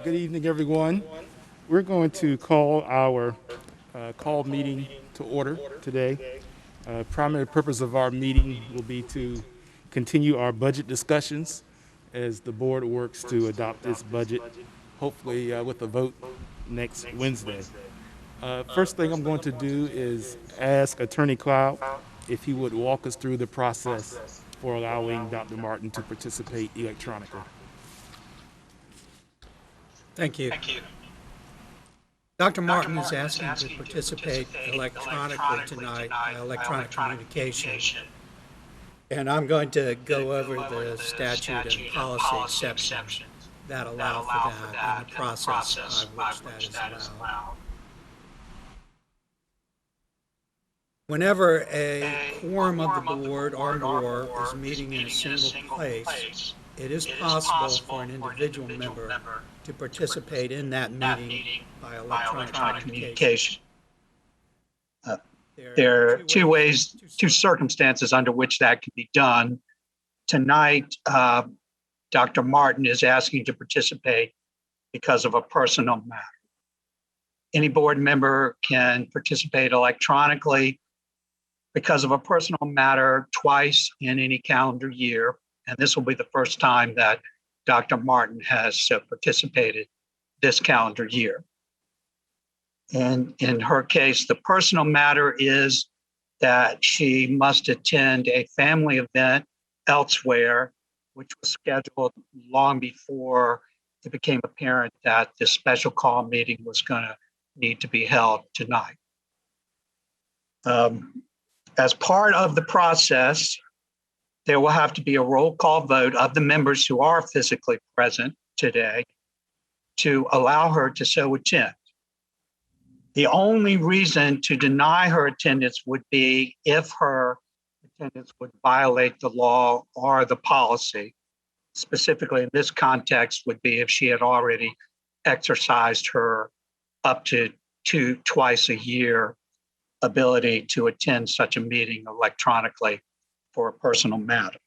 Good evening, everyone. We're going to call our call meeting to order today. Primary purpose of our meeting will be to continue our budget discussions as the board works to adopt its budget, hopefully with a vote next Wednesday. First thing I'm going to do is ask Attorney Cloud if he would walk us through the process for allowing Dr. Martin to participate electronically. Thank you. Dr. Martin is asking to participate electronically tonight by electronic communication. And I'm going to go over the statute and policy exceptions that allow for that and the process by which that is allowed. Whenever a quorum of the board or more is meeting in a single place, it is possible for an individual member to participate in that meeting by electronic communication. There are two circumstances under which that can be done. Tonight, Dr. Martin is asking to participate because of a personal matter. Any board member can participate electronically because of a personal matter twice in any calendar year. And this will be the first time that Dr. Martin has participated this calendar year. And in her case, the personal matter is that she must attend a family event elsewhere, which was scheduled long before it became apparent that this special call meeting was going to need to be held tonight. As part of the process, there will have to be a roll call vote of the members who are physically present today to allow her to so attend. The only reason to deny her attendance would be if her attendance would violate the law or the policy. Specifically in this context would be if she had already exercised her up to twice a year ability to attend such a meeting electronically for a personal matter.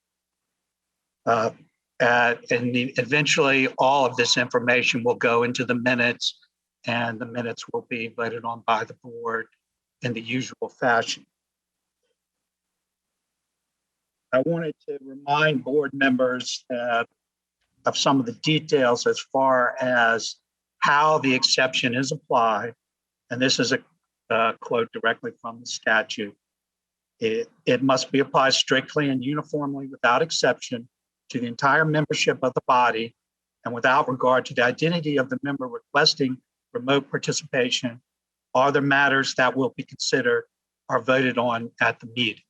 Eventually, all of this information will go into the minutes, and the minutes will be voted on by the board in the usual fashion. I wanted to remind board members of some of the details as far as how the exception is applied. And this is a quote directly from the statute. It must be applied strictly and uniformly without exception to the entire membership of the body and without regard to the identity of the member requesting remote participation or the matters that will be considered or voted on at the meeting.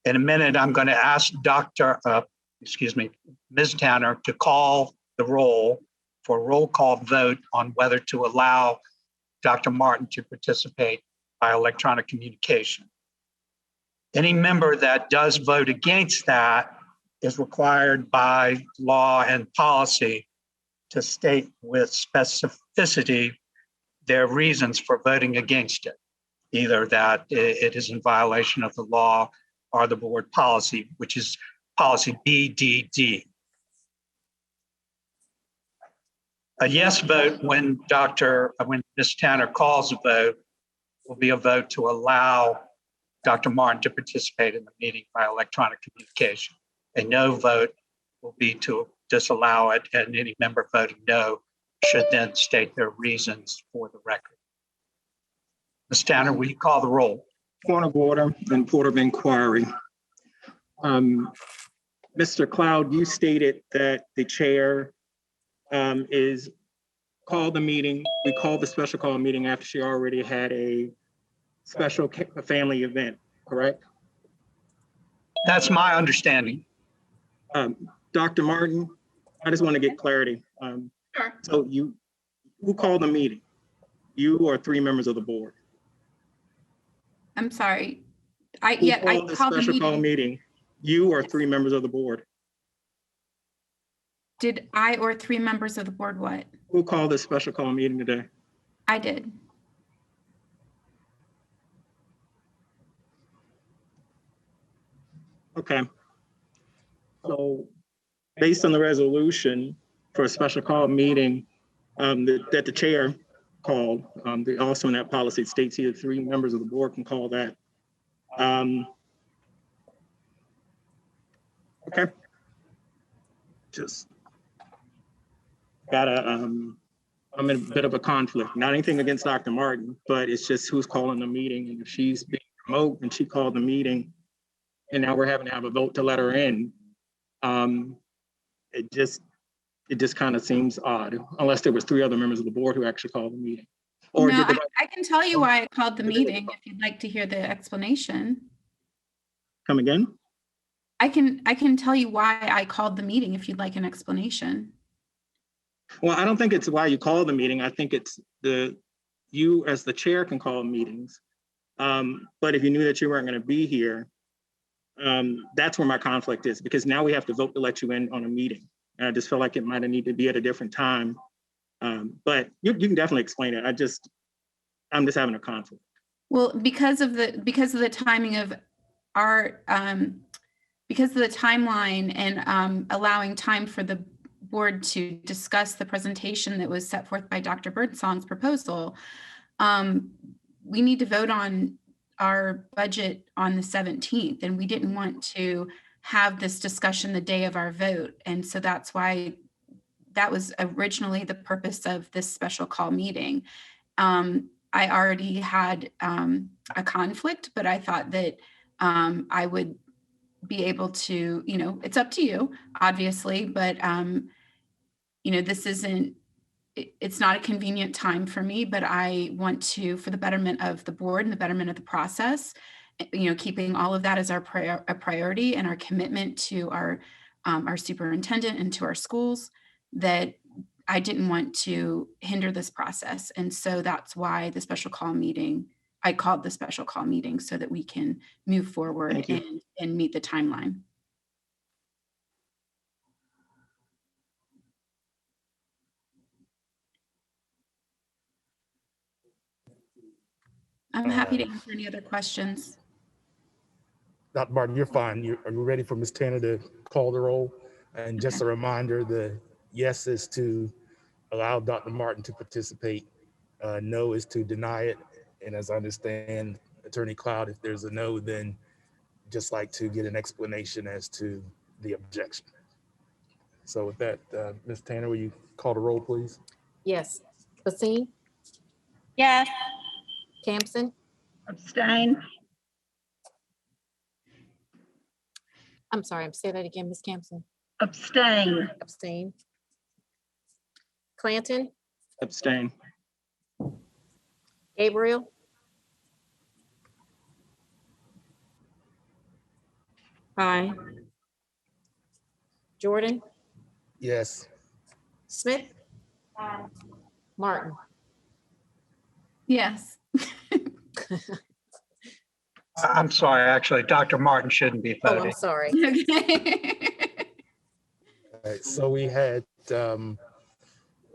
In a minute, I'm going to ask Ms. Tanner to call the roll for a roll call vote on whether to allow Dr. Martin to participate by electronic communication. Any member that does vote against that is required by law and policy to state with specificity their reasons for voting against it, either that it is in violation of the law or the board policy, which is policy BDD. A yes vote when Ms. Tanner calls a vote will be a vote to allow Dr. Martin to participate in the meeting by electronic communication. A no vote will be to disallow it, and any member voting no should then state their reasons for the record. Ms. Tanner, will you call the roll? Point of order and point of inquiry. Mr. Cloud, you stated that the chair is called the meeting. We called the special call meeting after she already had a special family event, correct? That's my understanding. Dr. Martin, I just want to get clarity. Sure. So who called the meeting? You or three members of the board? I'm sorry. I called the special call meeting. You or three members of the board? Did I or three members of the board what? Who called this special call meeting today? I did. Okay. So based on the resolution, for a special call meeting that the chair called. Also in that policy, it states here 3 members of the board can call that. Okay. Just gotta, I'm in a bit of a conflict. Not anything against Dr. Martin, but it's just who's calling the meeting. And if she's being remote and she called the meeting, and now we're having to have a vote to let her in, it just kind of seems odd, unless there was 3 other members of the board who actually called the meeting. Or No, did I can tell you why I called the meeting if you'd like to hear the explanation. come again? I can tell you why I called the meeting if you'd like an explanation. Well, I don't think it's why you call the meeting. I think it's you as the chair can call meetings. But if you knew that you weren't going to be here, that's where my conflict is, because now we have to vote to let you in on a meeting. And I just feel like it might have needed to be at a different time. But you can definitely explain it. I'm just having a conflict. Well, because of the timing of our because of the timeline and allowing time for the board to discuss the presentation that was set forth by Dr. Birdsong's proposal, we need to vote on our budget on the 17th, and we didn't want to have this discussion the day of our vote. And so that's why that was originally the purpose of this special call meeting. I already had a conflict, but I thought that I would be able to, it's up to you, obviously, but, it's not a convenient time for me, but I want to, for the betterment of the board and the betterment of the process, keeping all of that as a priority and our commitment to our superintendent and to our schools, that I didn't want to hinder this process. And so that's why I called the special call meeting, so that we can move forward and meet the timeline. I'm happy to answer any other questions. Dr. Martin, you're fine. Are you ready for Ms. Tanner to call the roll? And just a reminder, the yes is to allow Dr. Martin to participate. No is to deny it. And as I understand, Attorney Cloud, if there's a no, then just like to get an explanation as to the objection. So with that, Ms. Tanner, will you call the roll, please? Yes. Basine? Yes. Campson? Abstain. I'm sorry, say that again, Ms. Campson. Abstain. Abstain. Clanton? Abstain. Gabriel? Aye. Jordan? Yes. Smith? Martin? Yes. I'm sorry, actually, Dr. Martin shouldn't be Oh, voting. I'm sorry. Okay. All right, so we had, what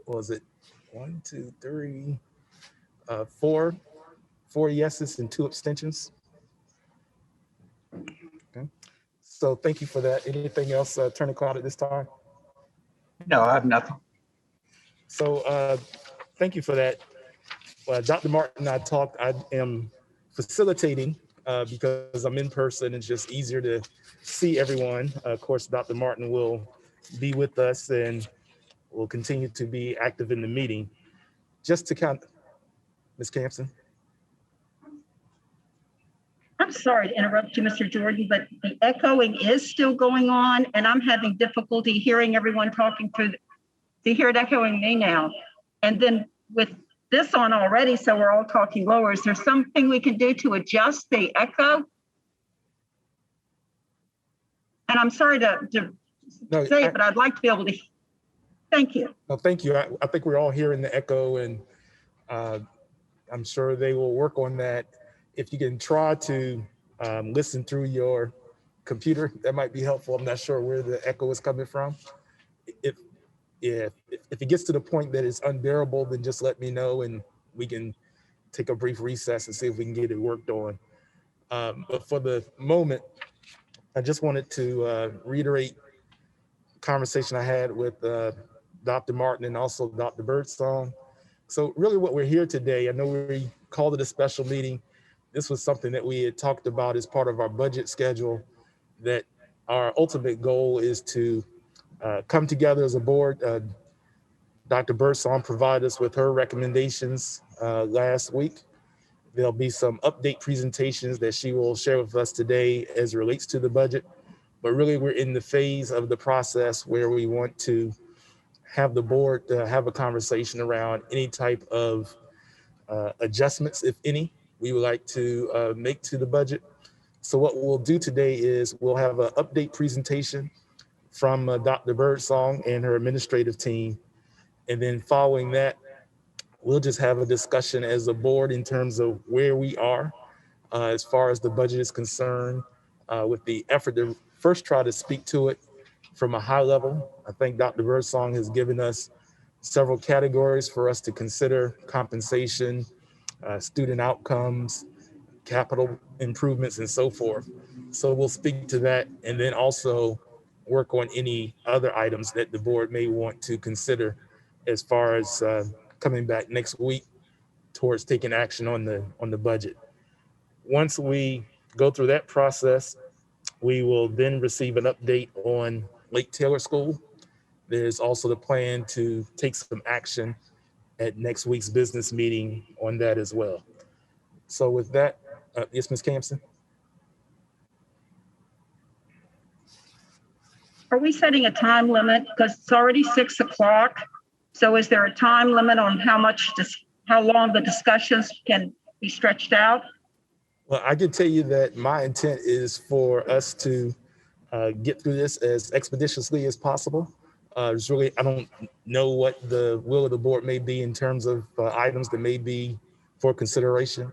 was it? 1, 2, 3, 4 yeses and 2 abstentions. Okay. So thank you for that. Anything else, Attorney Cloud, at this time? No, I have nothing. So thank you for that. Dr. Martin and I talked. I am facilitating because I'm in person. It's just easier to see everyone. Of course, Dr. Martin will be with us and will continue to be active in the meeting. Just to count, Ms. Campson. I'm sorry to interrupt you, Mr. Jordan, but the echoing is still going on, and I'm having difficulty hearing everyone talking through. To hear it echoing me now. And then with this on already, so we're all talking lower, is there something we can do to adjust the echo? And I'm sorry to say it, but I'd like to be able to. Thank you. No, thank you. I think we're all hearing the echo, and I'm sure they will work on that. If you can try to listen through your computer, that might be helpful. I'm not sure where the echo is coming from. If it gets to the point that it's unbearable, then just let me know and we can take a brief recess and see if we can get it worked on. But for the moment, I just wanted to reiterate the conversation I had with Dr. Martin and also Dr. Birdsong. So really what we're here today, I know we called it a special meeting. This was something that we had talked about as part of our budget schedule, that our ultimate goal is to come together as a board. Dr. Birdsong provided us with her recommendations last week. There'll be some update presentations that she will share with us today as it relates to the budget. But really, we're in the phase of the process where we want to have the board have a conversation around any type of adjustments, if any, we would like to make to the budget. So what we'll do today is we'll have an update presentation from Dr. Birdsong and her administrative team. And then following that, we'll just have a discussion as a board in terms of where we are as far as the budget is concerned, with the effort to first try to speak to it from a high level. I think Dr. Birdsong has given us several categories for us to consider: compensation, student outcomes, capital improvements, and so forth. So we'll speak to that and then also work on any other items that the board may want to consider as far as coming back next week towards taking action on the budget. Once we go through that process, we will then receive an update on Lake Taylor School. There's also the plan to take some action at next week's business meeting on that as well. So with that, yes, Ms. Campson? Are we setting a time limit? Because it's already 6 o'clock. So is there a time limit on how long the discussions can be stretched out? Well, I can tell you that my intent is for us to get through this as expeditiously as possible. I don't know what the will of the board may be in terms of items that may be for consideration.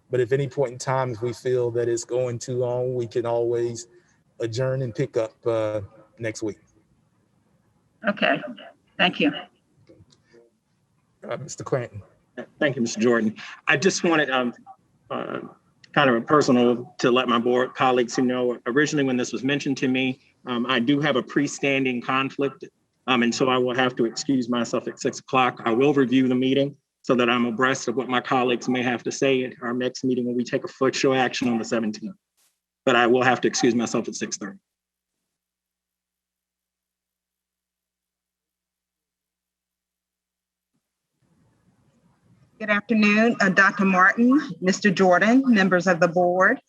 But if any point in time, if we feel that it's going too long, we can always adjourn and pick up next week. Okay, thank you. Mr. Clanton. Thank you, Mr. Jordan. I just wanted kind of a personal to let my board colleagues who know, originally when this was mentioned to me, I do have a pre-standing conflict. And so I will have to excuse myself at 6 o'clock. I will review the meeting so that I'm abreast of what my colleagues may have to say at our next meeting when we take official action on the 17th. But I will have to excuse myself at 6:30. Good afternoon, Dr. Martin, Mr. Jordan, members of the board.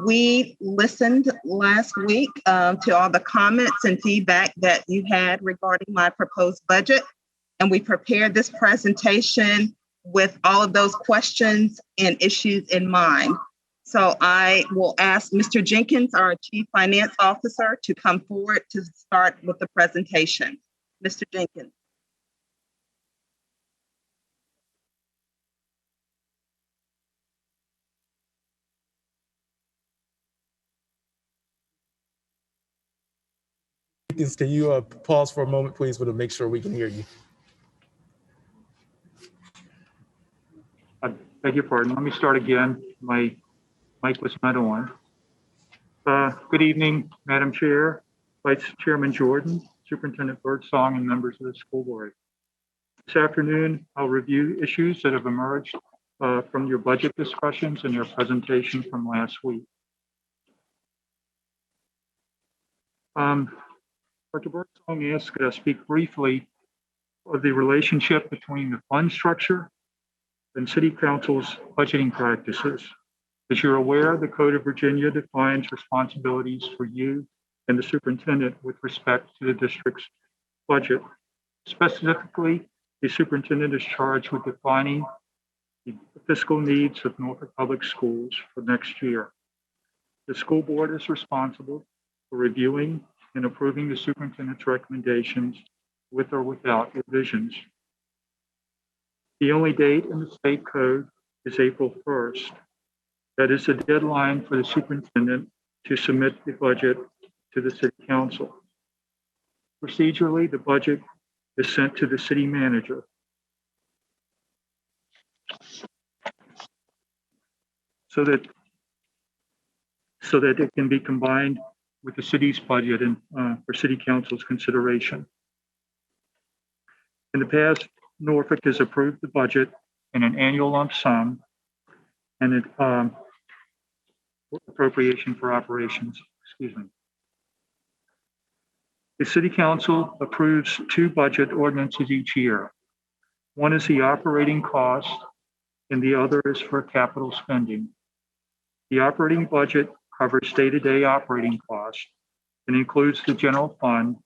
We listened last week to all the comments and feedback that you had regarding my proposed budget, and we prepared this presentation with all of those questions and issues in mind. So I will ask Mr. Jenkins, our Chief Finance Officer, to come forward to start with the presentation. Mr. Jenkins. Can you pause for a moment, please, to make sure we can hear you? I beg your pardon. Let me start again. My mic was not on. Good evening, Madam Chair, Vice Chairman Jordan, Superintendent Birdsong, and members of the school board. This afternoon, I'll review issues that have emerged from your budget discussions and your presentation from last week. Dr. Birdsong asked that I speak briefly of the relationship between the fund structure and City Council's budgeting practices. As you're aware, the Code of Virginia defines responsibilities for you and the superintendent with respect to the district's budget. Specifically, the superintendent is charged with defining the fiscal needs of Norfolk Public Schools for next year. The school board is responsible for reviewing and approving the superintendent's recommendations with or without revisions. The only date in the state code is April 1st. That is the deadline for the superintendent to submit the budget to the city council. Procedurally, the budget is sent to the city manager. So that it can be combined with the city's budget and for city council's consideration. In the past, Norfolk has approved the budget in an annual lump sum and an appropriation for operations. Excuse me. The City Council approves 2 budget ordinances each year. One is the operating cost, and the other is for capital spending. The operating budget covers day-to-day operating costs and includes the general fund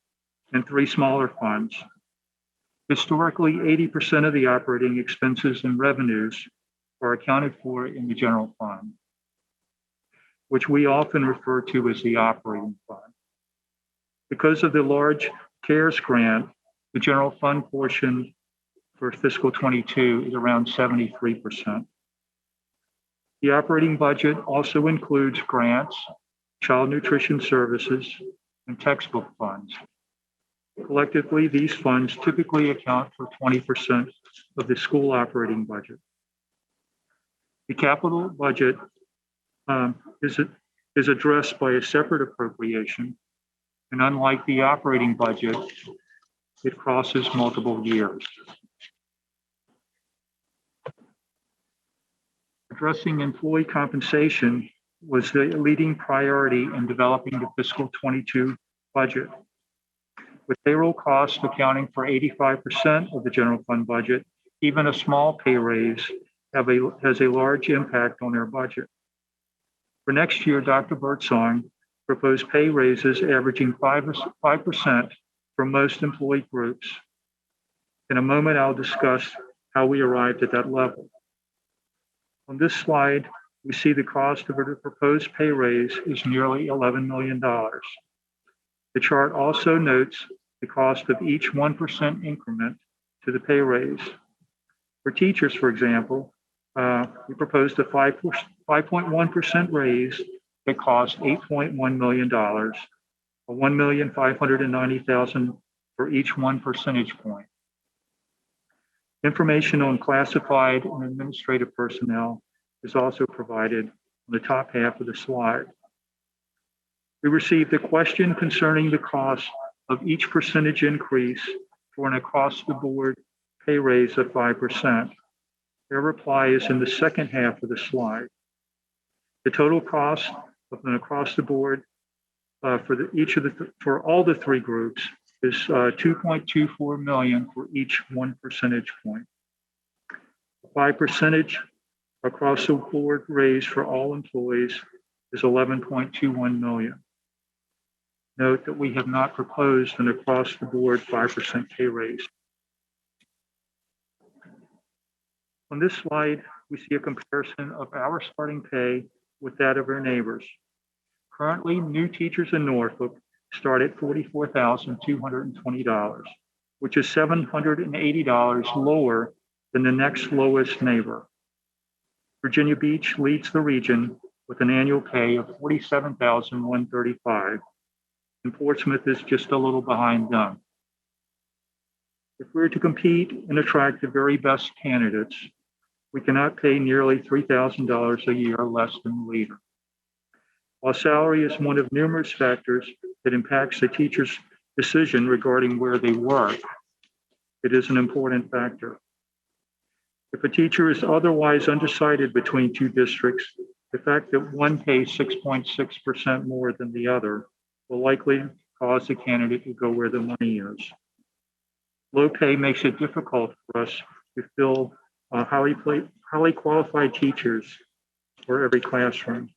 and 3 smaller funds. Historically, 80% of the operating expenses and revenues are accounted for in the general fund, which we often refer to as the operating fund. Because of the large CARES grant, the general fund portion for fiscal 22 is around 73%. The operating budget also includes grants, child nutrition services, and textbook funds. Collectively, these funds typically account for 20% of the school operating budget. The capital budget is addressed by a separate appropriation, and unlike the operating budget, it crosses multiple years. Addressing employee compensation was the leading priority in developing the fiscal 22 budget. With payroll costs accounting for 85% of the general fund budget, even a small pay raise has a large impact on their budget. For next year, Dr. Birdsong proposed pay raises averaging 5% for most employee groups. In a moment, I'll discuss how we arrived at that level. On this slide, we see the cost of a proposed pay raise is nearly $11 million. The chart also notes the cost of each 1% increment to the pay raise. For teachers, for example, we proposed a 5.1% raise that cost $8.1 million, or $1,590,000 for each 1 percentage point. Information on classified and administrative personnel is also provided on the top half of the slide. We received a question concerning the cost of each percentage increase for an across-the-board pay raise of 5%. Their reply is in the second half of the slide. The total cost of an across-the-board for all the 3 groups is $2.24 million for each 1 percentage point. 5% across the board raise for all employees is $11.21 million. Note that we have not proposed an across the board 5% pay raise. On this slide, we see a comparison of our starting pay with that of our neighbors. Currently, new teachers in Norfolk start at $44,220, which is $780 lower than the next lowest neighbor. Virginia Beach leads the region with an annual pay of $47,135, and Portsmouth is just a little behind them. If we're to compete and attract the very best candidates, we cannot pay nearly $3,000 a year less than the leader. While salary is one of numerous factors that impacts a teacher's decision regarding where they work, it is an important factor. If a teacher is otherwise undecided between 2 districts, the fact that one pays 6.6% more than the other will likely cause the candidate to go where the money is. Low pay makes it difficult for us to fill highly qualified teachers for every classroom.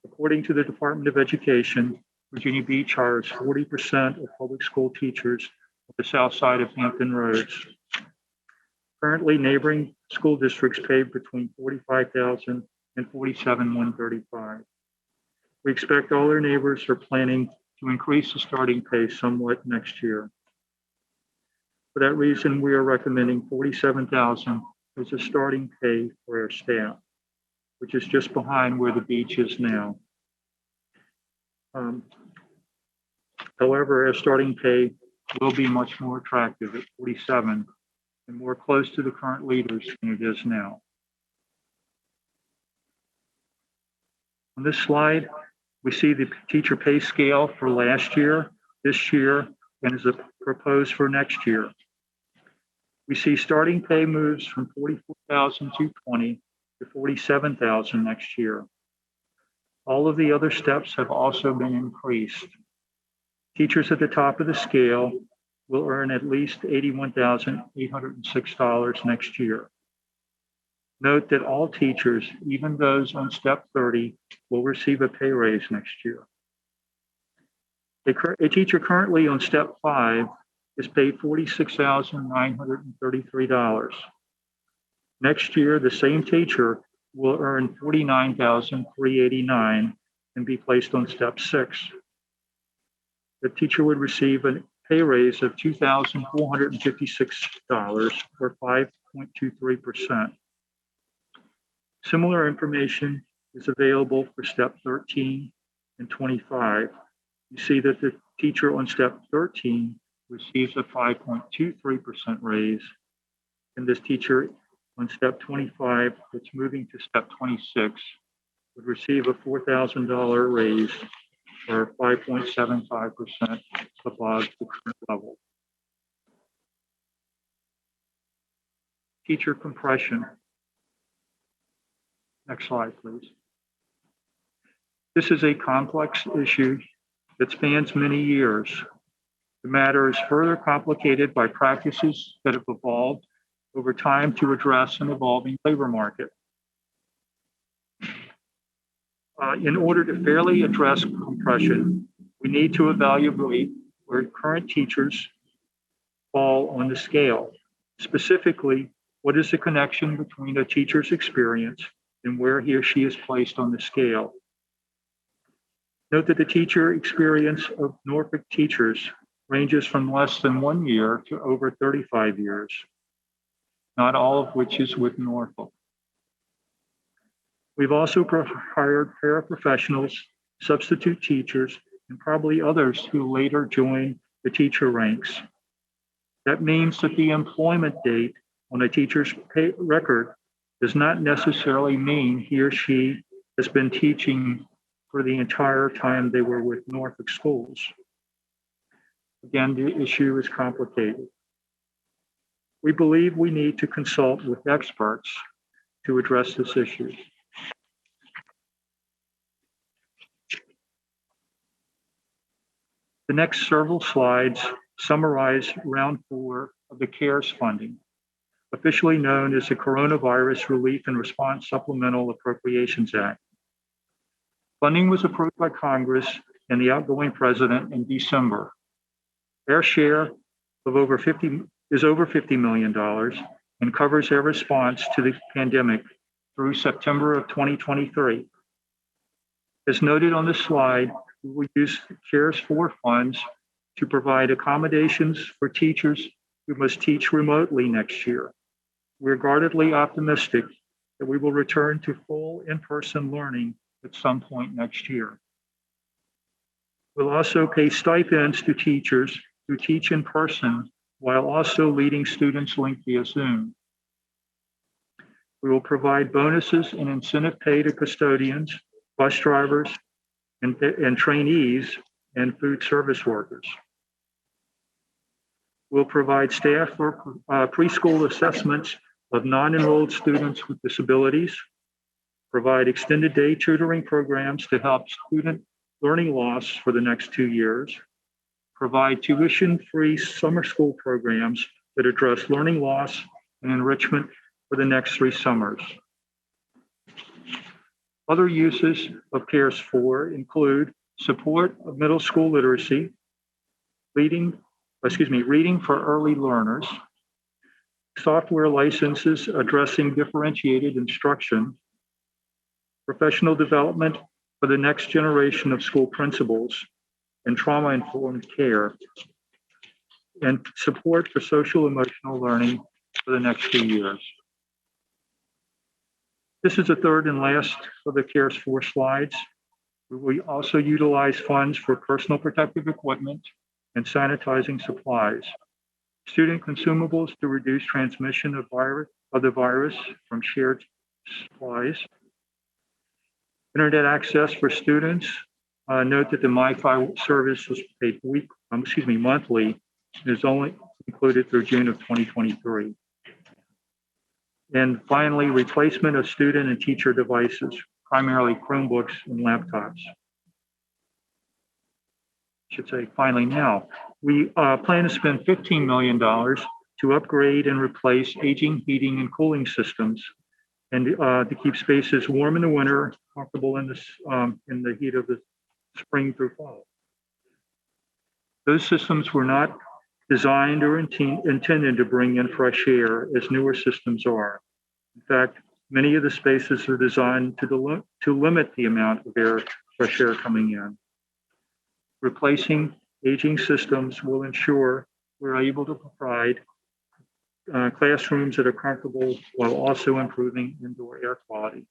According to the Department of Education, Virginia Beach hires 40% of public school teachers on the south side of Hampton Roads. Currently, neighboring school districts pay between $45,000 and $47,135. We expect all our neighbors are planning to increase the starting pay somewhat next year. For that reason, we are recommending $47,000 as a starting pay for our staff, which is just behind where the beach is now. However, our starting pay will be much more attractive at $47,000 and more close to the current leaders than it is now. On this slide, we see the teacher pay scale for last year, this year, and is proposed for next year. We see starting pay moves from $44,220 to $47,000 next year. All of the other steps have also been increased. Teachers at the top of the scale will earn at least $81,806 next year. Note that all teachers, even those on step 30, will receive a pay raise next year. A teacher currently on step 5 is paid $46,933. Next year, the same teacher will earn $49,389 and be placed on step 6. The teacher would receive a pay raise of $2,456 or 5.23%. Similar information is available for step 13 and 25. You see that the teacher on step 13 receives a 5.23% raise, and this teacher on step 25 that's moving to step 26 would receive a $4,000 raise or 5.75% above the current level. Teacher compression. Next slide, please. This is a complex issue that spans many years. The matter is further complicated by practices that have evolved over time to address an evolving labor market. In order to fairly address compression, we need to evaluate where current teachers fall on the scale. Specifically, what is the connection between a teacher's experience and where he or she is placed on the scale? Note that the teacher experience of Norfolk teachers ranges from less than 1 year to over 35 years, not all of which is with Norfolk. We've also hired paraprofessionals, substitute teachers, and probably others who later join the teacher ranks. That means that the employment date on a teacher's pay record does not necessarily mean he or she has been teaching for the entire time they were with Norfolk schools. Again, the issue is complicated. We believe we need to consult with experts to address this issue. The next several slides summarize round 4 of the CARES funding, officially known as the Coronavirus Relief and Response Supplemental Appropriations Act. Funding was approved by Congress and the outgoing president in December. Our share of over $50 million and covers their response to the pandemic through September of 2023. As noted on the slide, we will use CARES 4 funds to provide accommodations for teachers who must teach remotely next year. We're guardedly optimistic that we will return to full in-person learning at some point next year. We'll also pay stipends to teachers who teach in person while also leading students linked via Zoom. We will provide bonuses and incentive pay to custodians, bus drivers, and trainees and food service workers. We'll provide staff for preschool assessments of non-enrolled students with disabilities, provide extended day tutoring programs to help student learning loss for the next 2 years, provide tuition-free summer school programs that address learning loss and enrichment for the next 3 summers. Other uses of CARES 4 include support of middle school literacy, reading for early learners, software licenses addressing differentiated instruction, professional development for the next generation of school principals, and trauma-informed care, and support for social emotional learning for the next 2 years. This is the third and last of the CARES 4 slides. We also utilize funds for personal protective equipment and sanitizing supplies, student consumables to reduce transmission of the virus from shared supplies, internet access for students. Note that the MiFi service was paid monthly. It is only included through June of 2023. And finally, replacement of student and teacher devices, primarily Chromebooks and laptops. I should say finally now, we plan to spend $15 million to upgrade and replace aging heating and cooling systems and to keep spaces warm in the winter, comfortable in the heat of the spring through fall. Those systems were not designed or intended to bring in fresh air as newer systems are. In fact, many of the spaces are designed to limit the amount of fresh air coming in. Replacing aging systems will ensure we're able to provide classrooms that are comfortable while also improving indoor air quality.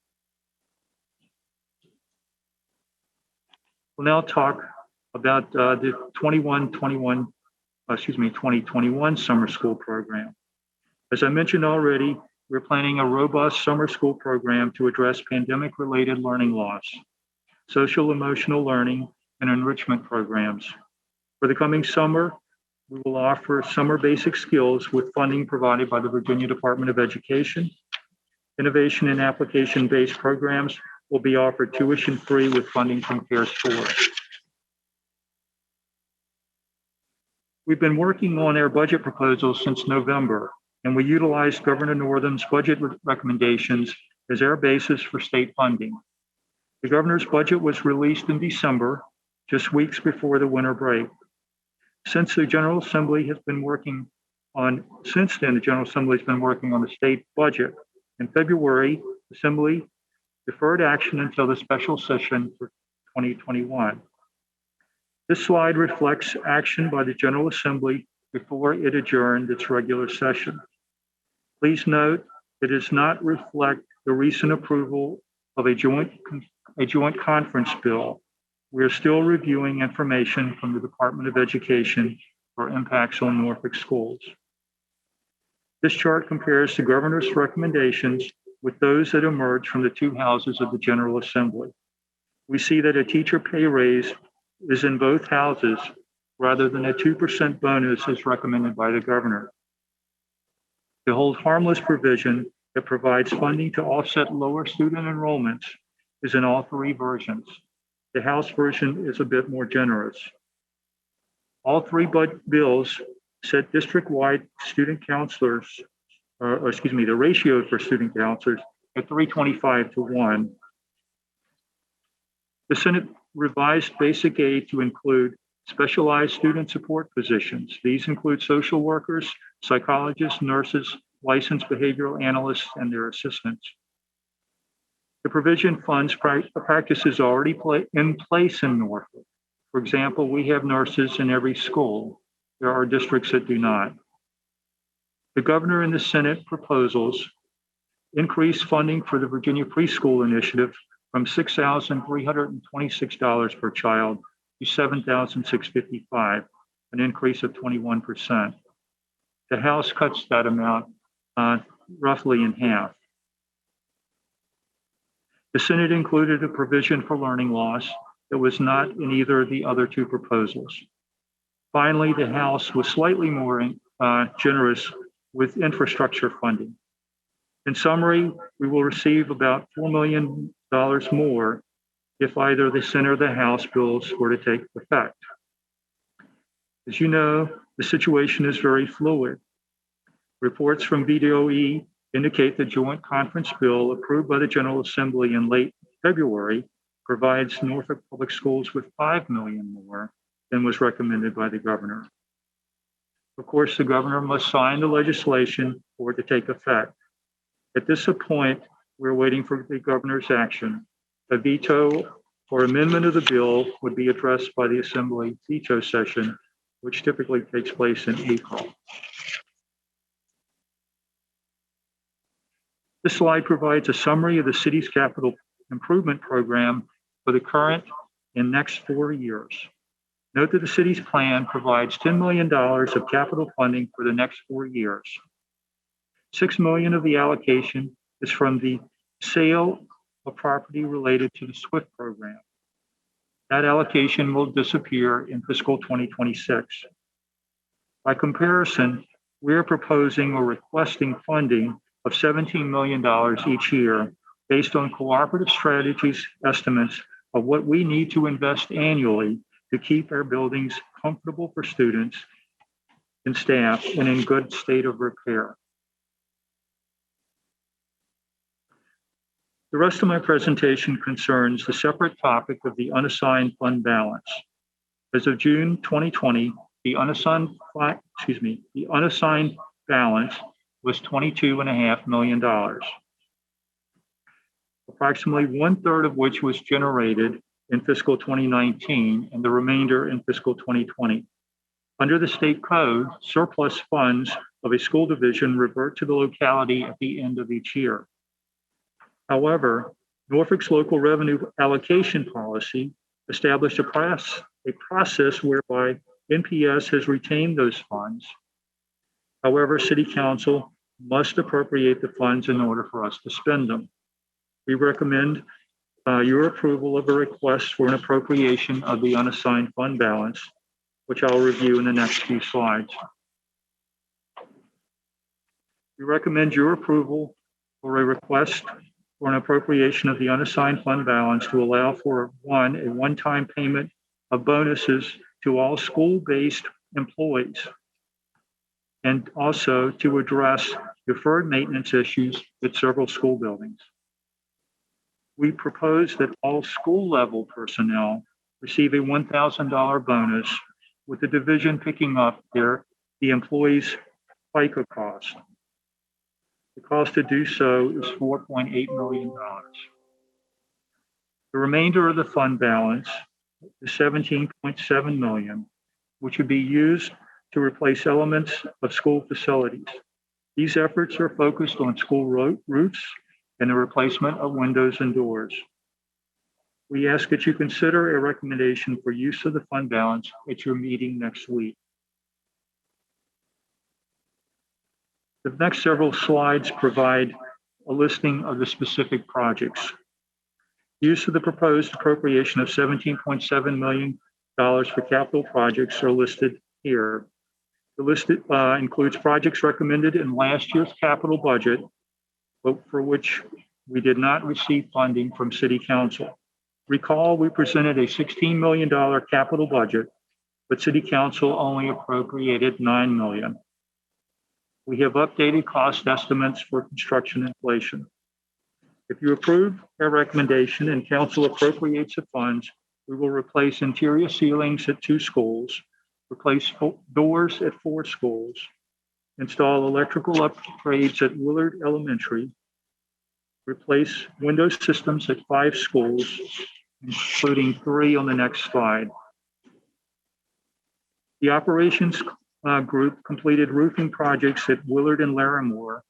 We'll now talk about the 2021 summer school program. As I mentioned already, we're planning a robust summer school program to address pandemic-related learning loss, social emotional learning, and enrichment programs. For the coming summer, we will offer summer basic skills with funding provided by the Virginia Department of Education. Innovation and application-based programs will be offered tuition-free with funding from CARES 4. We've been working on our budget proposals since November, and we utilized Governor Northam's budget recommendations as our basis for state funding. The governor's budget was released in December, just weeks before the winter break. Since then, the General Assembly has been working on the state budget. In February, the Assembly deferred action until the special session for 2021. This slide reflects action by the General Assembly before it adjourned its regular session. Please note it does not reflect the recent approval of a joint conference bill. We are still reviewing information from the Department of Education for impacts on Norfolk schools. This chart compares the governor's recommendations with those that emerged from the two houses of the General Assembly. We see that a teacher pay raise is in both houses rather than a 2% bonus as recommended by the governor. The hold harmless provision that provides funding to offset lower student enrollments is in all three versions. The House version is a bit more generous. All three bills set district-wide student counselors, the ratio for student counselors at 325-1. The Senate revised basic aid to include specialized student support positions. These include social workers, psychologists, nurses, licensed behavioral analysts, and their assistants. The provision funds practices already in place in Norfolk. For example, we have nurses in every school. There are districts that do not. The governor and the Senate proposals increase funding for the Virginia Preschool Initiative from $6,326 per child to $7,655, an increase of 21%. The House cuts that amount roughly in half. The Senate included a provision for learning loss that was not in either of the other two proposals. Finally, the House was slightly more generous with infrastructure funding. In summary, we will receive about $4 million more if either the Senate or the House bills were to take effect. As you know, the situation is very fluid. Reports from VDOE indicate the joint conference bill approved by the General Assembly in late February provides Norfolk Public Schools with $5 million more than was recommended by the governor. Of course, the governor must sign the legislation for it to take effect. At this point, we're waiting for the governor's action. A veto or amendment of the bill would be addressed by the Assembly veto session, which typically takes place in April. This slide provides a summary of the city's capital improvement program for the current and next 4 years. Note that the city's plan provides $10 million of capital funding for the next 4 years. $6 million of the allocation is from the sale of property related to the SWIFT program. That allocation will disappear in fiscal 2026. By comparison, we're proposing or requesting funding of $17 million each year based on cooperative strategies estimates of what we need to invest annually to keep our buildings comfortable for students and staff and in good state of repair. The rest of my presentation concerns the separate topic of the unassigned fund balance. As of June 2020, the unassigned balance was $22.5 million, approximately 1/3 of which was generated in fiscal 2019 and the remainder in fiscal 2020. Under the state code, surplus funds of a school division revert to the locality at the end of each year. However, Norfolk's local revenue allocation policy established a process whereby NPS has retained those funds. However, City Council must appropriate the funds in order for us to spend them. We recommend your approval of a request for an appropriation of the unassigned fund balance, which I'll review in the next few slides. We recommend your approval for a request for an appropriation of the unassigned fund balance to allow for a one-time payment of bonuses to all school-based employees, and also to address deferred maintenance issues at several school buildings. We propose that all school-level personnel receive a $1,000 bonus, with the division picking up the employees' FICA cost. The cost to do so is $4.8 million. The remainder of the fund balance is $17.7 million, which would be used to replace elements of school facilities. These efforts are focused on school roofs and the replacement of windows and doors. We ask that you consider a recommendation for use of the fund balance at your meeting next week. The next several slides provide a listing of the specific projects. Use of the proposed appropriation of $17.7 million for capital projects are listed here. The list includes projects recommended in last year's capital budget, but for which we did not receive funding from City Council. Recall, we presented a $16 million capital budget, but City Council only appropriated $9 million. We have updated cost estimates for construction inflation. If you approve our recommendation and Council appropriates the funds, we will replace interior ceilings at 2 schools, replace doors at 4 schools, install electrical upgrades at Willard Elementary, replace window systems at 5 schools, including 3 on the next slide. The operations group completed roofing projects at Willard and Larimore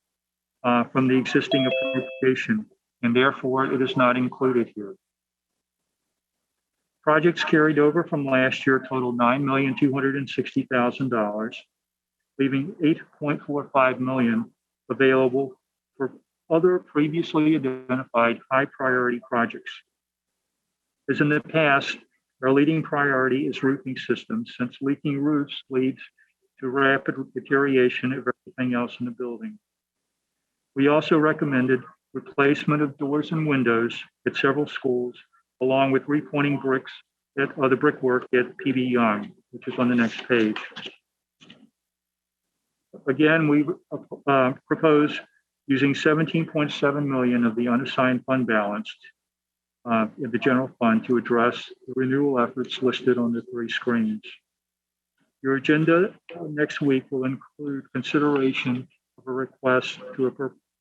from the existing appropriation, and therefore it is not included here. Projects carried over from last year total $9,260,000, leaving $8.45 million available for other previously identified high priority projects. As in the past, our leading priority is roofing systems, since leaking roofs leads to rapid deterioration of everything else in the building. We also recommended replacement of doors and windows at several schools, along with repointing bricks at the brickwork at PB Young, which is on the next page. Again, we propose using $17.7 million of the unassigned fund balance in the general fund to address the renewal efforts listed on the 3 screens. Your agenda next week will include consideration of a request to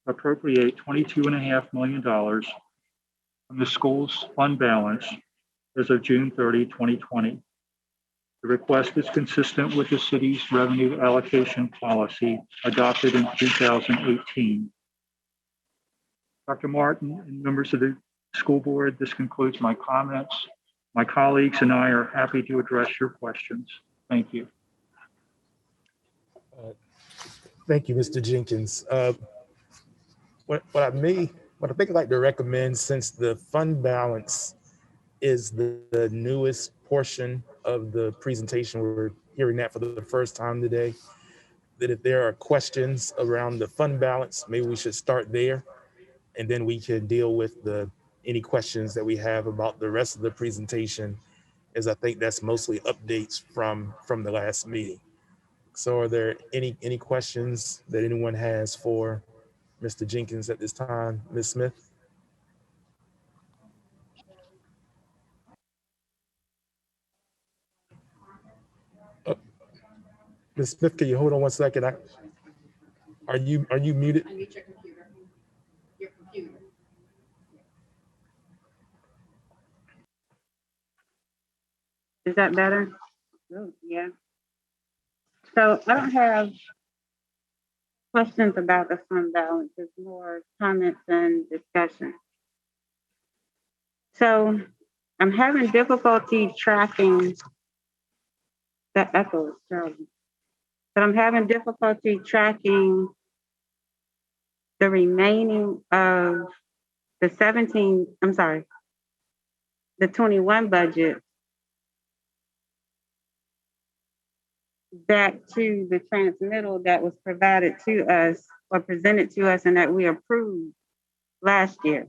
appropriate $22.5 million from the school's fund balance as of June 30, 2020. The request is consistent with the city's revenue allocation policy adopted in 2018. Dr. Martin and members of the school board, this concludes my comments. My colleagues and I are happy to address your questions. Thank you. Thank you, Mr. Jenkins. What I think I'd like to recommend, since the fund balance is the newest portion of the presentation we're hearing that for the first time today, that if there are questions around the fund balance, maybe we should start there, and then we can deal with any questions that we have about the rest of the presentation, as I think that's mostly updates from the last meeting. So are there any questions that anyone has for Mr. Jenkins at this time? Ms. Smith? Oh, Ms. Smith, can you hold on one second? Are you muted? Unmute your computer. Your computer. Is that better? Oh, yeah. So I don't have questions about the fund balance. It's more comments and discussion. So I'm having difficulty tracking. That echo is terrible. But I'm having difficulty tracking the remaining of the 21 budget back to the transmittal that was provided to us or presented to us and that we approved last year.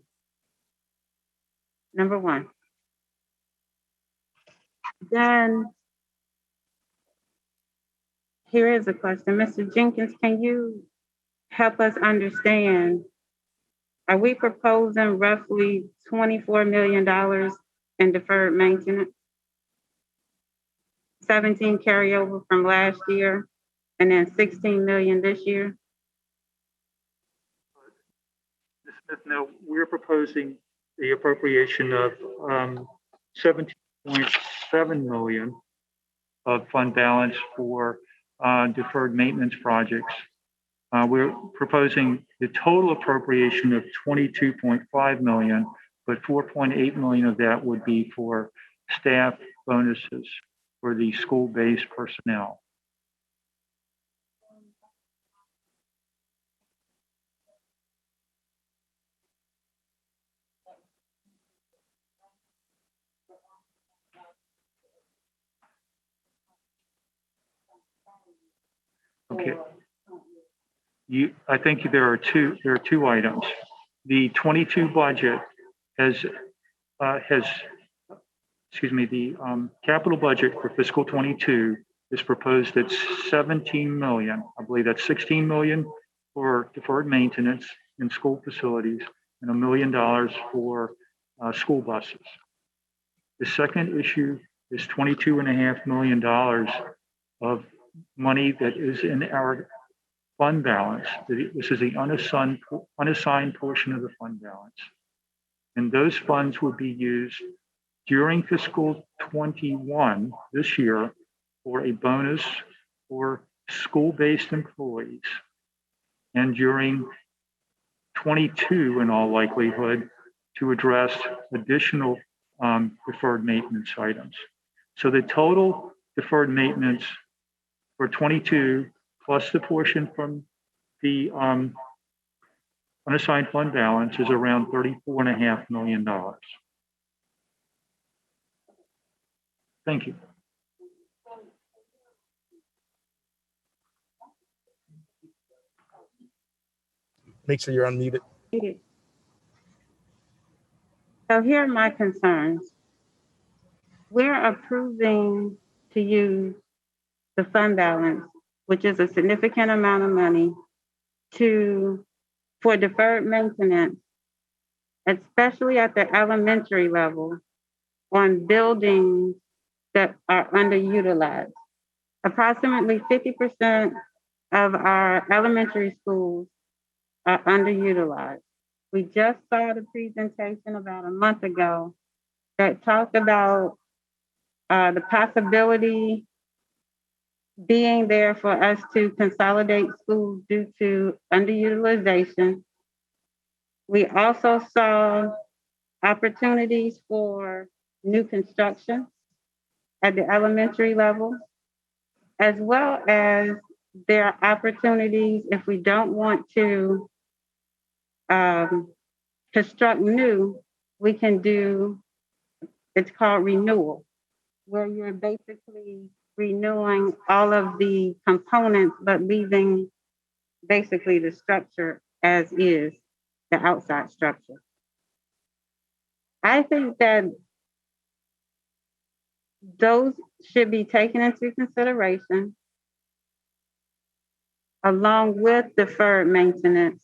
Number one. Then here is a question. Mr. Jenkins, can you help us understand, are we proposing roughly $24 million in deferred maintenance? 17 carryover from last year, and then 16 million this year? Ms. Smith, no, we're proposing the appropriation of 17.7 million of fund balance for deferred maintenance projects. We're proposing the total appropriation of 22.5 million, but 4.8 million of that would be for staff bonuses for the school-based personnel. Okay. I think there are two items. The 22 budget the capital budget for fiscal 22 is proposed at 17 million. I believe that's 16 million for deferred maintenance in school facilities and $1 million for school buses. The second issue is $22.5 million of money that is in our fund balance. This is the unassigned portion of the fund balance. And those funds would be used during fiscal 21 this year for a bonus for school-based employees. And during 22, in all likelihood, to address additional deferred maintenance items. So the total deferred maintenance for 22 plus the portion from the unassigned fund balance is around $34.5 million. Thank you. Make sure you're unmuted. So here are my concerns. We're approving to use the fund balance, which is a significant amount of money, for deferred maintenance, especially at the elementary level, on buildings that are underutilized. Approximately 50% of our elementary schools are underutilized. We just saw the presentation about a month ago that talked about the possibility being there for us to consolidate schools due to underutilization. We also saw opportunities for new construction at the elementary level, as well as there are opportunities if we don't want to construct new, we can do, it's called renewal, where you're basically renewing all of the components, but leaving basically the structure as is, the outside structure. I think that those should be taken into consideration along with deferred maintenance,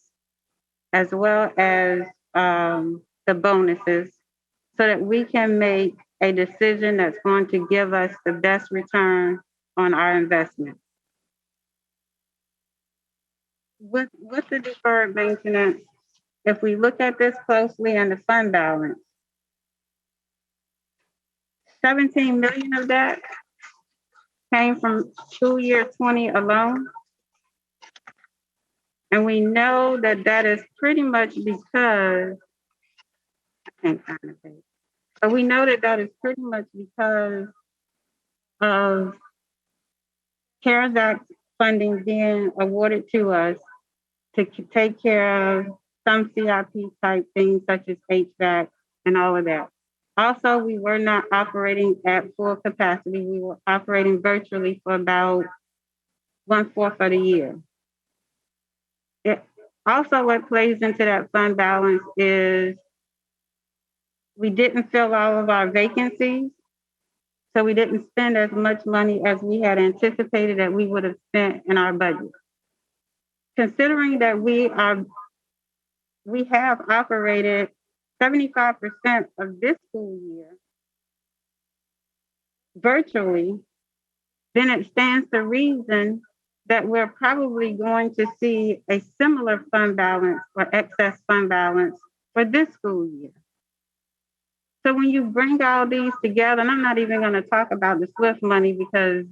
as well as the bonuses, so that we can make a decision that's going to give us the best return on our investment. With the deferred maintenance, if we look at this closely in the fund balance, 17 million of that came from school year 20 alone. And we know that that is pretty much because, I can't find the page, but we know that that is pretty much because of CARES Act funding being awarded to us to take care of some CIP type things such as HVAC and all of that. Also, we were not operating at full capacity. We were operating virtually for about 1/4 of the year. Also, what plays into that fund balance is we didn't fill all of our vacancies. So we didn't spend as much money as we had anticipated that we would have spent in our budget. Considering that we have operated 75% of this school year virtually, then it stands to reason that we're probably going to see a similar fund balance or excess fund balance for this school year. So when you bring all these together, and I'm not even going to talk about the SWIFT money because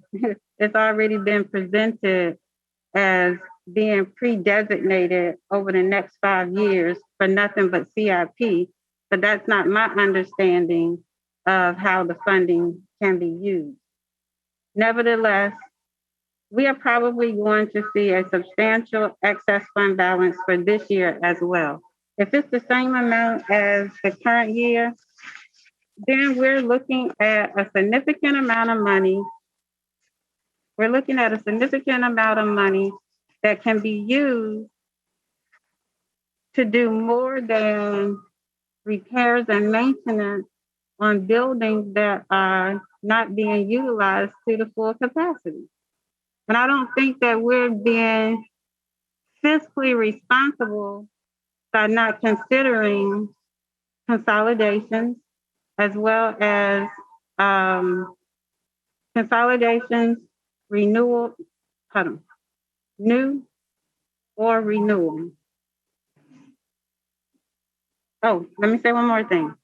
it's already been presented as being pre-designated over the next 5 years for nothing but CIP, but that's not my understanding of how the funding can be used. Nevertheless, we are probably going to see a substantial excess fund balance for this year as well. If it's the same amount as the current year, then we're looking at a significant amount of money. We're looking at a significant amount of money that can be used to do more than repairs and maintenance on buildings that are not being utilized to the full capacity. And I don't think that we're being fiscally responsible by not considering consolidations, as well as consolidations, renewal, new or renewal. Oh, let me say one more thing.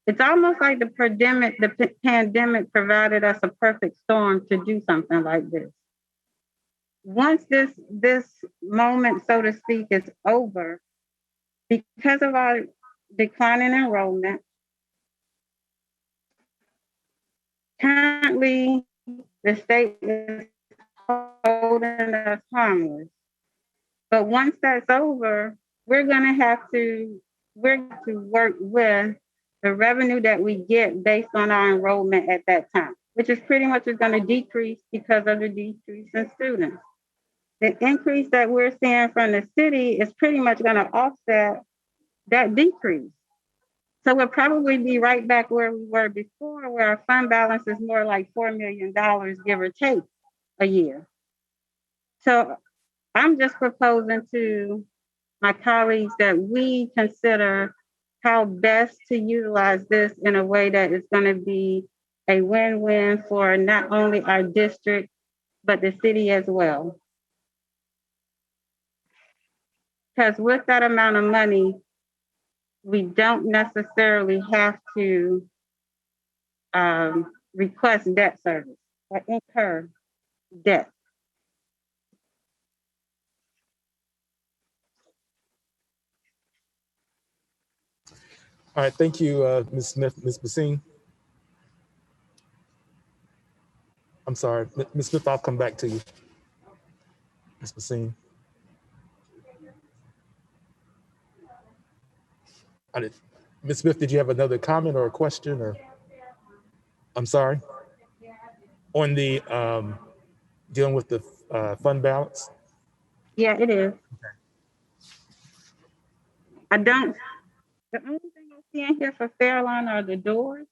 It's almost like the pandemic provided us a perfect storm to do something like this. Once this moment, so to speak, is over, because of our decline in enrollment, currently the state is holding us harmless. But once that's over, we're going to have to work with the revenue that we get based on our enrollment at that time, which is pretty much is going to decrease because of the decrease in students. The increase that we're seeing from the city is pretty much going to offset that decrease. So we'll probably be right back where we were before, where our fund balance is more like $4 million, give or take, a year. So I'm just proposing to my colleagues that we consider how best to utilize this in a way that is going to be a win-win for not only our district, but the city as well. Because with that amount of money, we don't necessarily have to request debt service or incur debt. All right, thank you, Ms. Smith. Ms. Basine. I'm sorry, Ms. Smith, I'll come back to you. Ms. Basine. Ms. Smith, did you have another comment or a question, or? I'm sorry. On the dealing with the fund balance? Yeah, it is. The only thing I see in here for Fairlawn are the doors.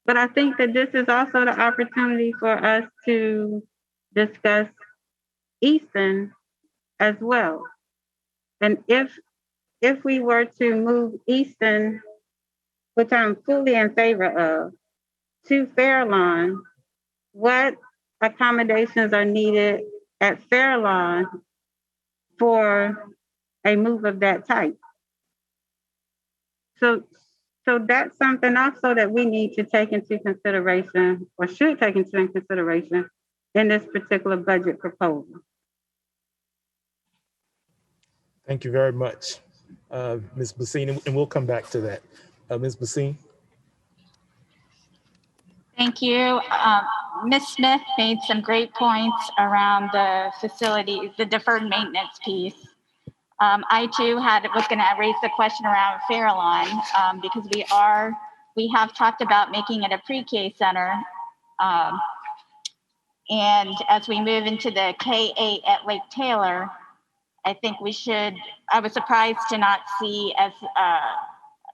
But I think that this is also the opportunity for us to discuss Easton as well. And if we were to move Easton, which I'm fully in favor of, to Fairlawn, what accommodations are needed at Fairlawn for a move of that type? So that's something also that we need to take into consideration, or should take into consideration in this particular budget proposal. Thank you very much, Ms. Basine, and we'll come back to that. Ms. Basine? Thank you. Ms. Smith made some great points around the facilities, the deferred maintenance piece. I too was going to raise the question around Fairlawn because we have talked about making it a pre-K center. And as we move into the K-8 at Lake Taylor, I think we should, I was surprised to not see as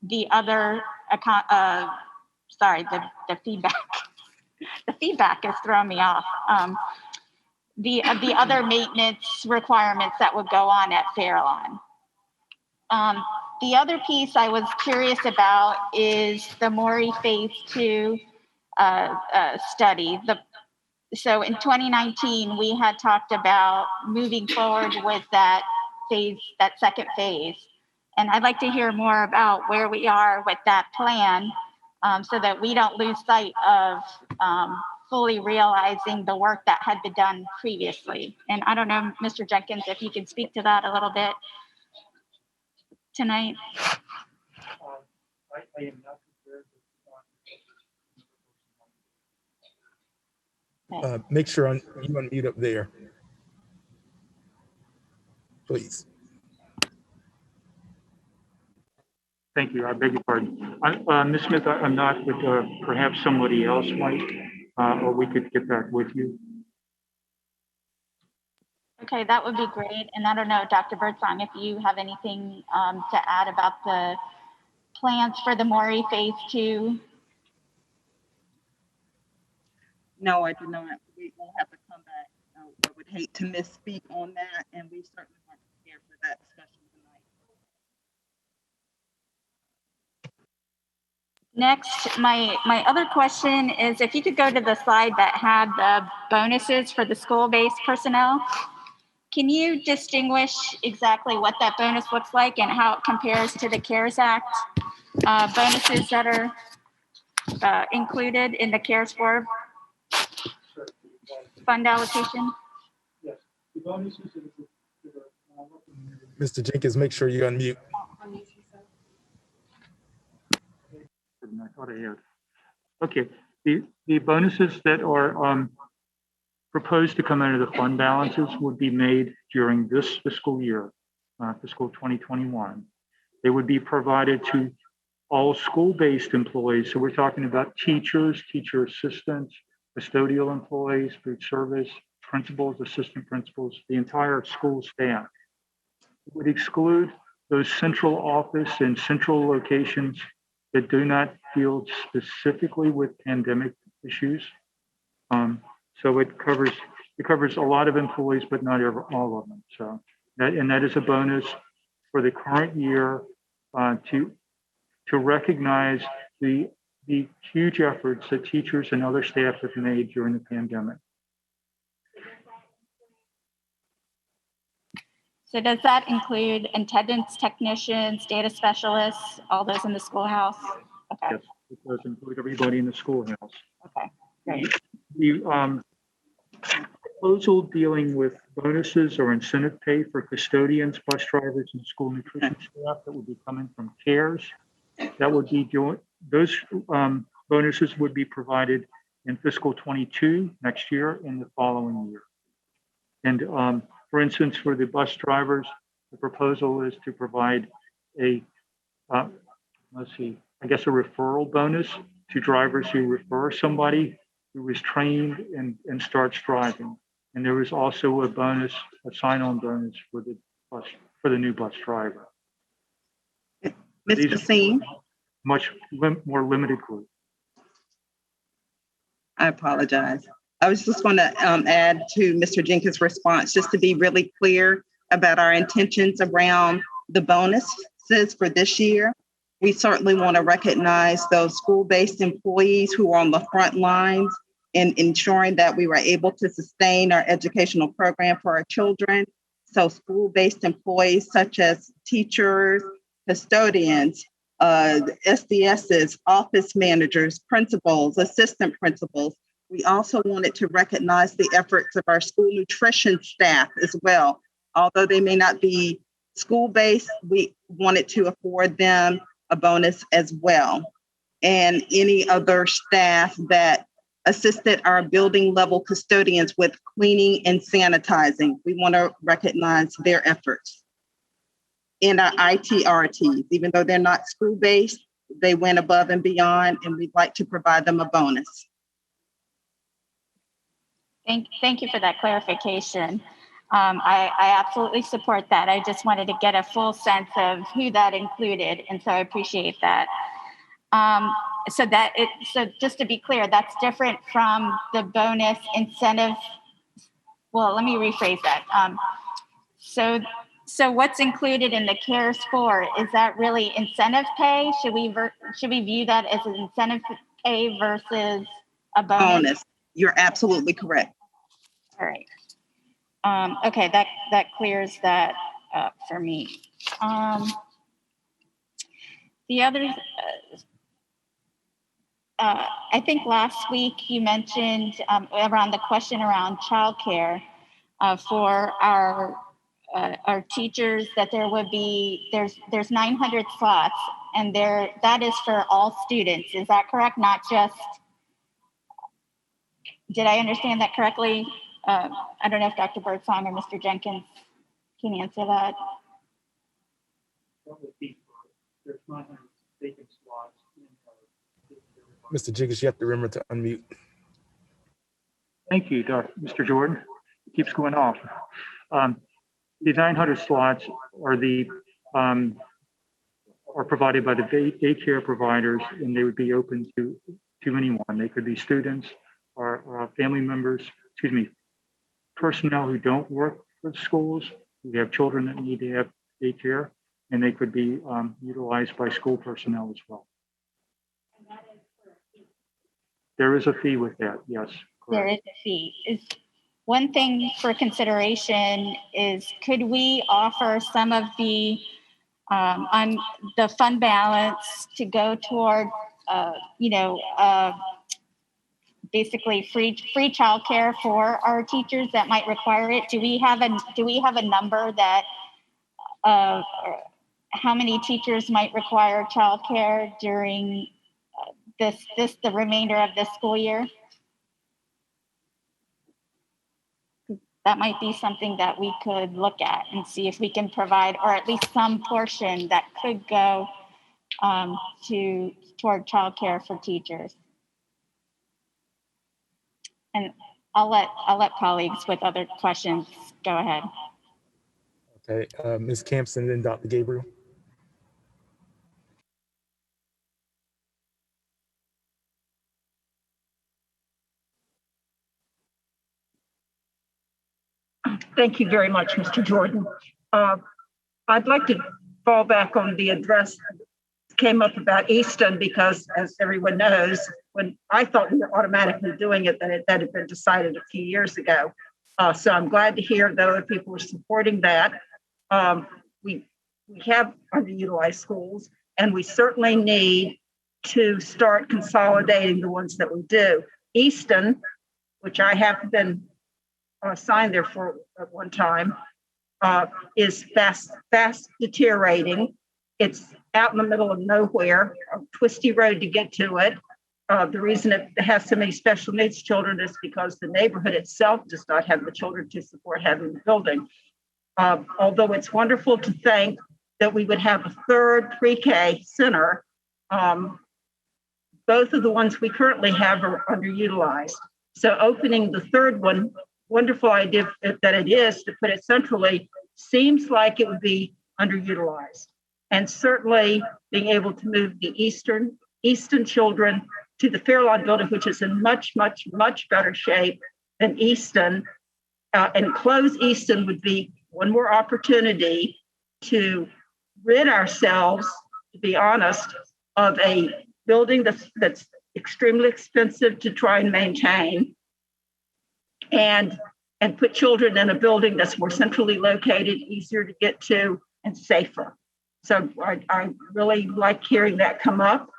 the other, the feedback. The feedback is throwing me off. The other maintenance requirements that would go on at Fairlawn. The other piece I was curious about is the Maury Phase 2 study. So in 2019, we had talked about moving forward with that second phase. And I'd like to hear more about where we are with that plan so that we don't lose sight of fully realizing the work that had been done previously. And I don't know, Mr. Jenkins, if you can speak to that a little bit tonight. I am not prepared. Make sure you unmute up there, please. Thank you. I beg your pardon. Ms. Smith, I'm not, but perhaps somebody else might, or we could get back with you. Okay, that would be great. And I don't know, Dr. Birdsong, if you have anything to add about the plans for the Maury Phase 2. No, I do not. We will have to come back. I would hate to misspeak on that, and we certainly weren't prepared for that discussion tonight. Next, my other question is if you could go to the slide that had the bonuses for the school-based personnel. Can you distinguish exactly what that bonus looks like and how it compares to the CARES Act bonuses that are included in the CARES 4 fund allocation? Yes, the bonuses. Mr. Jenkins, make sure you unmute. I thought I had. Okay, the bonuses that are proposed to come out of the fund balances would be made during this fiscal year, fiscal 2021. They would be provided to all school-based employees. So we're talking about teachers, teacher assistants, custodial employees, food service, principals, assistant principals, the entire school staff. It would exclude those central office and central locations that do not deal specifically with pandemic issues. So it covers a lot of employees, but not all of them. So that is a bonus for the current year to recognize the huge efforts that teachers and other staff have made during the pandemic. So does that include attendance technicians, data specialists, all those in the schoolhouse? Okay. Yes, it does include everybody in the schoolhouse. Okay, great. The proposal dealing with bonuses or incentive pay for custodians, bus drivers, and school nutrition staff that would be coming from CARES, that would be those bonuses would be provided in fiscal 22 next year and the following year. And for instance, for the bus drivers, the proposal is to provide a, let's see, I guess a referral bonus to drivers who refer somebody who was trained and starts driving. And there was also a bonus, a sign-on bonus for the new bus driver. Ms. These are Basine, much more limited group. I apologize. I was just going to add to Mr. Jenkins' response, just to be really clear about our intentions around the bonuses for this year. We certainly want to recognize those school-based employees who are on the front lines in ensuring that we were able to sustain our educational program for our children. So school-based employees such as teachers, custodians, SDSs, office managers, principals, assistant principals. We also wanted to recognize the efforts of our school nutrition staff as well. Although they may not be school-based, we wanted to afford them a bonus as well. And any other staff that assisted our building level custodians with cleaning and sanitizing. We want to recognize their efforts. In our ITRTs, even though they're not school-based, they went above and beyond, and we'd like to provide them a bonus. Thank you for that clarification. I absolutely support that. I just wanted to get a full sense of who that included, and so I appreciate that. So just to be clear, that's different from the bonus incentive. Well, let me rephrase that. So what's included in the CARES 4, is that really incentive pay? Should we view that as an incentive pay versus a bonus? You're absolutely correct. All right. Okay, that clears that up for me. The other, I think last week you mentioned around the question around childcare for our teachers that there's 900 slots, and that is for all students. Is that correct? Not just. Did I understand that correctly? I don't know if Dr. Birdsong or Mr. Jenkins can answer that. There's 900 vacant slots. Mr. Jenkins, you have to remember to unmute. Thank you, Mr. Jordan. It keeps going off. The 900 slots are provided by the daycare providers, and they would be open to anyone. They could be students or family members, personnel who don't work for schools, who have children that need to have daycare, and they could be utilized by school personnel as well. There is a fee with that, yes. Correct. There is a fee. One thing for consideration is, could we offer some of the on the fund balance to go toward basically free childcare for our teachers that might require it? Do we have a number that how many teachers might require childcare during the remainder of this school year? That might be something that we could look at and see if we can provide, or at least some portion that could go toward childcare for teachers. And I'll let colleagues with other questions go ahead. Okay, Ms. Campson, then Dr. Gabriel. Thank you very much, Mr. Jordan. I'd like to fall back on the address that came up about Easton, because as everyone knows, when I thought we were automatically doing it, that had been decided a few years ago. So I'm glad to hear that other people are supporting that. We have underutilized schools, and we certainly need to start consolidating the ones that we do. Easton, which I have been assigned there for at one time, is fast deteriorating. It's out in the middle of nowhere, a twisty road to get to it. The reason it has so many special needs children is because the neighborhood itself does not have the children to support having the building. Although it's wonderful to think that we would have a third pre-K center, both of the ones we currently have are underutilized. So opening the third one, wonderful idea that it is to put it centrally, seems like it would be underutilized. And certainly being able to move the Easton children to the Fairlawn building, which is in much, much, much better shape than Easton, and close Easton would be one more opportunity to rid ourselves, to be honest, of a building that's extremely expensive to try and maintain, and put children in a building that's more centrally located, easier to get to, and safer. So I really like hearing that come up.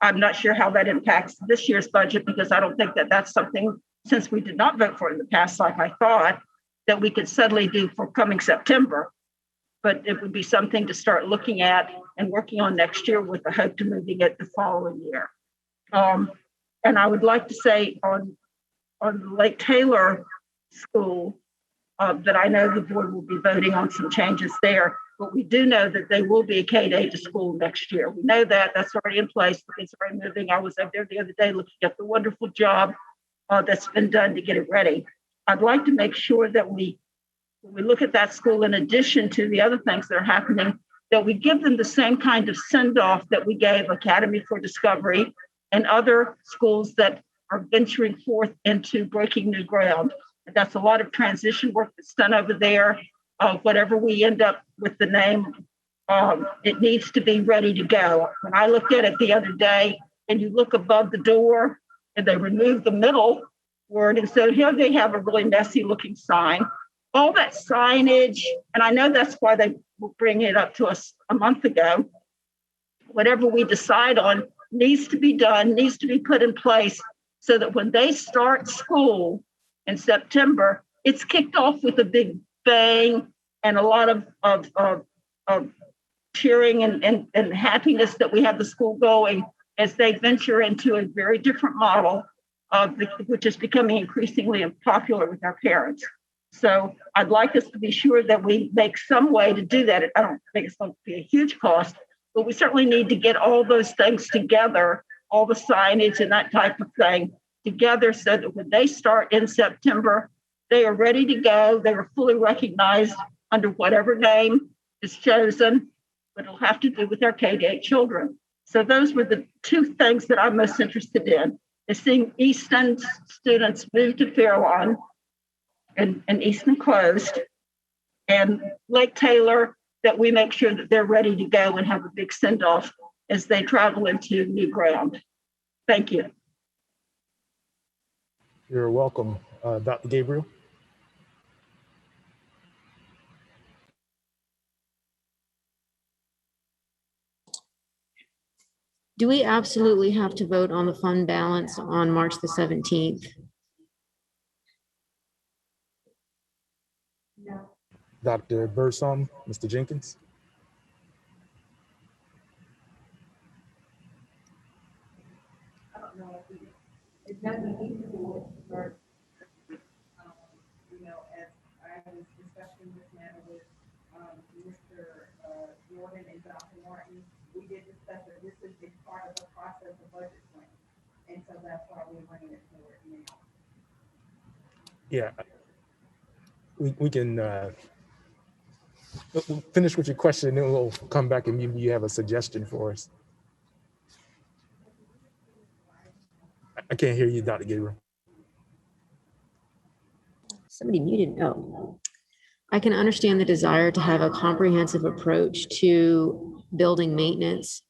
I'm not sure how that impacts this year's budget, because I don't think that that's something, since we did not vote for it in the past, like I thought, that we could suddenly do for coming September. But it would be something to start looking at and working on next year with the hope to moving it the following year. And I would like to say on the Lake Taylor School, that I know the board will be voting on some changes there, but we do know that they will be a K-8 to school next year. We know that that's already in place. It's already moving. I was up there the other day looking at the wonderful job that's been done to get it ready. I'd like to make sure that when we look at that school, in addition to the other things that are happening, that we give them the same kind of send-off that we gave Academy for Discovery and other schools that are venturing forth into breaking new ground. And that's a lot of transition work that's done over there. Whatever we end up with the name, it needs to be ready to go. When I looked at it the other day, and you look above the door, and they removed the middle word, and so here they have a really messy looking sign. All that signage, and I know that's why they will bring it up to us a month ago. Whatever we decide on needs to be done, needs to be put in place so that when they start school in September, it's kicked off with a big bang and a lot of cheering and happiness that we have the school going as they venture into a very different model, which is becoming increasingly popular with our parents. So I'd like us to be sure that we make some way to do that. I don't think it's going to be a huge cost, but we certainly need to get all those things together, all the signage and that type of thing together, so that when they start in September, they are ready to go. They are fully recognized under whatever name is chosen, but it'll have to do with our K-8 children. So those were the two things that I'm most interested in, is seeing Easton students move to Fairlawn and Easton closed, and Lake Taylor, that we make sure that they're ready to go and have a big send-off as they travel into new ground. Thank you. You're welcome. Dr. Gabriel? Do we absolutely have to vote on the fund balance on March the 17th? Dr. Burson, Mr. Jenkins? I don't know if it doesn't need to be but as I was discussing this matter with Mr. Jordan and Dr. Martin, we did discuss that this is a part of the process of budget planning, and so that's why we're bringing it forward now. Yeah, we can we'll finish with your question, and then we'll come back and maybe you have a suggestion for us. I can't hear you, Dr. Gabriel. Somebody muted. Oh, I can understand the desire to have a comprehensive approach to building maintenance.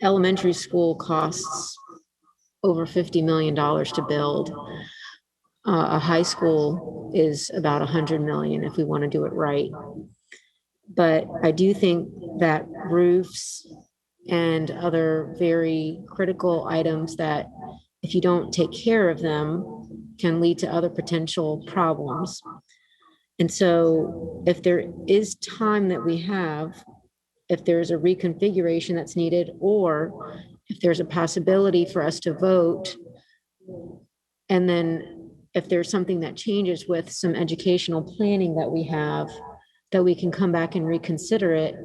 Elementary school costs over $50 million to build. A high school is about 100 million if we want to do it right. But I do think that roofs and other very critical items that, if you don't take care of them, can lead to other potential problems. And so if there is time that we have, if there's a reconfiguration that's needed, or if there's a possibility for us to vote, and then if there's something that changes with some educational planning that we have, that we can come back and reconsider it,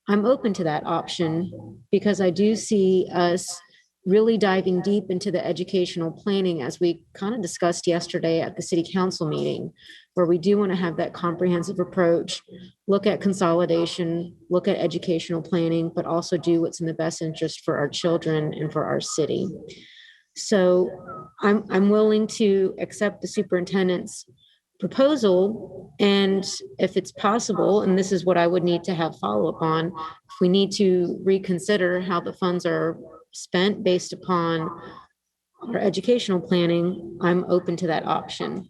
I'm open to that option, because I do see us really diving deep into the educational planning, as we kind of discussed yesterday at the city council meeting, where we do want to have that comprehensive approach, look at consolidation, look at educational planning, but also do what's in the best interest for our children and for our city. So I'm willing to accept the superintendent's proposal, and if it's possible, and this is what I would need to have follow-up on, if we need to reconsider how the funds are spent based upon our educational planning, I'm open to that option.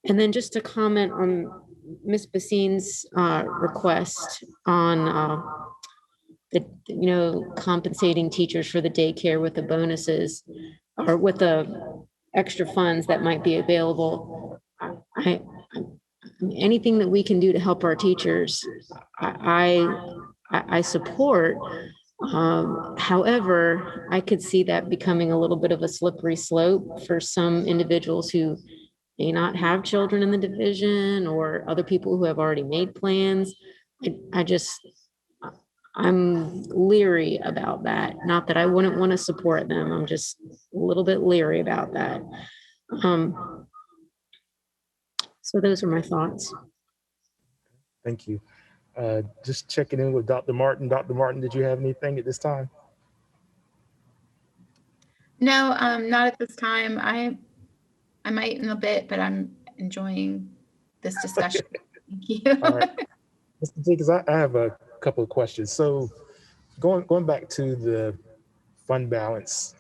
And then just to comment on Ms. Bassine's request on compensating teachers for the daycare with the bonuses or with the extra funds that might be available. Anything that we can do to help our teachers, I support. However, I could see that becoming a little bit of a slippery slope for some individuals who may not have children in the division or other people who have already made plans. I'm leery about that. Not that I wouldn't want to support them. I'm just a little bit leery about that. So those are my thoughts. Thank you. Just checking in with Dr. Martin. Dr. Martin, did you have anything at this time? No, not at this time. I might in a bit, but I'm enjoying this discussion. Thank you. All right. Mr. Jenkins, I have a couple of questions. So going back to the fund balance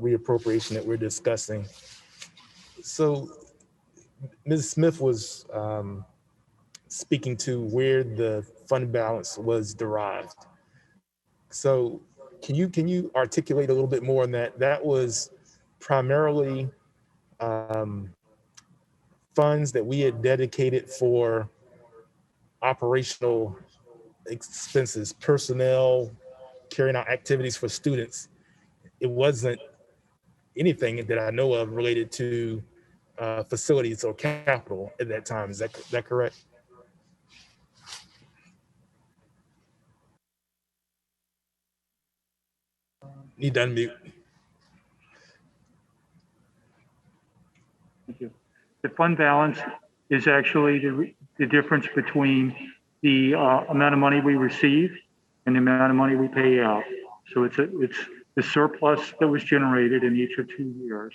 reappropriation that we're discussing. So Ms. Smith was speaking to where the fund balance was derived. So can you articulate a little bit more on that? That was primarily funds that we had dedicated for operational expenses, personnel, carrying out activities for students. It wasn't anything that I know of related to facilities or capital at that time. Is that correct? Need to unmute. Thank you. The fund balance is actually the difference between the amount of money we receive and the amount of money we pay out. So it's the surplus that was generated in each of 2 years.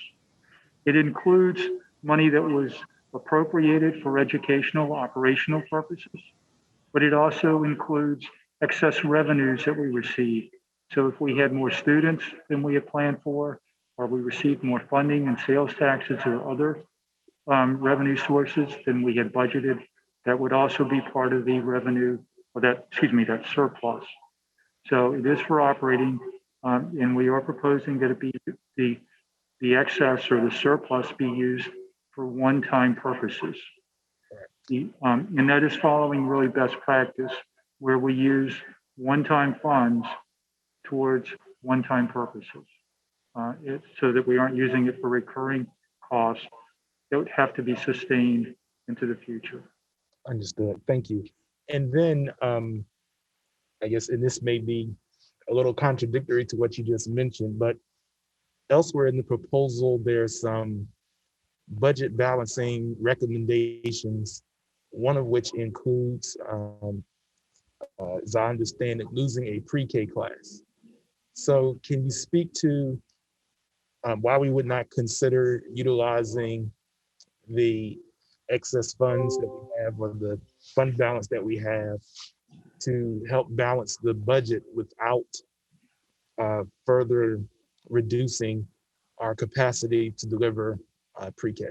It includes money that was appropriated for educational operational purposes, but it also includes excess revenues that we receive. So if we had more students than we had planned for, or we received more funding and sales taxes or other revenue sources than we had budgeted, that would also be part of the revenue, or that surplus. So it is for operating, and we are proposing that it be the excess or the surplus be used for one-time purposes. And that is following really best practice, where we use one-time funds towards one-time purposes, so that we aren't using it for recurring costs that would have to be sustained into the future. Understood. Thank you. And then I guess, and this may be a little contradictory to what you just mentioned, but elsewhere in the proposal, there's some budget balancing recommendations, one of which includes, as I understand it, losing a pre-K class. So can you speak to why we would not consider utilizing the excess funds that we have, or the fund balance that we have, to help balance the budget without further reducing our capacity to deliver pre-K?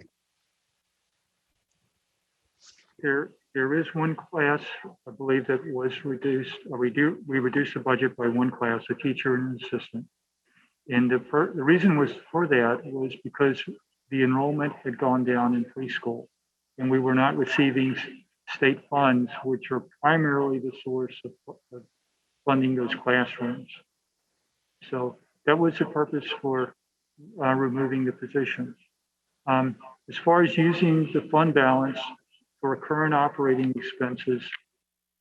There is one class, I believe, that was reduced, or we reduced the budget by one class, a teacher and an assistant. And the reason was for that was because the enrollment had gone down in preschool, and we were not receiving state funds, which are primarily the source of funding those classrooms. So that was the purpose for removing the positions. As far as using the fund balance for current operating expenses,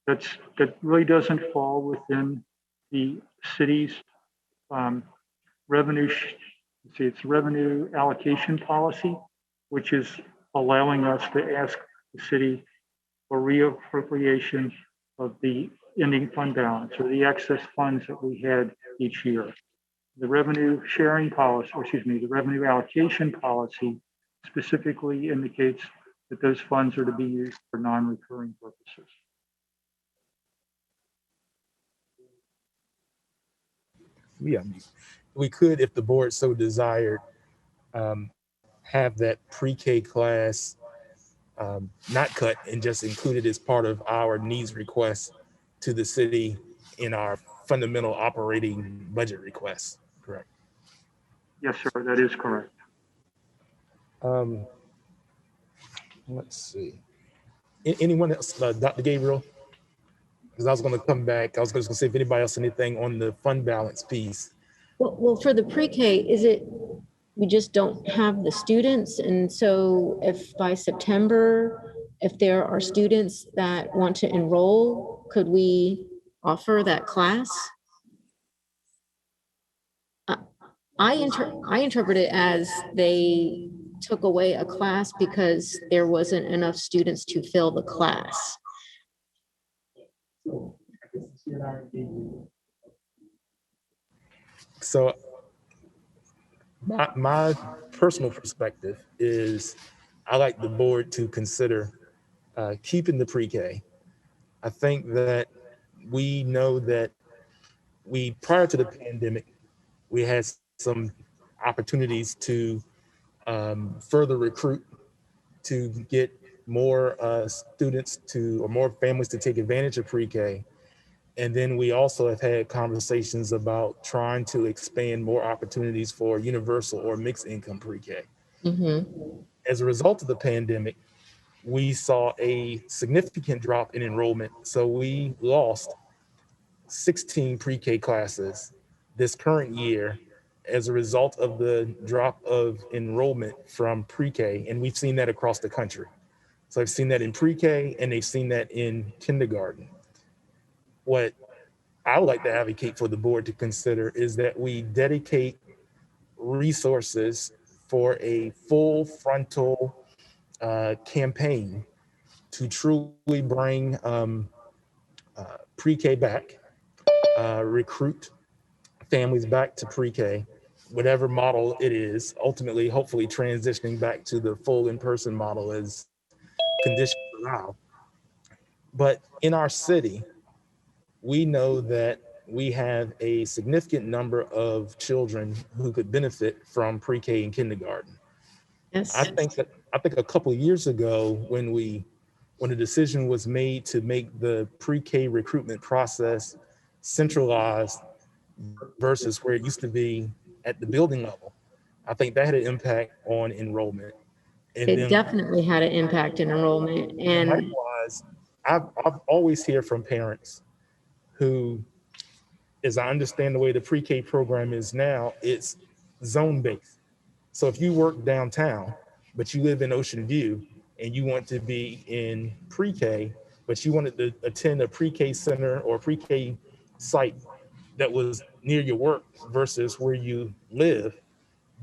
that really doesn't fall within the city's it's revenue allocation policy, which is allowing us to ask the city for reappropriation of the ending fund balance or the excess funds that we had each year. The revenue sharing policy, or excuse me, the revenue allocation policy specifically indicates that those funds are to be used for non-recurring purposes. Yeah, we could, if the board so desired, have that pre-K class not cut and just included as part of our needs request to the city in our fundamental operating budget request, correct? Yes, sir, that is correct. Let's see. Anyone else, Dr. Gabriel? Because I was going to come back. I was just going to say if anybody else anything on the fund balance piece. Well, for the pre-K, is it, we just don't have the students? And so if by September, if there are students that want to enroll, could we offer that class? I interpret it as they took away a class because there wasn't enough students to fill the class. So my personal perspective is I like the board to consider keeping the pre-K. I think that we know that prior to the pandemic, we had some opportunities to further recruit, to get more students or more families to take advantage of pre-K. And then we also have had conversations about trying to expand more opportunities for universal or mixed income pre-K. Mm-hmm. As a result of the pandemic, we saw a significant drop in enrollment. So we lost 16 pre-K classes this current year as a result of the drop of enrollment from pre-K. And we've seen that across the country. So I've seen that in pre-K and they've seen that in kindergarten. What I would like to advocate for the board to consider is that we dedicate resources for a full frontal campaign to truly bring pre-K back, recruit families back to pre-K, whatever model it is, ultimately, hopefully transitioning back to the full in-person model as conditions allow. But in our city, we know that we have a significant number of children who could benefit from pre-K and kindergarten. Yes. I think a couple of years ago when the decision was made to make the pre-K recruitment process centralized versus where it used to be at the building level, I think that had an impact on enrollment. And It definitely had an impact in enrollment. And likewise, I've always hear from parents who, as I understand the way the pre-K program is now, it's zone-based. So if you work downtown, but you live in Ocean View and you want to be in pre-K, but you wanted to attend a pre-K center or pre-K site that was near your work versus where you live,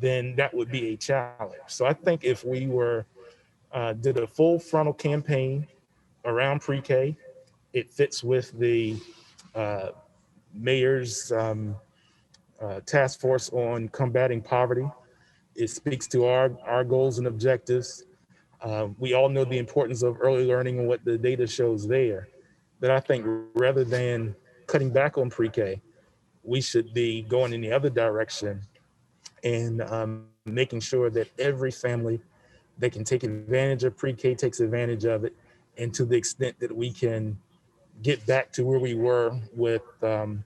then that would be a challenge. So I think if we did a full frontal campaign around pre-K, it fits with the mayor's task force on combating poverty. It speaks to our goals and objectives. We all know the importance of early learning and what the data shows there. But I think rather than cutting back on pre-K, we should be going in the other direction and making sure that every family that can take advantage of pre-K takes advantage of it. And to the extent that we can get back to where we were with building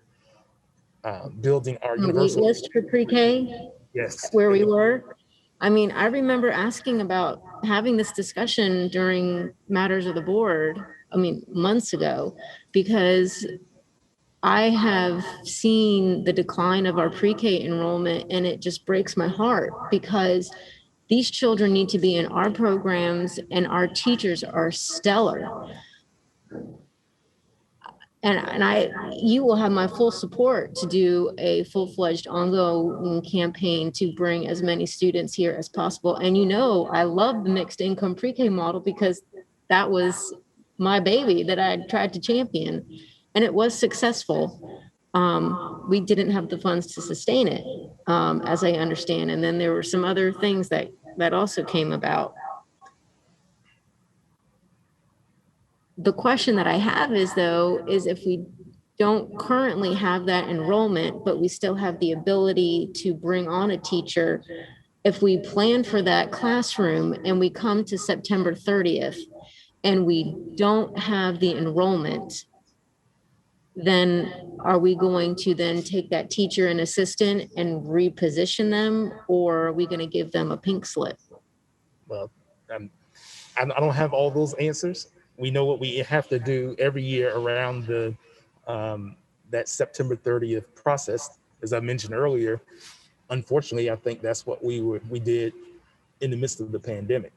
our the wait universal list for pre-K, yes, where we were. I mean, I remember asking about having this discussion during matters of the board, I mean, months ago, because I have seen the decline of our pre-K enrollment and it just breaks my heart because these children need to be in our programs and our teachers are stellar. you will have my full support to do a full-fledged ongoing campaign to bring as many students here as possible. And I love the mixed income pre-K model because that was my baby that I tried to champion, and it was successful. We didn't have the funds to sustain it, as I understand. And then there were some other things that also came about. The question that I have is if we don't currently have that enrollment, but we still have the ability to bring on a teacher, if we plan for that classroom and we come to September 30th and we don't have the enrollment, then are we going to then take that teacher and assistant and reposition them, or are we going to give them a pink slip? Well, I don't have all those answers. We know what we have to do every year around that September 30th process. As I mentioned earlier, unfortunately, I think that's what we did in the midst of the pandemic.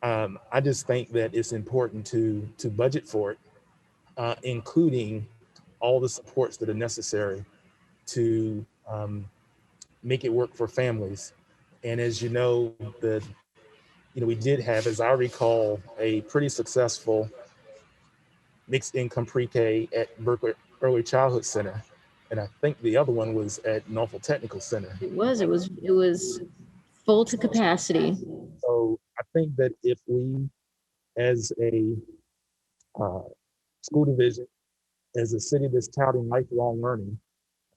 I just think that it's important to budget for it, including all the supports that are necessary to make it work for families. And as you know, we did have, as I recall, a pretty successful mixed income pre-K at Berkeley Early Childhood Center. And I think the other one was at Norfolk Technical Center. It was full to capacity. So I think that if we, as a school division, as a city that's touting lifelong learning,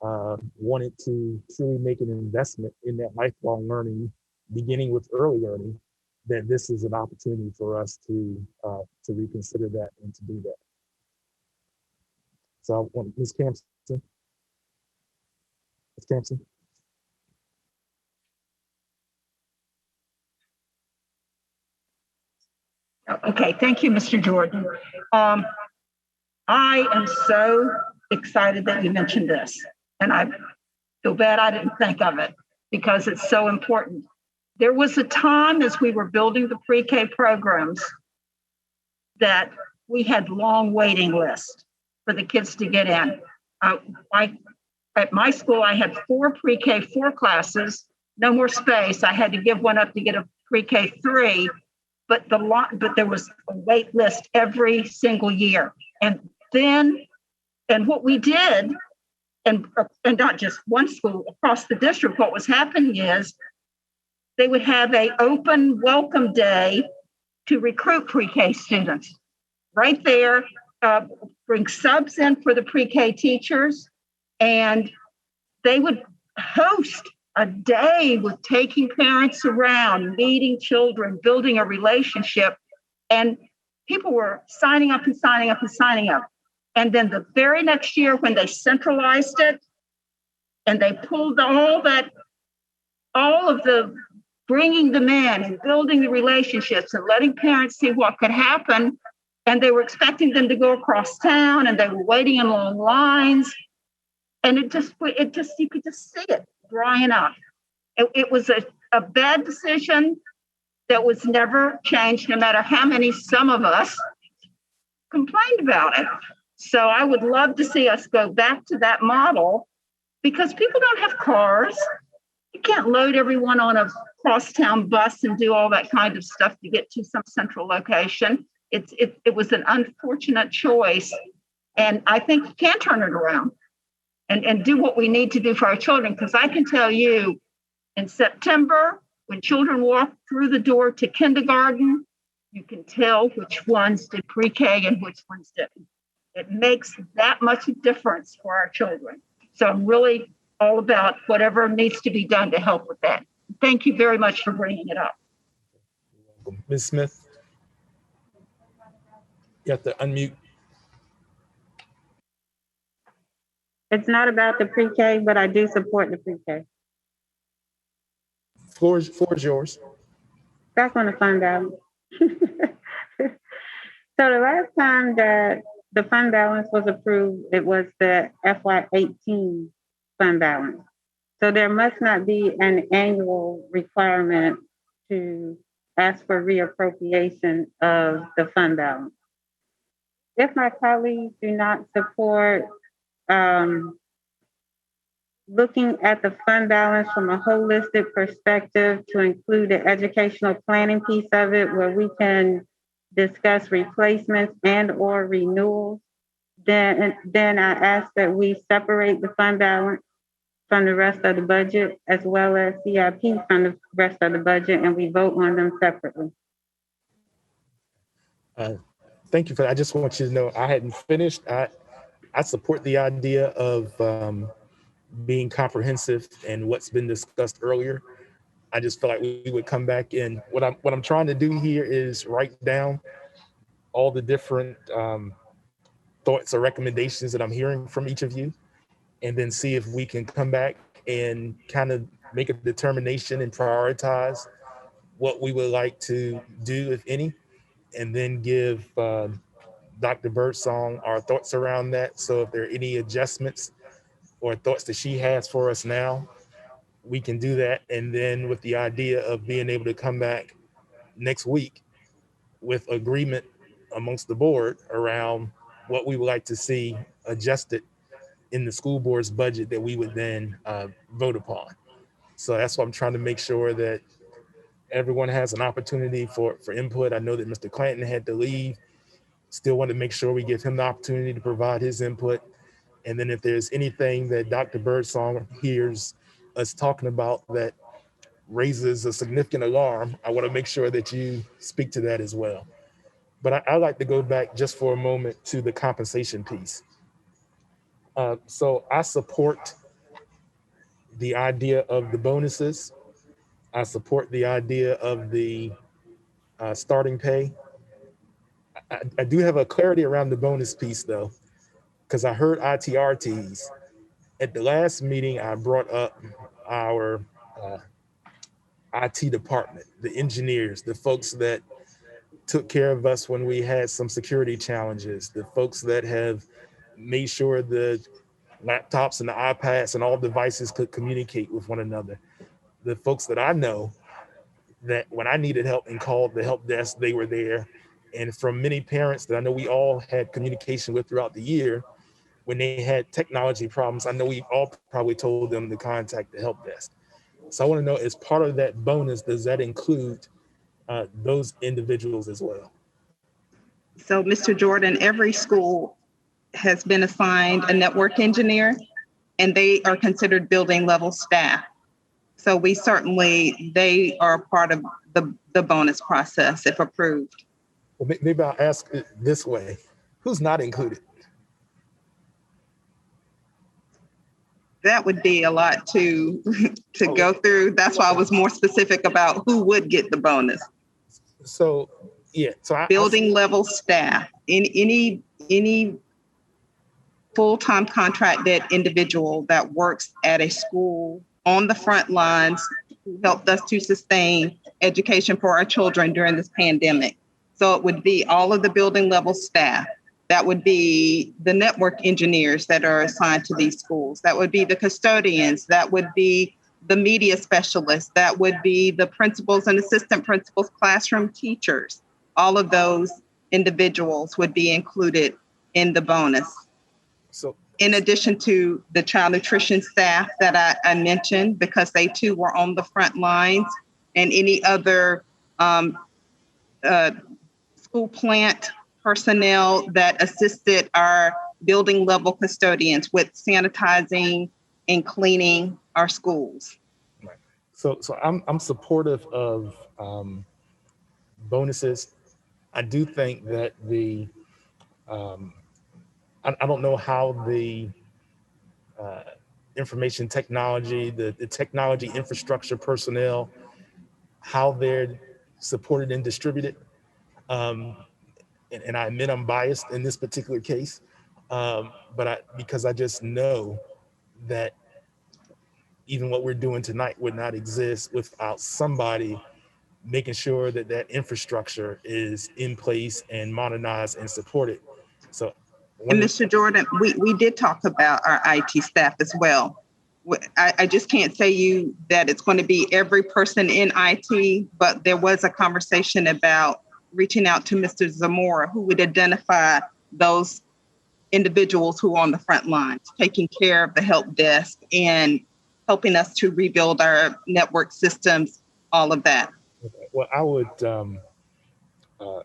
wanted to truly make an investment in that lifelong learning, beginning with early learning, that this is an opportunity for us to reconsider that and to do that. So I want Ms. Campson. Ms. Campson. Okay, thank you, Mr. Jordan. I am so excited that you mentioned this, and I feel bad I didn't think of it because it's so important. There was a time as we were building the pre-K programs that we had long waiting lists for the kids to get in. At my school, I had 4 pre-K 4 classes, no more space. I had to give one up to get a pre-K 3, but there was a wait list every single year. And what we did, and not just one school, across the district, what was happening is they would have an open welcome day to recruit pre-K students. Right there, bring subs in for the pre-K teachers, and they would host a day with taking parents around, meeting children, building a relationship. And people were signing up and signing up and signing up. And then the very next year, when they centralized it and they pulled all of the bringing them in and building the relationships and letting parents see what could happen, and they were expecting them to go across town, and they were waiting in long lines. And you could just see it drying up. It was a bad decision that was never changed, no matter how many some of us complained about it. So I would love to see us go back to that model, because people don't have cars. You can't load everyone on a crosstown bus and do all that kind of stuff to get to some central location. It was an unfortunate choice. And I think you can turn it around and do what we need to do for our children. Because I can tell you, in September, when children walk through the door to kindergarten, you can tell which ones did pre-K and which ones didn't. It makes that much difference for our children. So I'm really all about whatever needs to be done to help with that. Thank you very much for bringing it up. Ms. Smith, you have to unmute. It's not about the pre-K, but I do support the pre-K. Floor is yours. That's on the fund balance. So the last time that the fund balance was approved, it was the FY18 fund balance. So there must not be an annual requirement to ask for reappropriation of the fund balance. if my colleagues do not support looking at the fund balance from a holistic perspective to include the educational planning piece of it, where we can discuss replacements and or renewals, then I ask that we separate the fund balance from the rest of the budget, as well as CIP from the rest of the budget, and we vote on them separately. Thank you for that. I just want you to know I hadn't finished. I support the idea of being comprehensive and what's been discussed earlier. I just feel like we would come back in. What I'm trying to do here is write down all the different thoughts or recommendations that I'm hearing from each of you, and then see if we can come back and kind of make a determination and prioritize what we would like to do, if any, and then give Dr. Birdsong our thoughts around that. So if there are any adjustments or thoughts that she has for us now, we can do that. And then with the idea of being able to come back next week with agreement amongst the board around what we would like to see adjusted in the school board's budget that we would then vote upon. So that's why I'm trying to make sure that everyone has an opportunity for input. I know that Mr. Clanton had to leave. Still want to make sure we give him the opportunity to provide his input. And then if there's anything that Dr. Birdsong hears us talking about that raises a significant alarm, I want to make sure that you speak to that as well. But I'd like to go back just for a moment to the compensation piece. So I support the idea of the bonuses. I support the idea of the starting pay. I do have a clarity around the bonus piece though, because I heard ITRTs. At the last meeting, I brought up our IT department, the engineers, the folks that took care of us when we had some security challenges, the folks that have made sure the laptops and the iPads and all devices could communicate with one another. The folks that I know that when I needed help and called the help desk, they were there. And from many parents that I know we all had communication with throughout the year, when they had technology problems, I know we all probably told them to contact the help desk. So I want to know, as part of that bonus, does that include those individuals as well? So, Mr. Jordan, every school has been assigned a network engineer, and they are considered building level staff. So they are part of the bonus process if approved. Well, maybe I'll ask it this way. Who's not included? That would be a lot to go through. That's why I was more specific about who would get the bonus. So, yeah. So building level staff, any full-time contracted individual that works at a school on the front lines who helped us to sustain education for our children during this pandemic. So it would be all of the building level staff. That would be the network engineers that are assigned to these schools. That would be the custodians. That would be the media specialists. That would be the principals and assistant principals, classroom teachers. All of those individuals would be included in the bonus. So, in addition to the child nutrition staff that I mentioned, because they too were on the front lines, and any other school plant personnel that assisted our building level custodians with sanitizing and cleaning our schools. Right. So I'm supportive of bonuses. I do think that I don't know how the information technology, the technology infrastructure personnel, how they're supported and distributed. And I admit I'm biased in this particular case, because I just know that even what we're doing tonight would not exist without somebody making sure that that infrastructure is in place and modernized and supported. So, and Mr. Jordan, we did talk about our IT staff as well. I just can't say that it's going to be every person in IT, but there was a conversation about reaching out to Mr. Zamora, who would identify those individuals who are on the front lines, taking care of the help desk and helping us to rebuild our network systems, all of that. Okay. Well, I would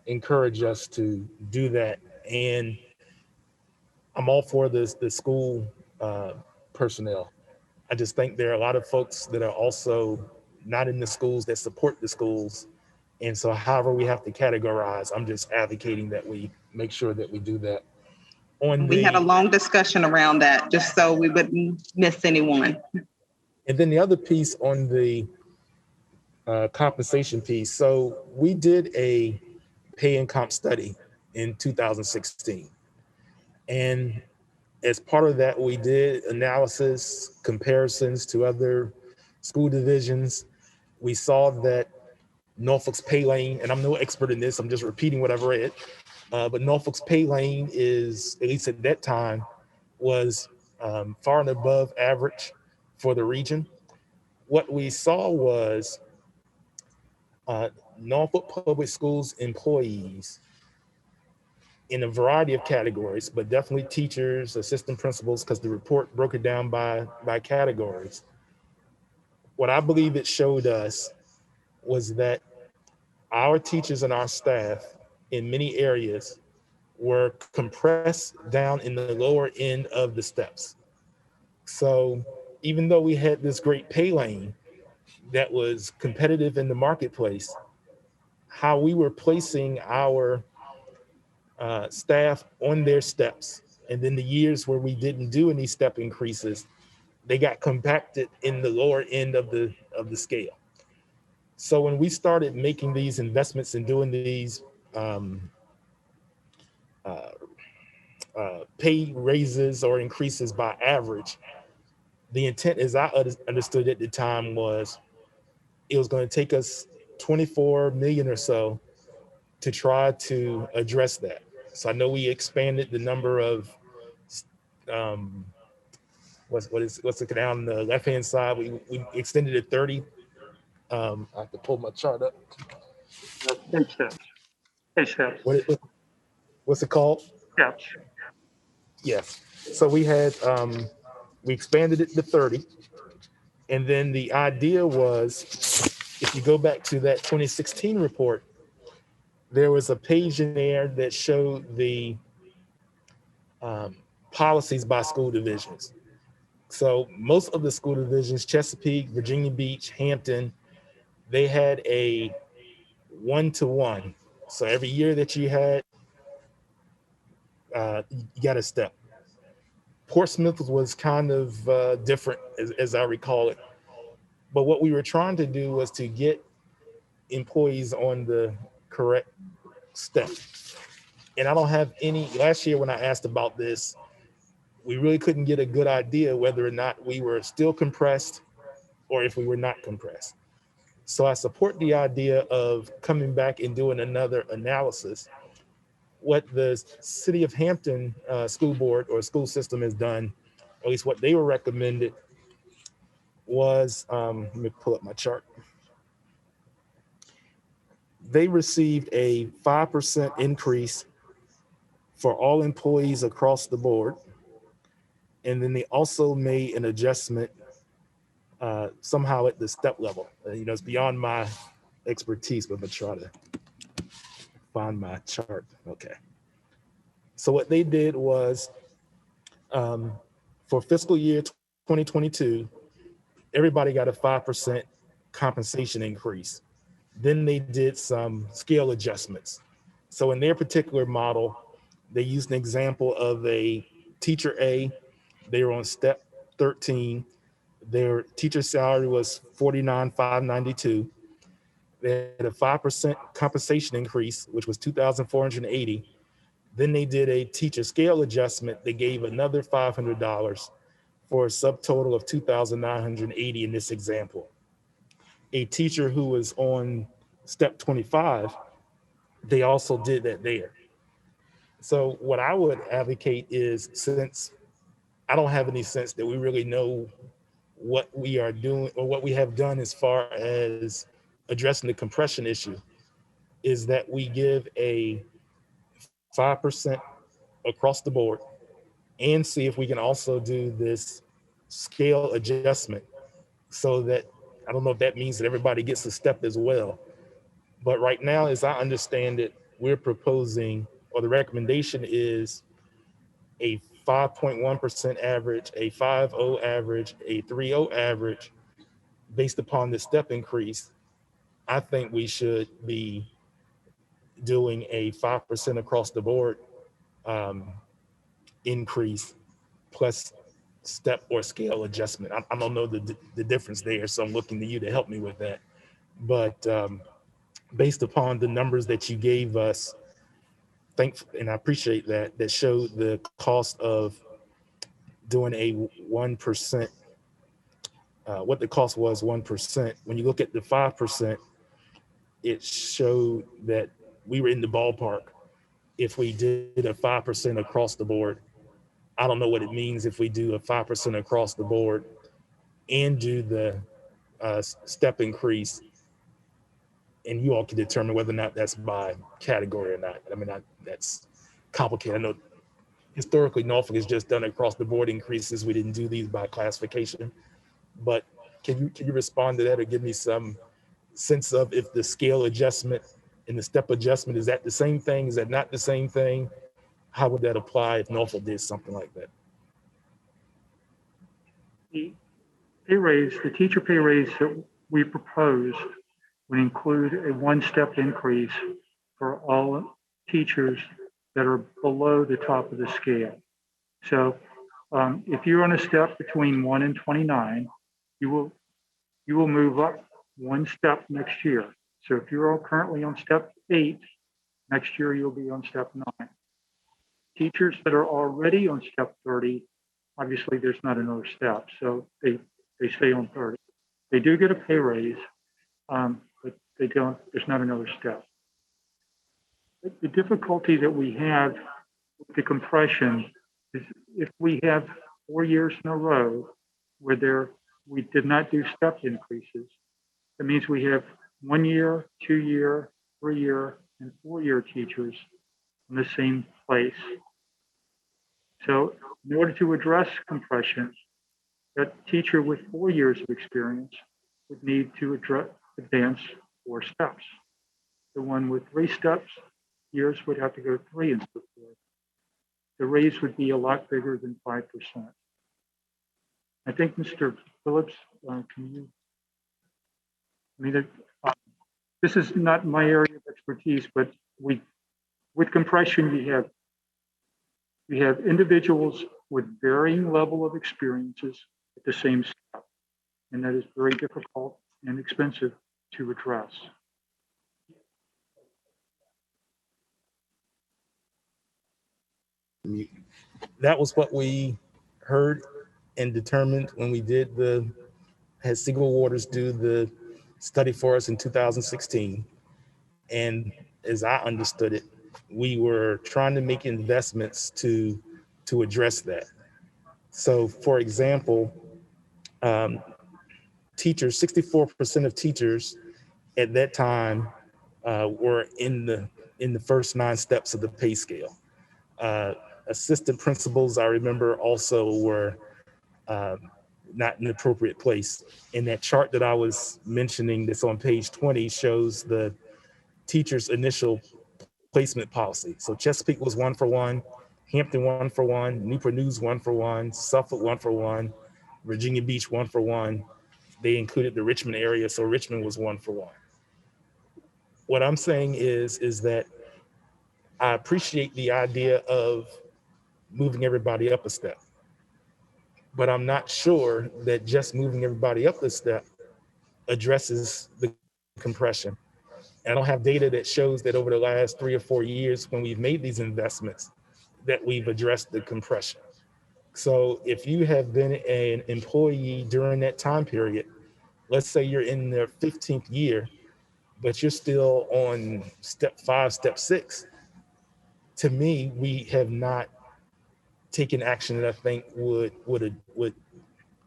encourage us to do that. And I'm all for this, the school personnel. I just think there are a lot of folks that are also not in the schools that support the schools. And so however we have to categorize, I'm just advocating that we make sure that we do that. We had a long discussion around that, just so we wouldn't miss anyone. And then the other piece on the compensation piece. So we did a pay and comp study in 2016. And as part of that, we did analysis, comparisons to other school divisions. We saw that Norfolk's pay lane, and I'm no expert in this, I'm just repeating what I've read, but Norfolk's pay lane is, at least at that time, was far and above average for the region. What we saw was Norfolk Public Schools employees in a variety of categories, but definitely teachers, assistant principals, because the report broke it down by categories. What I believe it showed us was that our teachers and our staff in many areas were compressed down in the lower end of the steps. So even though we had this great pay lane that was competitive in the marketplace, how we were placing our staff on their steps, and then the years where we didn't do any step increases, they got compacted in the lower end of the scale. So when we started making these investments and doing these pay raises or increases by average, the intent, as I understood at the time, was it was going to take us 24 million or so to try to address that. So I know we expanded the number of what's it down on the left hand side. We extended it 30. I have to pull my chart up. Pay steps. Pay steps. What's it called? Steps. Yes. So we had we expanded it to 30. And then the idea was, if you go back to that 2016 report, there was a page in there that showed the policies by school divisions. So most of the school divisions, Chesapeake, Virginia Beach, Hampton, they had a 1-to-1. So every year that you had, you got a step. Portsmouth was kind of different, as I recall it. But what we were trying to do was to get employees on the correct step. And I don't have any, last year when I asked about this, we really couldn't get a good idea whether or not we were still compressed or if we were not compressed. So I support the idea of coming back and doing another analysis. What the City of Hampton School Board or school system has done, at least what they were recommended, was, let me pull up my chart. They received a 5% increase for all employees across the board. And then they also made an adjustment somehow at the step level. It's beyond my expertise, but I'm gonna try to find my chart. Okay. So what they did was, for fiscal year 2022, everybody got a 5% compensation increase. Then they did some scale adjustments. So in their particular model, they used an example of a teacher A. They were on step 13. Their teacher salary was $49,592. They had a 5% compensation increase, which was $2,480. Then they did a teacher scale adjustment. They gave another $500 for a subtotal of $2,980 in this example. A teacher who was on step 25, they also did that there. So what I would advocate is, since I don't have any sense that we really know what we are doing or what we have done as far as addressing the compression issue, is that we give a 5% across the board and see if we can also do this scale adjustment so that, I don't know if that means that everybody gets a step as well. But right now, as I understand it, we're proposing, or the recommendation is a 5.1% average, a 5.0 average, a 3.0 average based upon the step increase. I think we should be doing a 5% across the board increase plus step or scale adjustment. I don't know the difference there, so I'm looking to you to help me with that. But based upon the numbers that you gave us, and I appreciate that showed the cost of doing a 1%, what the cost was 1%. When you look at the 5%, it showed that we were in the ballpark if we did a 5% across the board. I don't know what it means if we do a 5% across the board and do the step increase, and you all can determine whether or not that's by category or not. I mean, that's complicated. I know historically Norfolk has just done across the board increases. We didn't do these by classification, but can you respond to that or give me some sense of if the scale adjustment and the step adjustment, is that the same thing? Is that not the same thing? How would that apply if Norfolk did something like that? The pay raise, the teacher pay raise that we proposed would include a one-step increase for all teachers that are below the top of the scale. So if you're on a step between 1 and 29, you will move up one step next year. So if you're all currently on step 8, next year you'll be on step 9. Teachers that are already on step 30, obviously there's not another step, so they stay on 30. They do get a pay raise, but they don't, there's not another step. The difficulty that we have with the compression is if we have 4 years in a row where we did not do step increases, that means we have 1 year, 2 year, 3 year, and 4 year teachers in the same place. So in order to address compression, that teacher with 4 years of experience would need to advance 4 steps. The one with 3 steps years would have to go 3 instead of 4. The raise would be a lot bigger than 5%. I think Mr. Phillips, can you? I mean, this is not my area of expertise, but with compression, we have individuals with varying level of experiences at the same step, and that is very difficult and expensive to address. That was what we heard and determined when we had Siegel Waters do the study for us in 2016. And as I understood it, we were trying to make investments to address that. So for example, teachers, 64% of teachers at that time were in the first 9 steps of the pay scale. Assistant principals, I remember, also were not in the appropriate place. And that chart that I was mentioning that's on page 20 shows the teacher's initial placement policy. So Chesapeake was 1 for 1, Hampton 1 for 1, Newport News 1 for 1, Suffolk 1 for 1, Virginia Beach 1 for 1. They included the Richmond area, so Richmond was 1 for 1. What I'm saying is that I appreciate the idea of moving everybody up a step, but I'm not sure that just moving everybody up a step addresses the compression. And I don't have data that shows that over the last 3 or 4 years when we've made these investments that we've addressed the compression. So if you have been an employee during that time period, let's say you're in their 15th year, but you're still on step 5, step 6, to me, we have not taken action that I think would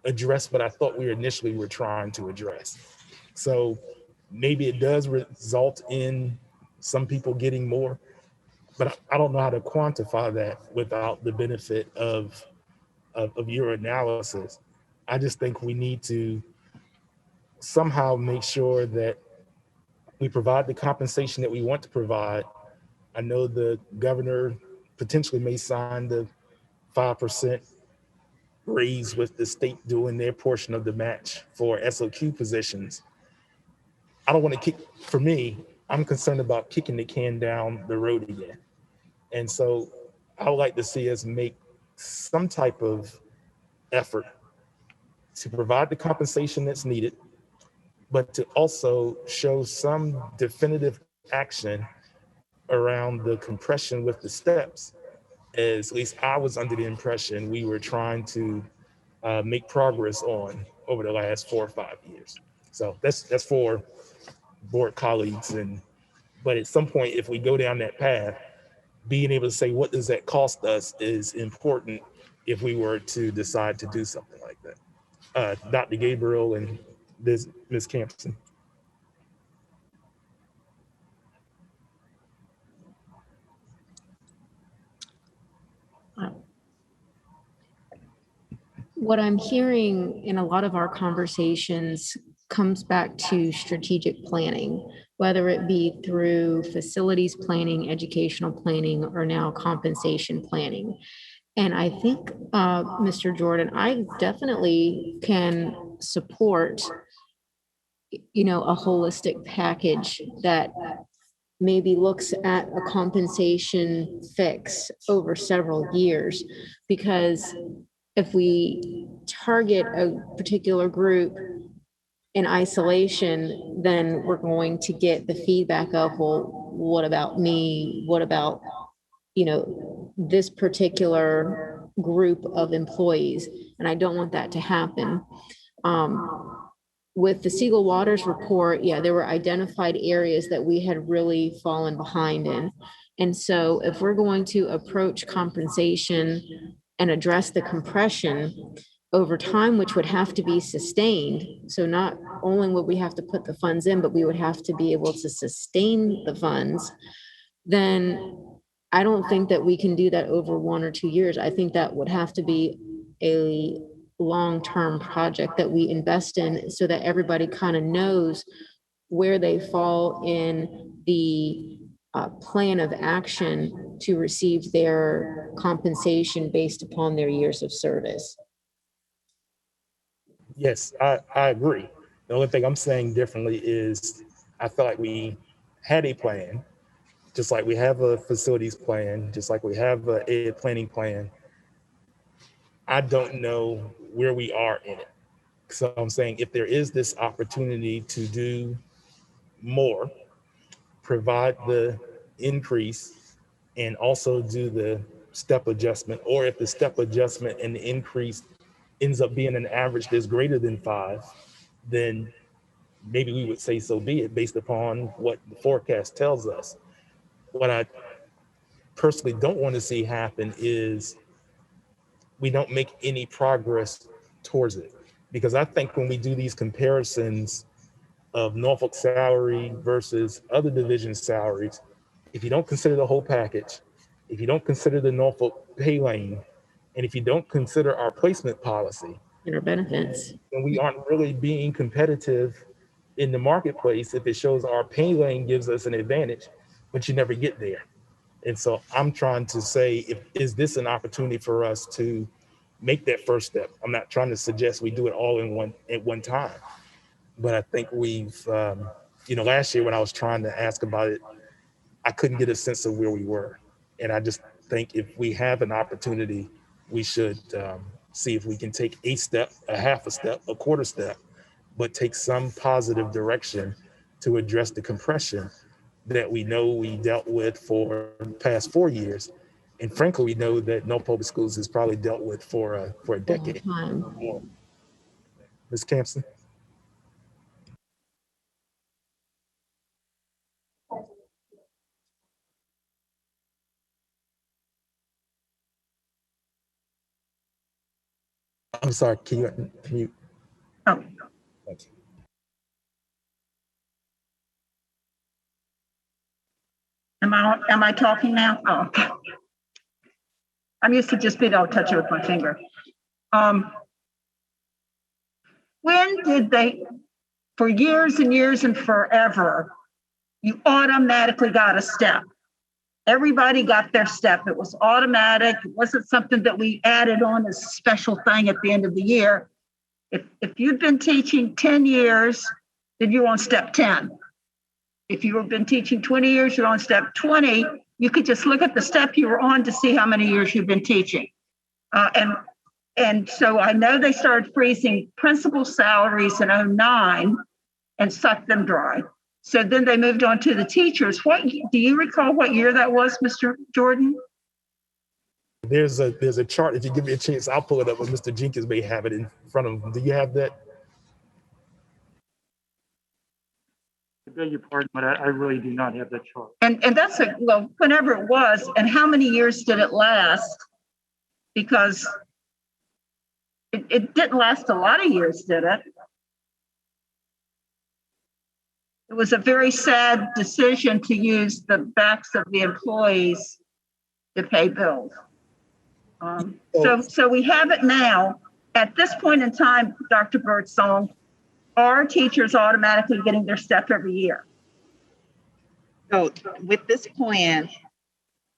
address what I thought we initially were trying to address. So maybe it does result in some people getting more, but I don't know how to quantify that without the benefit of your analysis. I just think we need to somehow make sure that we provide the compensation that we want to provide. I know the governor potentially may sign the 5% raise with the state doing their portion of the match for SOQ positions. I don't want to kick, for me, I'm concerned about kicking the can down the road again. And so I would like to see us make some type of effort to provide the compensation that's needed, but to also show some definitive action around the compression with the steps. As at least I was under the impression we were trying to make progress on over the last 4 or 5 years. So that's for board colleagues. But at some point, if we go down that path, being able to say, what does that cost us is important if we were to decide to do something like that. Dr. Gabriel and Ms. Campson. What I'm hearing in a lot of our conversations comes back to strategic planning, whether it be through facilities planning, educational planning, or now compensation planning. And I think, Mr. Jordan, I definitely can support, a holistic package that maybe looks at a compensation fix over several years, because if we target a particular group in isolation, then we're going to get the feedback of, well, what about me? What about, this particular group of employees? And I don't want that to happen. With the Siegel Waters report, there were identified areas that we had really fallen behind in. And so if we're going to approach compensation and address the compression over time, which would have to be sustained. So not only would we have to put the funds in, but we would have to be able to sustain the funds. Then I don't think that we can do that over 1 or 2 years. I think that would have to be a long-term project that we invest in so that everybody kind of knows where they fall in the plan of action to receive their compensation based upon their years of service. Yes, I agree. The only thing I'm saying differently is I feel like we had a plan, just like we have a facilities plan, just like we have a ed planning plan. I don't know where we are in it. So I'm saying if there is this opportunity to do more, provide the increase and also do the step adjustment, or if the step adjustment and the increase ends up being an average that's greater than 5, then maybe we would say so be it based upon what the forecast tells us. What I personally don't want to see happen is we don't make any progress towards it. Because I think when we do these comparisons of Norfolk salary versus other division salaries, if you don't consider the whole package, if you don't consider the Norfolk pay lane, and if you don't consider our placement policy, And our benefits. then we aren't really being competitive in the marketplace if it shows our pay lane gives us an advantage, but you never get there. And so I'm trying to say, is this an opportunity for us to make that first step? I'm not trying to suggest we do it all at one time, but I think we've, last year when I was trying to ask about it, I couldn't get a sense of where we were. And I just think if we have an opportunity, we should see if we can take a step, a half a step, a quarter step, but take some positive direction to address the compression that we know we dealt with for the past 4 years. And frankly, we know that North Public Schools has probably dealt with for a decade. Ms. Campson? I'm sorry, can you? Oh. Thank you. Am I talking now? Oh, okay. I'm used to just being able to touch it with my finger. When did they, for years and years and forever, you automatically got a step? Everybody got their step. It was automatic. It wasn't something that we added on as a special thing at the end of the year. If you'd been teaching 10 years, then you're on step 10. If you've been teaching 20 years, you're on step 20. You could just look at the step you were on to see how many years you've been teaching. And so I know they started freezing principal salaries in 2009 and sucked them dry. So then they moved on to the teachers. Do you recall what year that was, Mr. Jordan? There's a chart. If you give me a chance, I'll pull it up, but Mr. Jenkins may have it in front of him. Do you have that? I beg your pardon, but I really do not have that chart. And that's well, whenever it was, and how many years did it last? Because it didn't last a lot of years, did it? It was a very sad decision to use the backs of the employees to pay bills. So we have it now. At this point in time, Dr. Birdsong, are teachers automatically getting their step every year? So with this plan,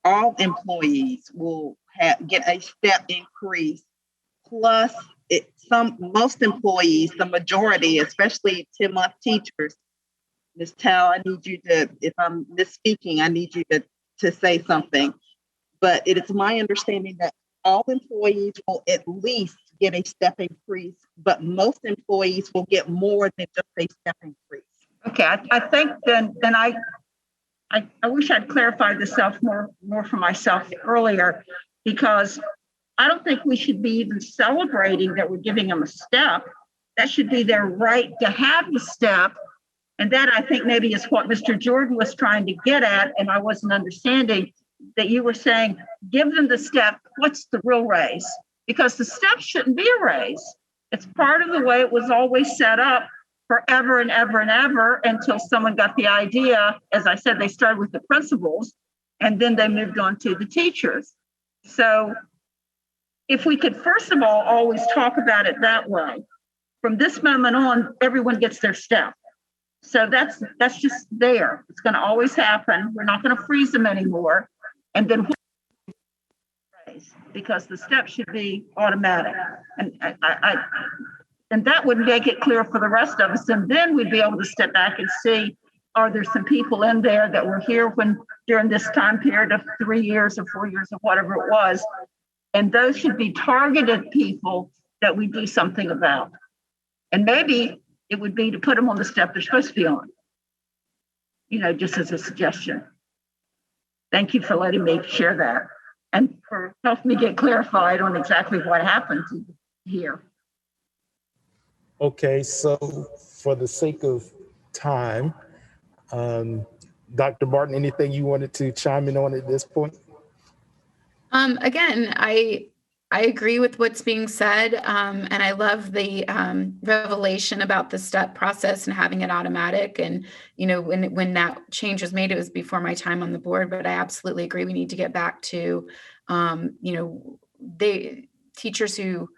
all employees will get a step increase. Plus, most employees, the majority, especially 10-month teachers. Ms. Tao, I need you to, if I'm misspeaking, I need you to say something. But it is my understanding that all employees will at least get a step increase, but most employees will get more than just a step increase. Okay, I think then I wish I'd clarified this more for myself earlier, because I don't think we should be even celebrating that we're giving them a step. That should be their right to have the step. And that, I think, maybe is what Mr. Jordan was trying to get at, and I wasn't understanding that you were saying, give them the step. What's the real raise? Because the step shouldn't be a raise. It's part of the way it was always set up forever and ever and ever until someone got the idea. As I said, they started with the principals, and then they moved on to the teachers. So if we could, first of all, always talk about it that way, from this moment on, everyone gets their step. So that's just there. It's going to always happen. We're not going to freeze them anymore. And then because the step should be automatic. And and that would make it clear for the rest of us. And then we'd be able to step back and see, are there some people in there that were here during this time period of 3 years or 4 years or whatever it was. And those should be targeted people that we do something about. And maybe it would be to put them on the step they're supposed to be on, just as a suggestion. Thank you for letting me share that and for helping me get clarified on exactly what happened here. Okay, so for the sake of time, Dr. Martin, anything you wanted to chime in on at this point? Again, I agree with what's being said, and I love the revelation about the step process and having it automatic. And when that change was made, it was before my time on the board. But I absolutely agree. We need to get back to, teachers who,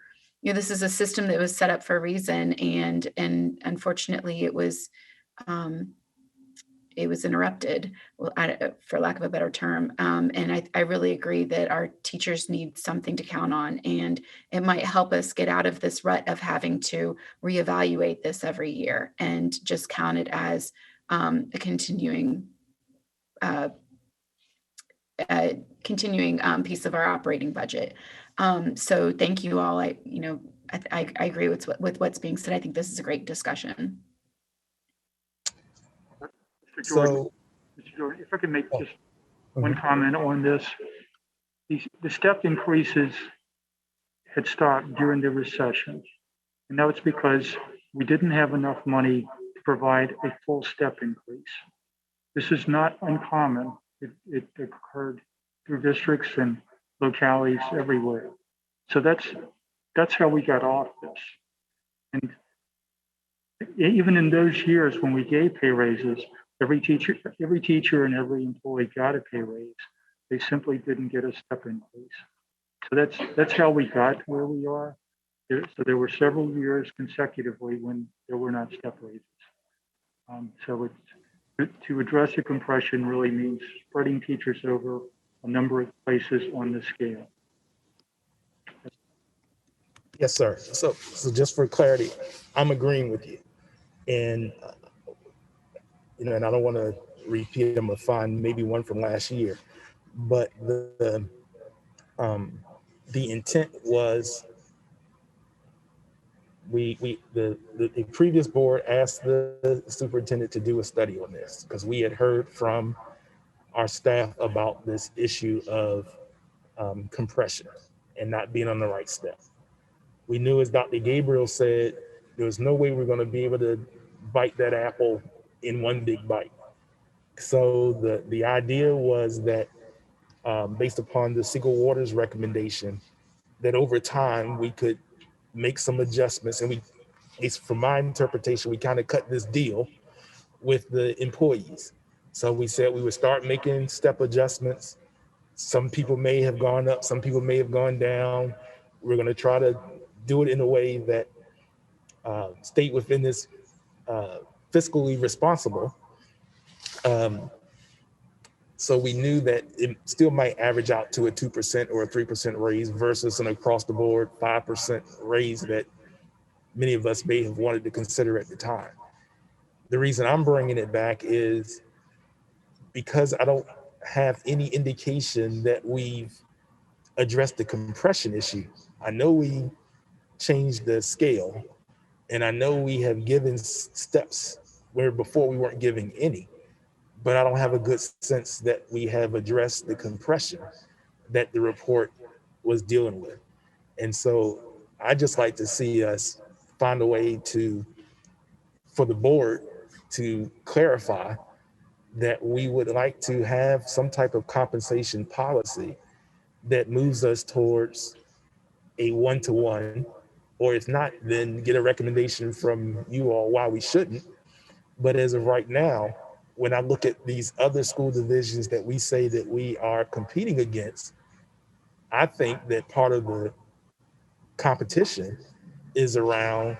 this is a system that was set up for a reason, and unfortunately, it was interrupted, for lack of a better term. And I really agree that our teachers need something to count on, and it might help us get out of this rut of having to reevaluate this every year and just count it as a continuing piece of our operating budget. So thank you all. I agree with what's being said. I think this is a great discussion. Mr. Jordan, if I could make just one comment on this. The step increases had stopped during the recession. And that was because we didn't have enough money to provide a full step increase. This is not uncommon. It occurred through districts and localities everywhere. So that's how we got off this. And even in those years when we gave pay raises, every teacher and every employee got a pay raise. They simply didn't get a step increase. So that's how we got to where we are. So there were several years consecutively when there were not step raises. So to address the compression really means spreading teachers over a number of places on the scale. Yes, sir. So just for clarity, I'm agreeing with you. And, and I don't want to repeat, I'm going to find maybe one from last year, but the intent was the previous board asked the superintendent to do a study on this because we had heard from our staff about this issue of compression and not being on the right step. We knew, as Dr. Gabriel said, there was no way we were going to be able to bite that apple in one big bite. So the idea was that based upon the Single Waters recommendation, that over time we could make some adjustments. And at least from my interpretation, we kind of cut this deal with the employees. So we said we would start making step adjustments. Some people may have gone up, some people may have gone down. We're going to try to do it in a way that stayed within this fiscally responsible. So we knew that it still might average out to a 2% or a 3% raise versus an across the board 5% raise that many of us may have wanted to consider at the time. The reason I'm bringing it back is because I don't have any indication that we've addressed the compression issue. I know we changed the scale, and I know we have given steps where before we weren't giving any, but I don't have a good sense that we have addressed the compression that the report was dealing with. And so I just like to see us find a way for the board to clarify that we would like to have some type of compensation policy that moves us towards a one-to-one, or if not, then get a recommendation from you all why we shouldn't. But as of right now, when I look at these other school divisions that we say that we are competing against, I think that part of the competition is around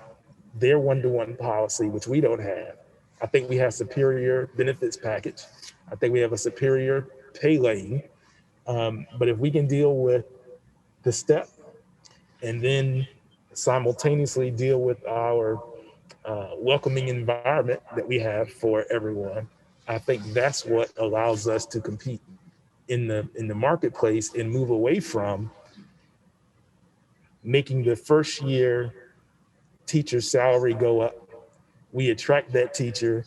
their one-to-one policy, which we don't have. I think we have superior benefits package. I think we have a superior pay lane. But if we can deal with the step and then simultaneously deal with our welcoming environment that we have for everyone, I think that's what allows us to compete in the marketplace and move away from making the first year teacher's salary go up. We attract that teacher,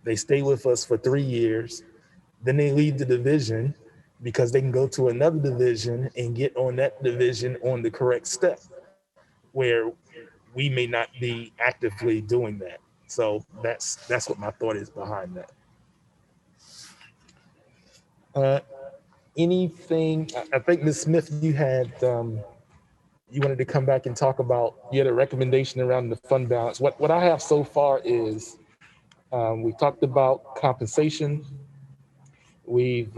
they stay with us for 3 years, then they leave the division because they can go to another division and get on that division on the correct step, where we may not be actively doing that. So that's what my thought is behind that. Anything, I think Ms. Smith, you wanted to come back and talk about, you had a recommendation around the fund balance. What I have so far is we talked about compensation. We've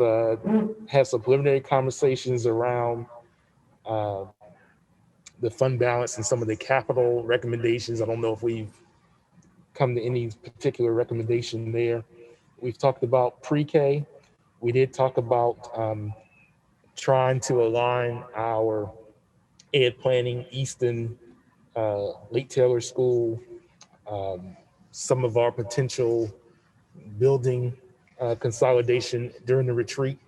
had some preliminary conversations around the fund balance and some of the capital recommendations. I don't know if we've come to any particular recommendation there. We've talked about pre-K. We did talk about trying to align our ed planning, Easton, Lake Taylor School, some of our potential building consolidation during the retreat.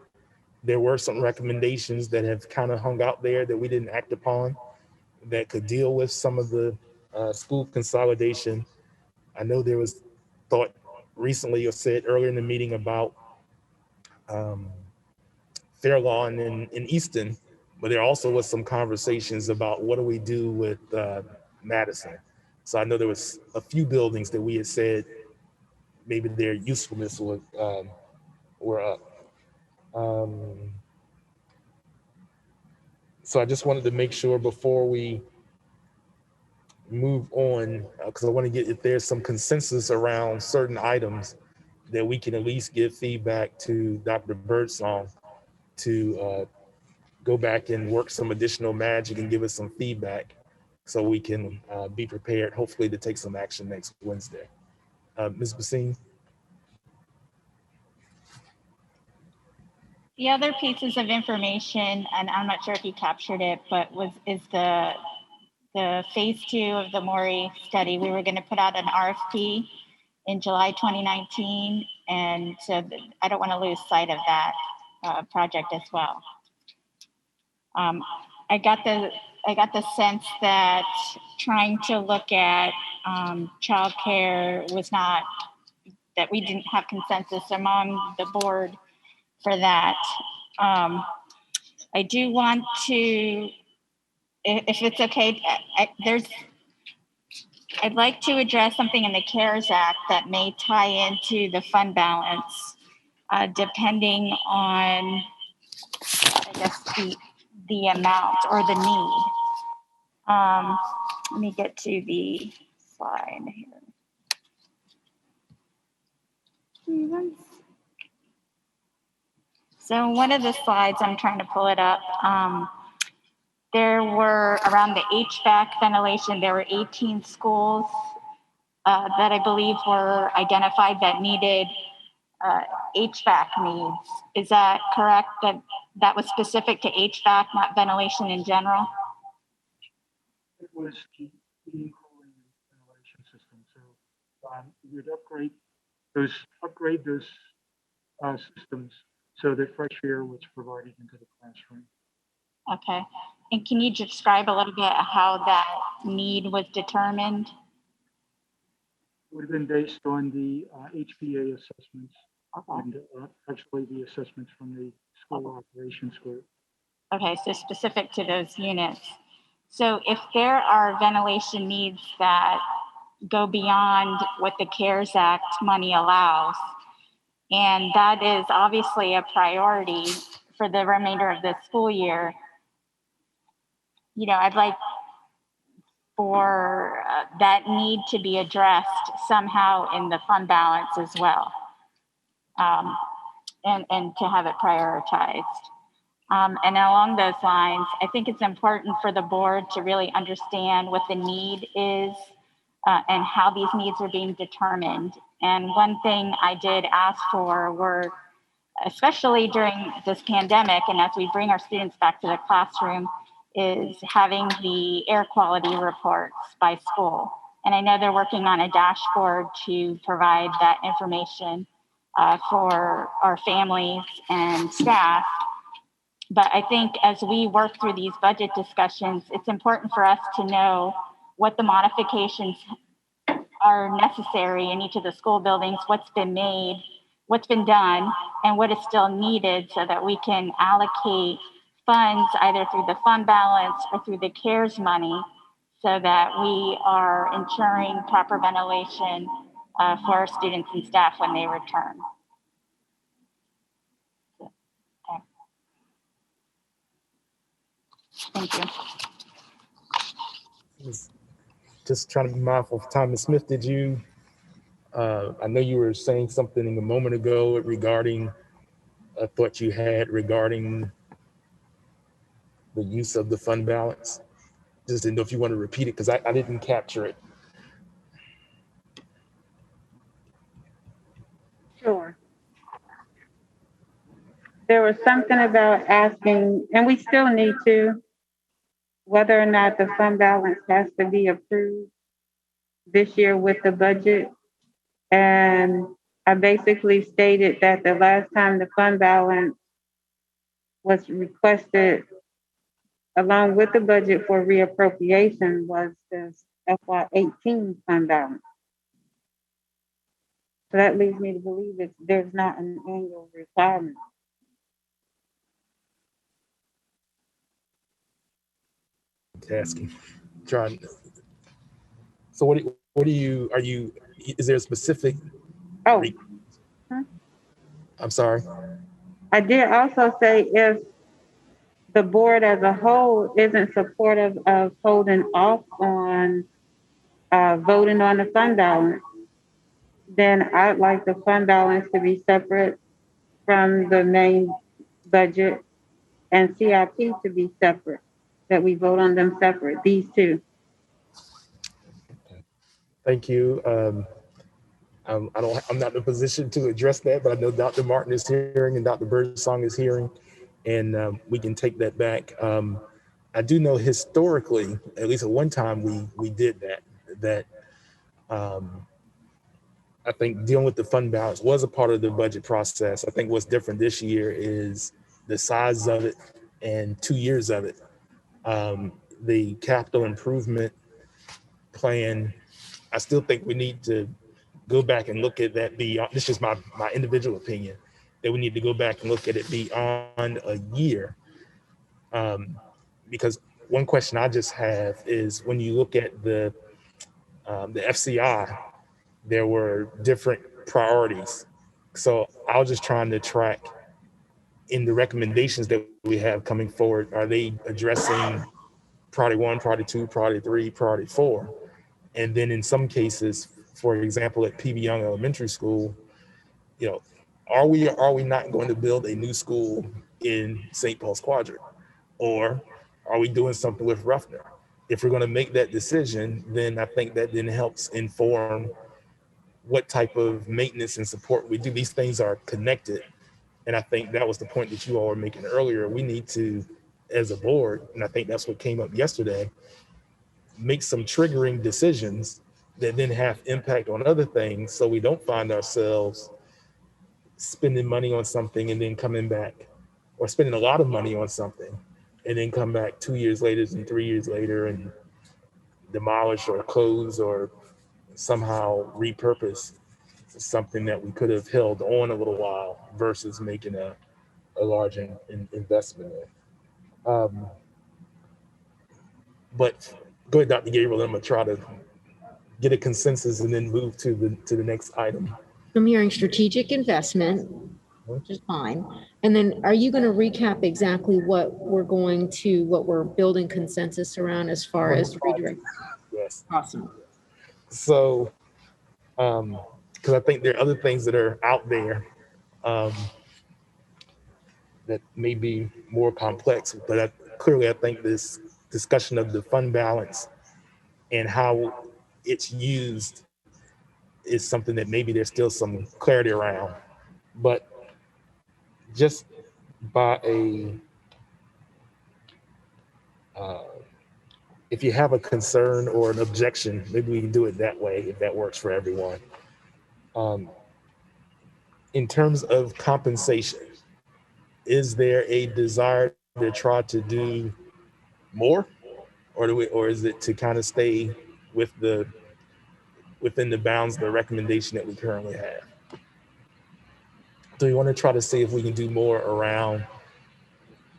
There were some recommendations that have kind of hung out there that we didn't act upon that could deal with some of the school consolidation. I know there was thought recently or said earlier in the meeting about Fairlawn and Easton, but there also was some conversations about what do we do with Madison. So I know there was a few buildings that we had said maybe their usefulness were up. So I just wanted to make sure before we move on, because I want to get if there's some consensus around certain items that we can at least give feedback to Dr. Birdsong to go back and work some additional magic and give us some feedback so we can be prepared, hopefully, to take some action next Wednesday. Ms. Basine? The other pieces of information, and I'm not sure if you captured it, but is the phase 2 of the Maury study. We were going to put out an RFP in July 2019, and so I don't want to lose sight of that project as well. I got the sense that trying to look at childcare was not, that we didn't have consensus among the board for that. I do want to, if it's okay, I'd like to address something in the CARES Act that may tie into the fund balance, depending on, I guess, the amount or the need. Let me get to the slide here. So one of the slides, I'm trying to pull it up. There were, around the HVAC ventilation, there were 18 schools that I believe were identified that needed HVAC needs. Is that correct? That was specific to HVAC, not ventilation in general? It was the heating, cooling, and ventilation system. So you'd upgrade those systems so that fresh air was provided into the classroom. Okay. And can you describe a little bit how that need was determined? It would have been based on the HPA assessments. Okay. And actually the assessments from the school operations group. Okay, so specific to those units. So if there are ventilation needs that go beyond what the CARES Act money allows, and that is obviously a priority for the remainder of the school year, you know, I'd like for that need to be addressed somehow in the fund balance as well, and to have it prioritized. And along those lines, I think it's important for the board to really understand what the need is and how these needs are being determined. And one thing I did ask for were, especially during this pandemic and as we bring our students back to the classroom, is having the air quality reports by school. And I know they're working on a dashboard to provide that information for our families and staff. But I think as we work through these budget discussions, it's important for us to know what the modifications are necessary in each of the school buildings, what's been made, what's been done, and what is still needed so that we can allocate funds either through the fund balance or through the CARES money so that we are ensuring proper ventilation for our students and staff when they return. Okay. Thank you. Just trying to be mindful of time. Ms. Smith, did you, I know you were saying something a moment ago regarding a thought you had regarding the use of the fund balance. Just didn't know if you want to repeat it because I didn't capture it. Sure. There was something about asking, and we still need to, whether or not the fund balance has to be approved this year with the budget. And I basically stated that the last time the fund balance was requested along with the budget for reappropriation was the FY18 fund balance. So that leads me to believe that there's not an annual requirement. Asking, trying. So what do you, is there a specific? Oh. I'm sorry. I did also say if the board as a whole isn't supportive of holding off on voting on the fund balance, then I'd like the fund balance to be separate from the main budget and CIP to be separate, that we vote on them separate, these two. Thank you. I'm not in a position to address that, but I know Dr. Martin is hearing and Dr. Birdsong is hearing, and we can take that back. I do know historically, at least at one time, we did that. I think dealing with the fund balance was a part of the budget process. I think what's different this year is the size of it and 2 years of it. The capital improvement plan, I still think we need to go back and look at that beyond, this is my individual opinion, that we need to go back and look at it beyond a year. Because one question I just have is when you look at the FCI, there were different priorities. So I was just trying to track in the recommendations that we have coming forward, are they addressing priority 1, priority 2, priority 3, priority 4? And then in some cases, for example, at PB Young Elementary School, you know, are we not going to build a new school in St. Paul's Quadrant? Or are we doing something with Ruffner? If we're going to make that decision, then I think that then helps inform what type of maintenance and support we do. These things are connected. And I think that was the point that you all were making earlier. We need to, as a board, and I think that's what came up yesterday, make some triggering decisions that then have impact on other things, so we don't find ourselves spending money on something and then coming back, or spending a lot of money on something and then come back 2 years later and 3 years later and demolish or close or somehow repurpose something that we could have held on a little while versus making a large investment in. But go ahead, Dr. Gabriel. I'm gonna try to get a consensus and then move to the next item. I'm hearing strategic investment, which is fine. And then are you going to recap exactly what we're building consensus around as far as redirect? Yes. Awesome. So, because I think there are other things that are out there that may be more complex, but clearly I think this discussion of the fund balance and how it's used is something that maybe there's still some clarity around. But just by if you have a concern or an objection, maybe we can do it that way if that works for everyone. In terms of compensation, is there a desire to try to do more, or is it to kind of stay within the bounds of the recommendation that we currently have? Do we want to try to see if we can do more around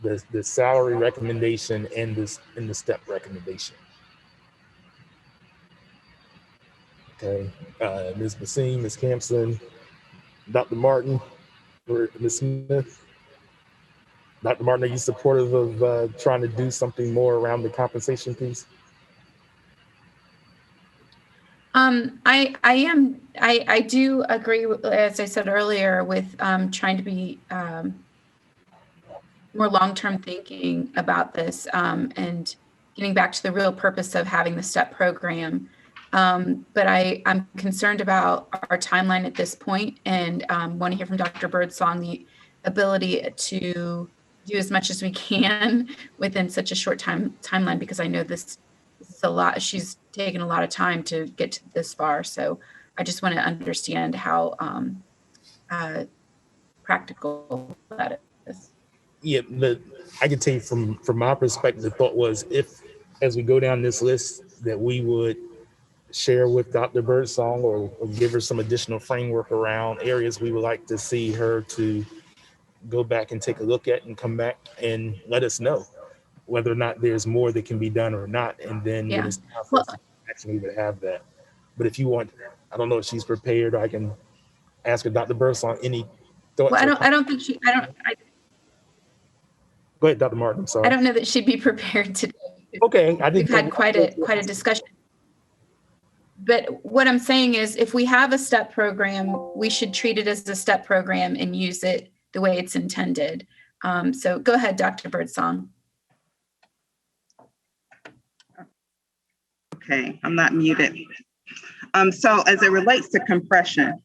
the salary recommendation and the step recommendation? Okay, Ms. Bassim, Ms. Campson, Dr. Martin, or Ms. Smith. Dr. Martin, are you supportive of trying to do something more around the compensation piece? I do agree, as I said earlier, with trying to be more long-term thinking about this and getting back to the real purpose of having the STEP program. But I'm concerned about our timeline at this point, and want to hear from Dr. Birdsong the ability to do as much as we can within such a short timeline, because I know this is a lot. She's taken a lot of time to get to this far. So I just want to understand how practical that is. Yeah, but I can tell you from my perspective, the thought was, if as we go down this list, that we would share with Dr. Birdsong or give her some additional framework around areas we would like to see her to go back and take a look at and come back and let us know whether or not there's more that can be done or not. And then when it's time for us to actually even have that. But if you want, I don't know if she's prepared, I can ask her, Dr. Birdsong, any thoughts? Well, I don't think Go ahead, Dr. Martin. I'm sorry. I don't know that she'd be prepared today. Okay, We've had quite a discussion. But what I'm saying is if we have a STEP program, we should treat it as a STEP program and use it the way it's intended. So go ahead, Dr. Birdsong. Okay, I'm not muted. So as it relates to compression,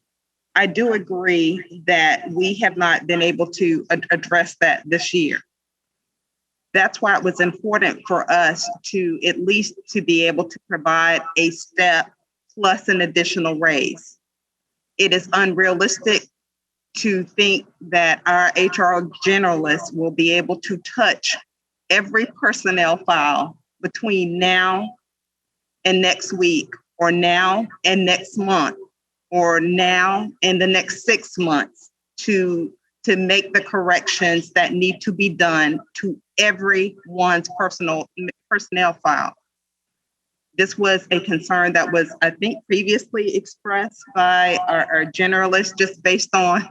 I do agree that we have not been able to address that this year. That's why it was important for us to at least to be able to provide a step plus an additional raise. It is unrealistic to think that our HR generalists will be able to touch every personnel file between now and next week, or now and next month, or now and the next 6 months to make the corrections that need to be done to everyone's personnel file. This was a concern that was, I think, previously expressed by our generalists, just based on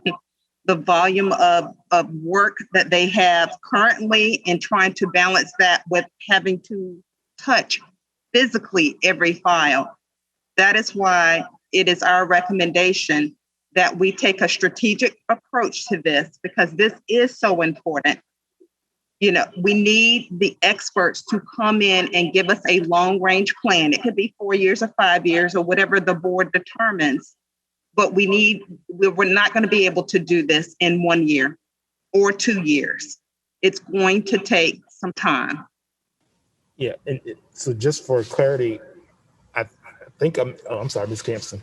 the volume of work that they have currently and trying to balance that with having to touch physically every file. That is why it is our recommendation that we take a strategic approach to this, because this is so important. You know, we need the experts to come in and give us a long range plan. It could be 4 years or 5 years or whatever the board determines, but we're not going to be able to do this in 1 year or 2 years. It's going to take some time. Yeah, and so just for clarity, I think I'm sorry, Ms. Campson.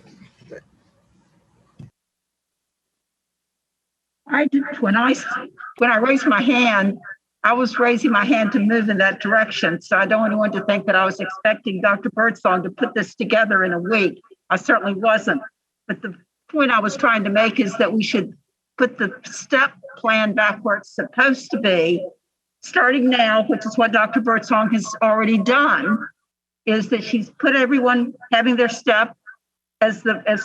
When I raised my hand, I was raising my hand to move in that direction. So I don't want anyone to think that I was expecting Dr. Birdsong to put this together in a week. I certainly wasn't. But the point I was trying to make is that we should put the step plan back where it's supposed to be, starting now, which is what Dr. Birdsong has already done, is that she's put everyone having their step as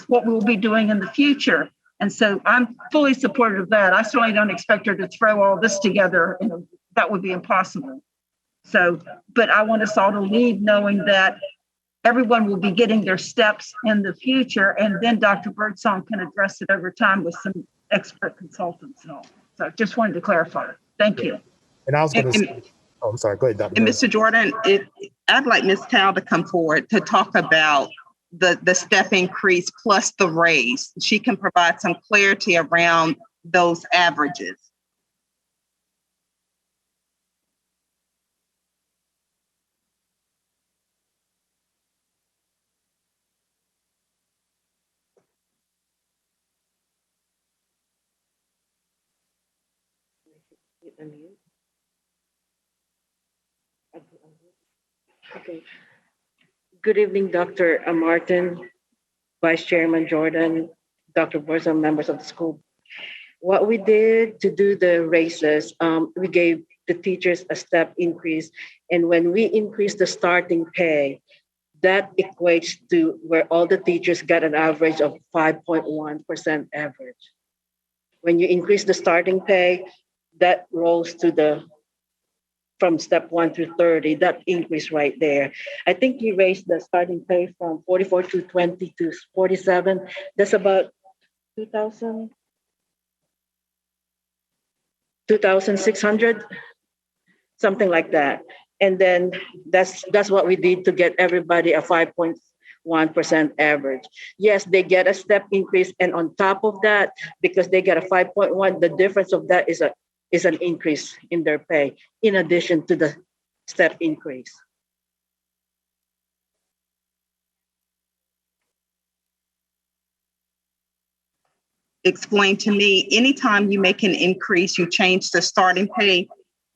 what we'll be doing in the future. And so I'm fully supportive of that. I certainly don't expect her to throw all this together. That would be impossible. So, but I want us all to leave knowing that everyone will be getting their steps in the future, and then Dr. Birdsong can address it over time with some expert consultants and all. So I just wanted to clarify. Thank you. And I was going to say, I'm sorry, go ahead, Dr. And Mr. Jordan, I'd like Ms. Tal to come forward to talk about the step increase plus the raise. She can provide some clarity around those averages. Okay. Good evening, Dr. Martin, Vice Chairman Jordan, Dr. Birdsong, members of the school. What we did to do the raises, we gave the teachers a step increase. And when we increased the starting pay, that equates to where all the teachers got an average of 5.1% average. When you increase the starting pay, that rolls to from step 1 through 30, that increase right there. I think you raised the starting pay from 44 to 20 to 47. That's about 2,600, something like that. And then that's what we did to get everybody a 5.1% average. Yes, they get a step increase, and on top of that, because they get a 5.1, the difference of that is an increase in their pay, in addition to the step increase. Explain to me, anytime you make an increase, you change the starting pay,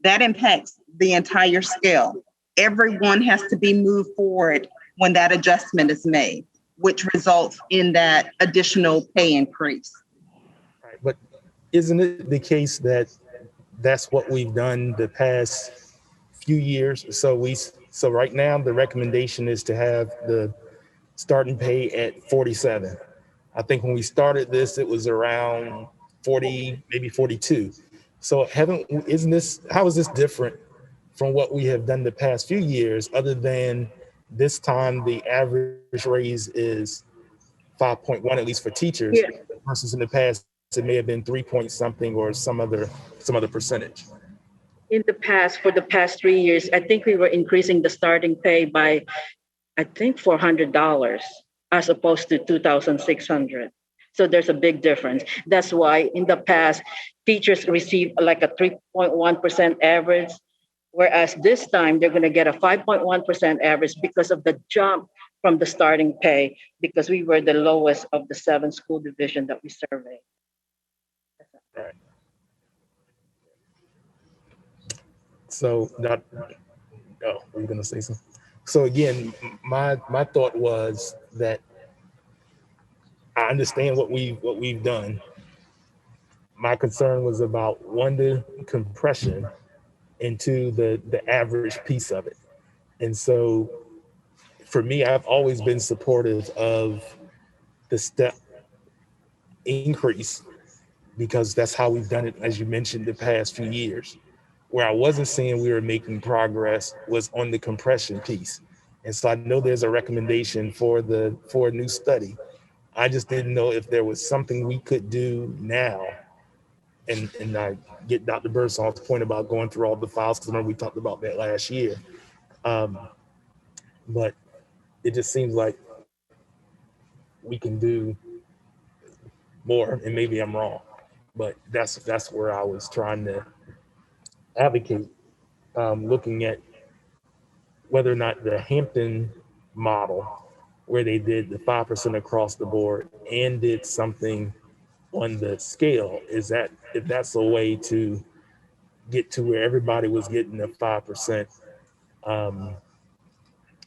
that impacts the entire scale. Everyone has to be moved forward when that adjustment is made, which results in that additional pay increase. Right, but isn't it the case that that's what we've done the past few years? So right now the recommendation is to have the starting pay at 47. I think when we started this, it was around 40, maybe 42. So how is this different from what we have done the past few years, other than This time, the average raise is 5.1, at least for teachers, Yeah. versus in the past, it may have been 3 point something or some other percentage. In the past, for the past 3 years, I think we were increasing the starting pay by, I think, $400 as opposed to 2,600. So there's a big difference. That's why in the past, teachers receive like a 3.1% average, whereas this time they're going to get a 5.1% average because of the jump from the starting pay, because we were the lowest of the 7 school division that we surveyed. Right. So that, oh, were you gonna say something? So again, my thought was that I understand what we've done. My concern was about, one, the compression, and two, the average piece of it. And so for me, I've always been supportive of the step increase, because that's how we've done it, as you mentioned, the past few years. Where I wasn't seeing we were making progress was on the compression piece. And so I know there's a recommendation for a new study. I just didn't know if there was something we could do now. And I get Dr. Birdsong's point about going through all the files, because remember we talked about that last year. But it just seems like we can do more, and maybe I'm wrong. But that's where I was trying to advocate, looking at whether or not the Hampton model, where they did the 5% across the board and did something on the scale, is that if that's a way to get to where everybody was getting the 5%,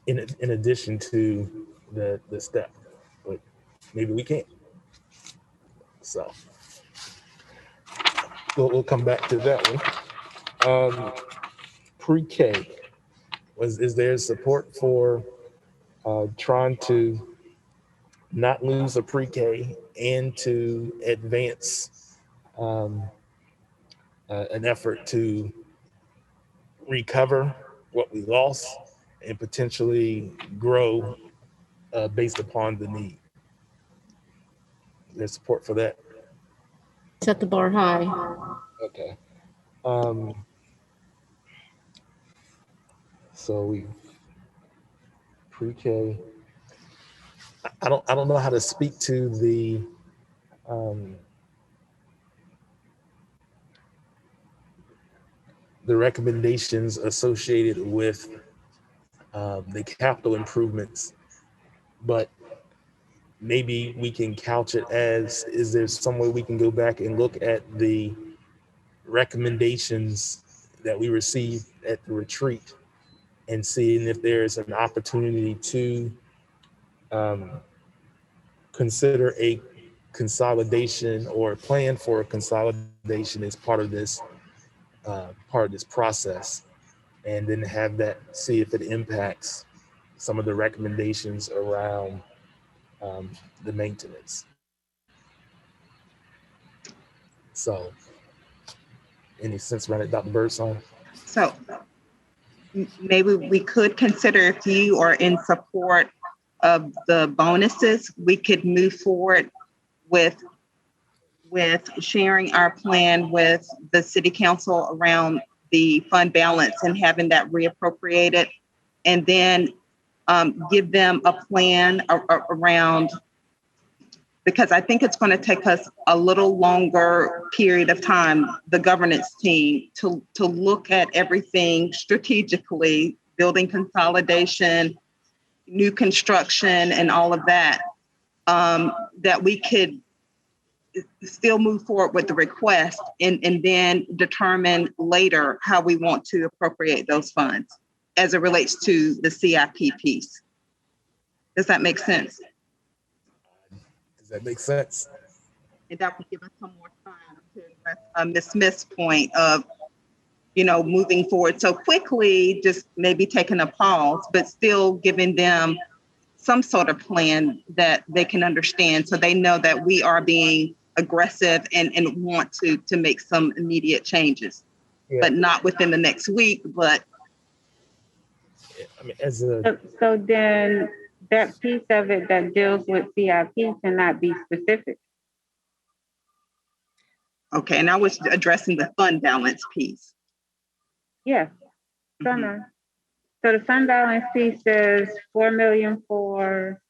in addition to the step. But maybe we can't. So we'll come back to that one. Pre-K, is there support for trying to not lose a pre-K and to advance an effort to recover what we lost and potentially grow based upon the need? There's support for that. Set the bar high. Okay. So we pre-K. I don't know how to speak to the recommendations associated with the capital improvements, but maybe we can couch it as, is there some way we can go back and look at the recommendations that we received at the retreat and seeing if there's an opportunity to consider a consolidation or a plan for a consolidation as part of this process, and then have that, see if it impacts some of the recommendations around the maintenance. So, any sense around it, Dr. Birdsong? So maybe we could consider, if you are in support of the bonuses, we could move forward with sharing our plan with the city council around the fund balance and having that reappropriated, and then give them a plan around, because I think it's going to take us a little longer period of time, the governance team, to look at everything strategically, building consolidation, new construction, and all of that, that we could still move forward with the request and then determine later how we want to appropriate those funds as it relates to the CIP piece. Does that make sense? Does that make sense? And that would give us some more time to address Ms. Smith's point of, moving forward so quickly, just maybe taking a pause, but still giving them some sort of plan that they can understand, so they know that we are being aggressive and want to make some immediate changes, but not within the next week, but I mean, as a, So then that piece of it that deals with CIP cannot be specific. Okay, and I was addressing the fund balance piece. Yeah. So Mhm. no. So the fund balance piece says 4 million for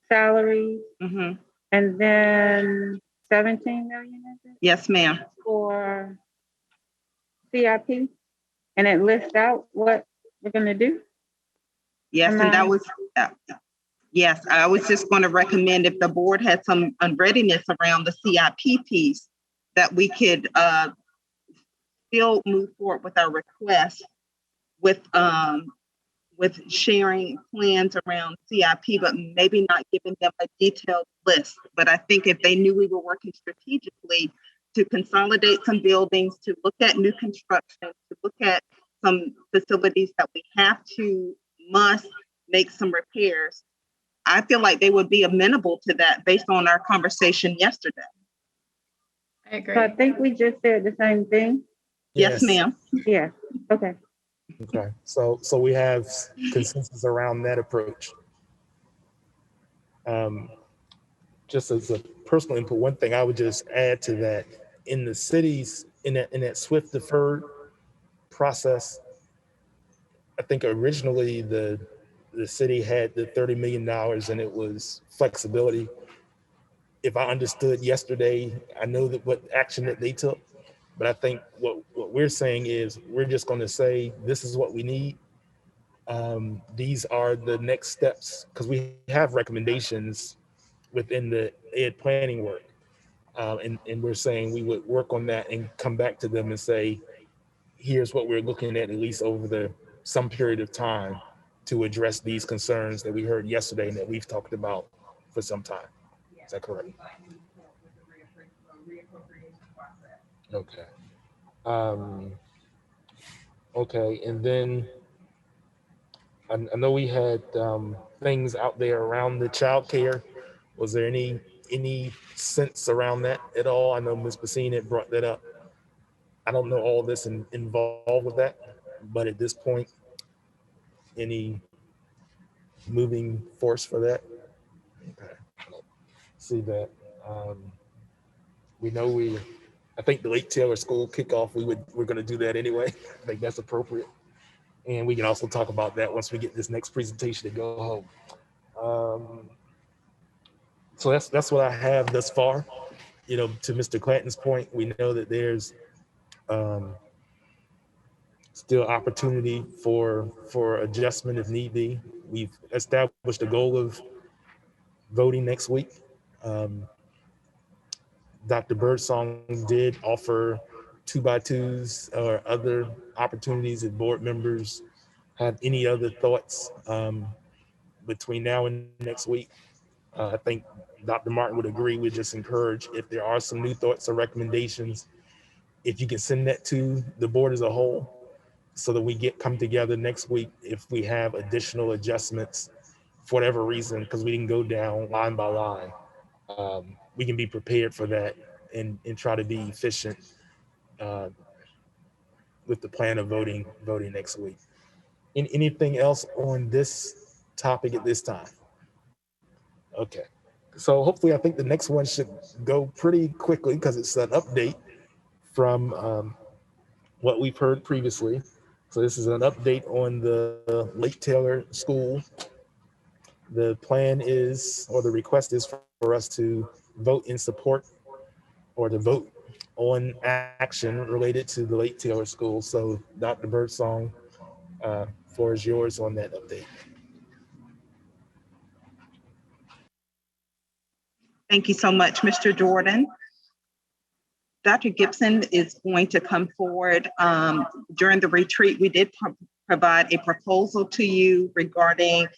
salaries Mhm. and then 17 million is it Yes, ma'am. for CIP? And it lists out what we're gonna do? Yes, Am and that I- was, yes, I was just going to recommend if the board had some unreadiness around the CIP piece, that we could still move forward with our request with sharing plans around CIP, but maybe not giving them a detailed list. But I think if they knew we were working strategically to consolidate some buildings, to look at new construction, to look at some facilities that we must make some repairs, I feel like they would be amenable to that based on our conversation yesterday. I agree. So I think we just said the same thing. Yes, ma'am. Yeah, okay. okay. So we have consensus around that approach. Just as a personal input, one thing I would just add to that, in the cities, in that SWIFT deferred process, I think originally the city had the $30 million and it was flexibility. If I understood yesterday, I know that what action that they took, but I think what we're saying is we're just going to say, this is what we need. These are the next steps, because we have recommendations within the ed planning work. And we're saying we would work on that and come back to them and say, here's what we're looking at least over some period of time to address these concerns that we heard yesterday and that we've talked about for some time. Is that correct? Okay. Okay, and then I know we had things out there around the child care. Was there any sense around that at all? I know Ms. Basine had brought that up. I don't know all this involved with that, but at this point, any moving force for that? Okay, see that. We know I think the Lake Taylor School kickoff, we're going to do that anyway. I think that's appropriate. And we can also talk about that once we get this next presentation to go home. So that's what I have thus far. You know, to Mr. Clanton's point, we know that there's still opportunity for adjustment if need be. We've established a goal of voting next week. Dr. Birdsong did offer 2x2s or other opportunities if board members have any other thoughts between now and next week. I think Dr. Martin would agree. We just encourage, if there are some new thoughts or recommendations, if you can send that to the board as a whole, so that we come together next week if we have additional adjustments for whatever reason, because we didn't go down line by line. We can be prepared for that and try to be efficient with the plan of voting next week. Anything else on this topic at this time? Okay. So hopefully, I think the next one should go pretty quickly because it's an update from what we've heard previously. So this is an update on the Lake Taylor School. The plan is, or the request is for us to vote in support or to vote on action related to the Lake Taylor School. So Dr. Birdsong, floor is yours on that update. Thank you so much, Mr. Jordan. Dr. Gibson is going to come forward. During the retreat, we did provide a proposal to you regarding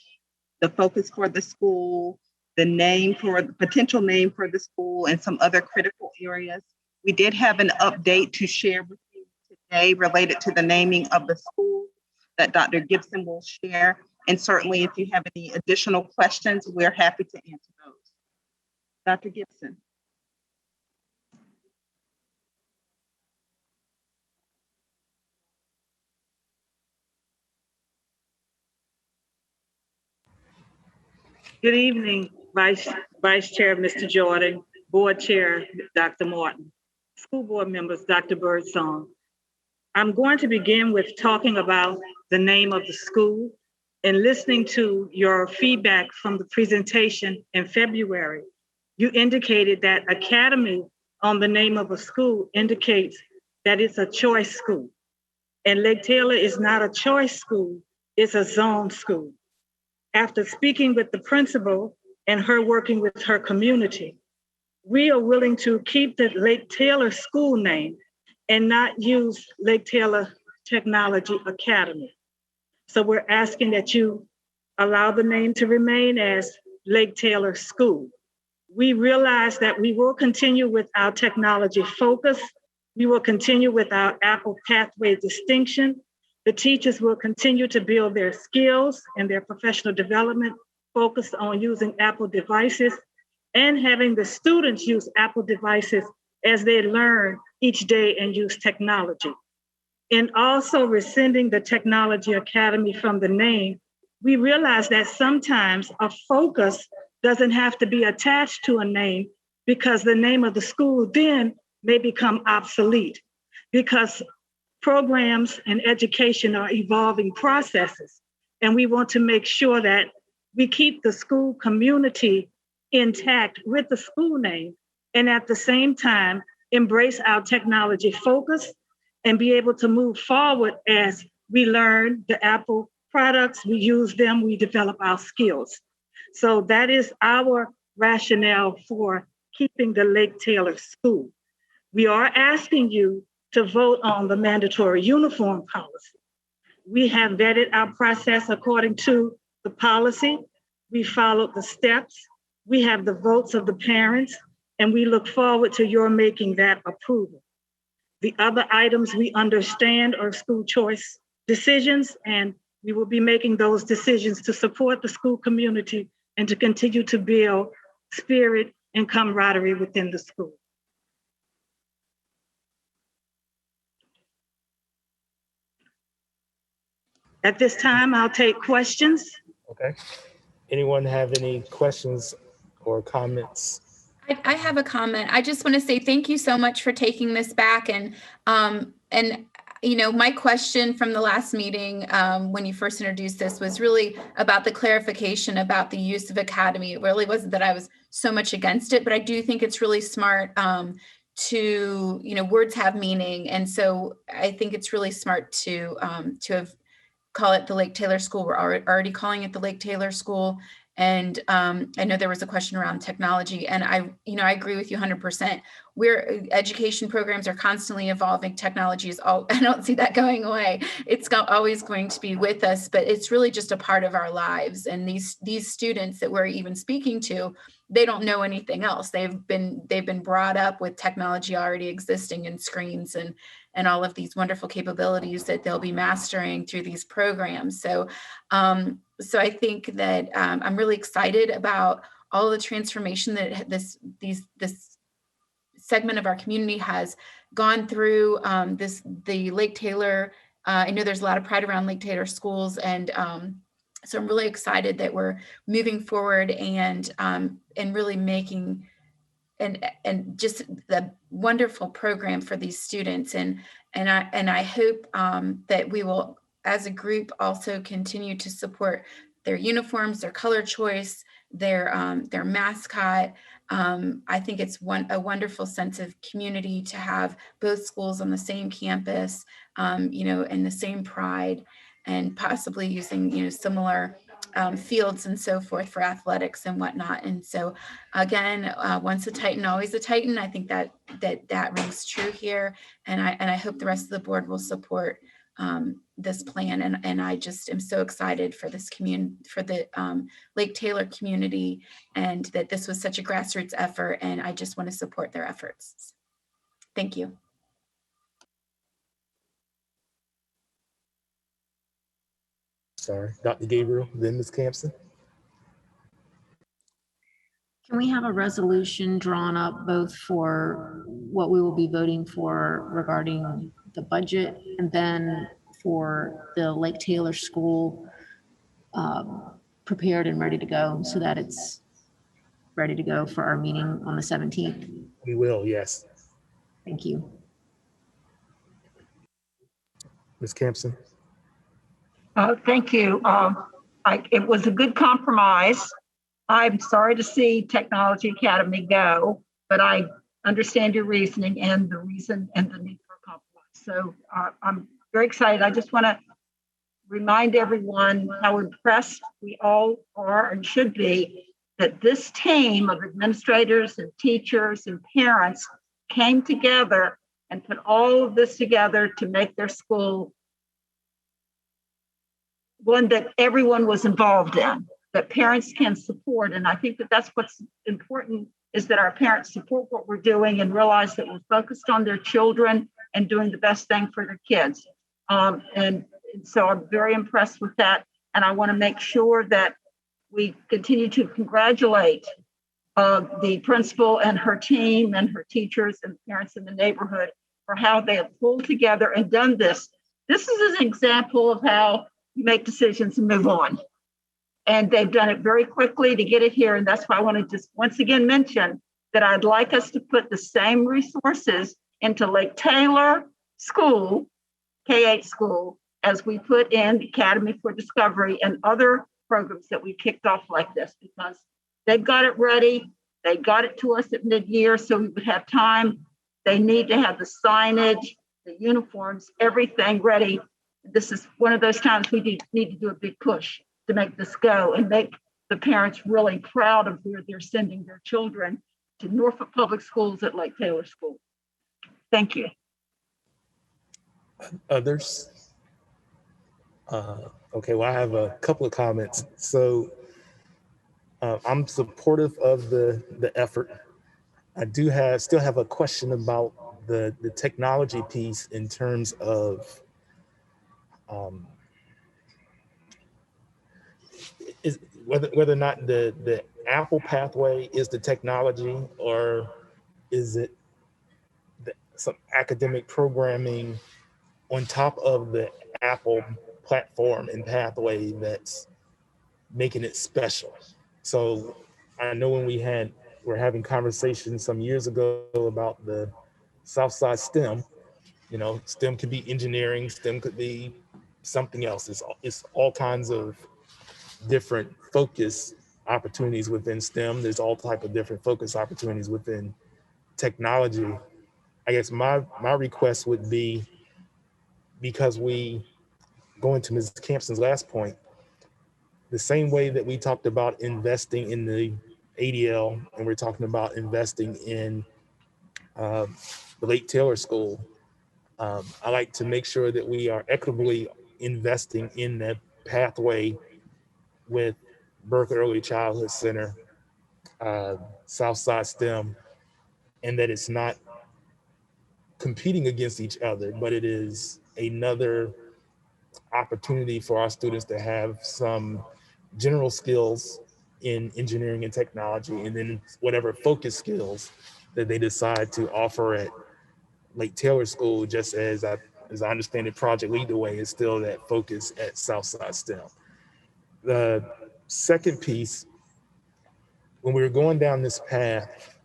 the focus for the school, the potential name for the school, and some other critical areas. We did have an update to share with you today related to the naming of the school that Dr. Gibson will share. And certainly, if you have any additional questions, we're happy to answer those. Dr. Gibson. Good evening, Vice Chair, Mr. Jordan, Board Chair, Dr. Martin, School Board members, Dr. Birdsong. I'm going to begin with talking about the name of the school and listening to your feedback from the presentation in February. You indicated that academy on the name of a school indicates that it's a choice school. And Lake Taylor is not a choice school, it's a zone school. After speaking with the principal and her working with her community, we are willing to keep the Lake Taylor school name and not use Lake Taylor Technology Academy. So we're asking that you allow the name to remain as Lake Taylor School. We realize that we will continue with our technology focus. We will continue with our Apple Pathway distinction. The teachers will continue to build their skills and their professional development focused on using Apple devices and having the students use Apple devices as they learn each day and use technology. And also rescinding the Technology Academy from the name, we realize that sometimes a focus doesn't have to be attached to a name because the name of the school then may become obsolete because programs and education are evolving processes. And we want to make sure that we keep the school community intact with the school name and at the same time embrace our technology focus and be able to move forward as we learn the Apple products, we use them, we develop our skills. So that is our rationale for keeping the Lake Taylor School. We are asking you to vote on the mandatory uniform policy. We have vetted our process according to the policy. We followed the steps. We have the votes of the parents, and we look forward to your making that approval. The other items we understand are school choice decisions, and we will be making those decisions to support the school community and to continue to build spirit and camaraderie within the school. At this time, I'll take questions. Okay. Anyone have any questions or comments? I have a comment. I just want to say thank you so much for taking this back. And you know, my question from the last meeting when you first introduced this was really about the clarification about the use of academy. It really wasn't that I was so much against it, but I do think it's really smart to, you know, words have meaning. And so I think it's really smart to have call it the Lake Taylor School. We're already calling it the Lake Taylor School. And I know there was a question around technology, and I agree with you 100%. Education programs are constantly evolving. Technology is I don't see that going away. It's always going to be with us, but it's really just a part of our lives. And these students that we're even speaking to, they don't know anything else. They've been brought up with technology already existing in screens and all of these wonderful capabilities that they'll be mastering through these programs. So I think that I'm really excited about all the transformation that this segment of our community has gone through. The Lake Taylor, I know there's a lot of pride around Lake Taylor schools, and so I'm really excited that we're moving forward and really making and just the wonderful program for these students. And I hope that we will, as a group, also continue to support their uniforms, their color choice, their mascot. I think it's a wonderful sense of community to have both schools on the same campus, and the same pride, and possibly using, similar fields and so forth for athletics and whatnot. And so again, once a Titan, always a Titan. I think that rings true here. And I hope the rest of the board will support this plan. And I just am so excited for this for the Lake Taylor community, and that this was such a grassroots effort. And I just want to support their efforts. Thank you. Sorry, Dr. Gabriel, then Ms. Campson. Can we have a resolution drawn up both for what we will be voting for regarding the budget, and then for the Lake Taylor School prepared and ready to go so that it's ready to go for our meeting on the 17th? We will, yes. Thank you. Ms. Campson? Thank you. It was a good compromise. I'm sorry to see Technology Academy go, but I understand your reasoning and the reason and the need for a compromise. So I'm very excited. I just want to remind everyone how impressed we all are and should be that this team of administrators and teachers and parents came together and put all of this together to make their school one that everyone was involved in, that parents can support. And I think that that's what's important, is that our parents support what we're doing and realize that we're focused on their children and doing the best thing for their kids. And so I'm very impressed with that. And I want to make sure that we continue to congratulate the principal and her team and her teachers and parents in the neighborhood for how they have pulled together and done this. This is an example of how you make decisions and move on. And they've done it very quickly to get it here. And that's why I want to just once again mention that I'd like us to put the same resources into Lake Taylor School, K-8 school, as we put in the Academy for Discovery and other programs that we kicked off like this, because they've got it ready. They got it to us at mid-year so we would have time. They need to have the signage, the uniforms, everything ready. This is one of those times we need to do a big push to make this go and make the parents really proud of where they're sending their children to Norfolk Public Schools at Lake Taylor School. Thank you. Others? Okay, well, I have a couple of comments. So I'm supportive of the effort. I do still have a question about the technology piece in terms of is whether or not the Apple pathway is the technology, or is it some academic programming on top of the Apple platform and pathway that's making it special. So I know when we're having conversations some years ago about the Southside STEM, STEM could be engineering, STEM could be something else. It's all kinds of different focus opportunities within STEM. There's all type of different focus opportunities within technology. I guess my request would be, because going to Ms. Campson's last point, the same way that we talked about investing in the ADL and we're talking about investing in the Lake Taylor School, I like to make sure that we are equitably investing in that pathway with Berkeley Early Childhood Center, Southside STEM, and that it's not competing against each other, but it is another opportunity for our students to have some general skills in engineering and technology, and then whatever focus skills that they decide to offer at Lake Taylor School, just as I understand it, Project Lead the Way is still that focus at Southside STEM. The second piece, when we were going down this path,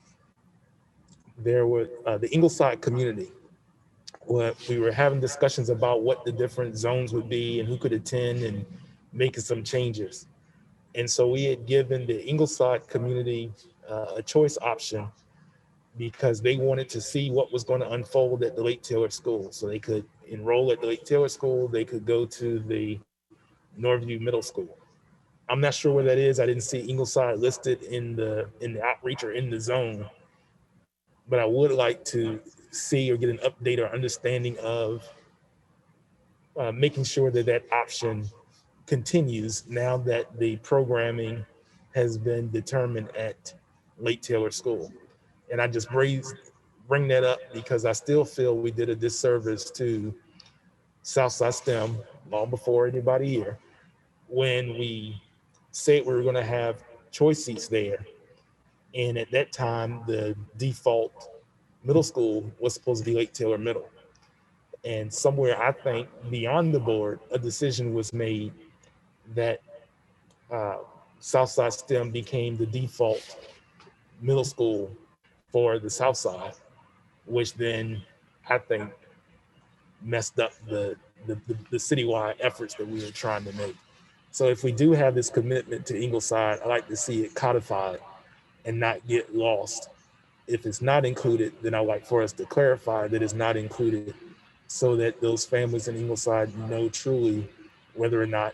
there were the Ingleside community. We were having discussions about what the different zones would be and who could attend and making some changes. And so we had given the Ingleside community a choice option because they wanted to see what was going to unfold at the Lake Taylor School. So they could enroll at the Lake Taylor School, they could go to the Norview Middle School. I'm not sure where that is. I didn't see Ingleside listed in the outreach or in the zone, but I would like to see or get an update or understanding of making sure that option continues now that the programming has been determined at Lake Taylor School. And I just bring that up because I still feel we did a disservice to Southside STEM long before anybody here when we said we were going to have choice seats there. And at that time, the default middle school was supposed to be Lake Taylor Middle. And somewhere, I think, beyond the board, a decision was made that Southside STEM became the default middle school for the South Side, which then I think messed up the citywide efforts that we were trying to make. So if we do have this commitment to Ingleside, I like to see it codified and not get lost. If it's not included, then I like for us to clarify that it's not included so that those families in Ingleside know truly whether or not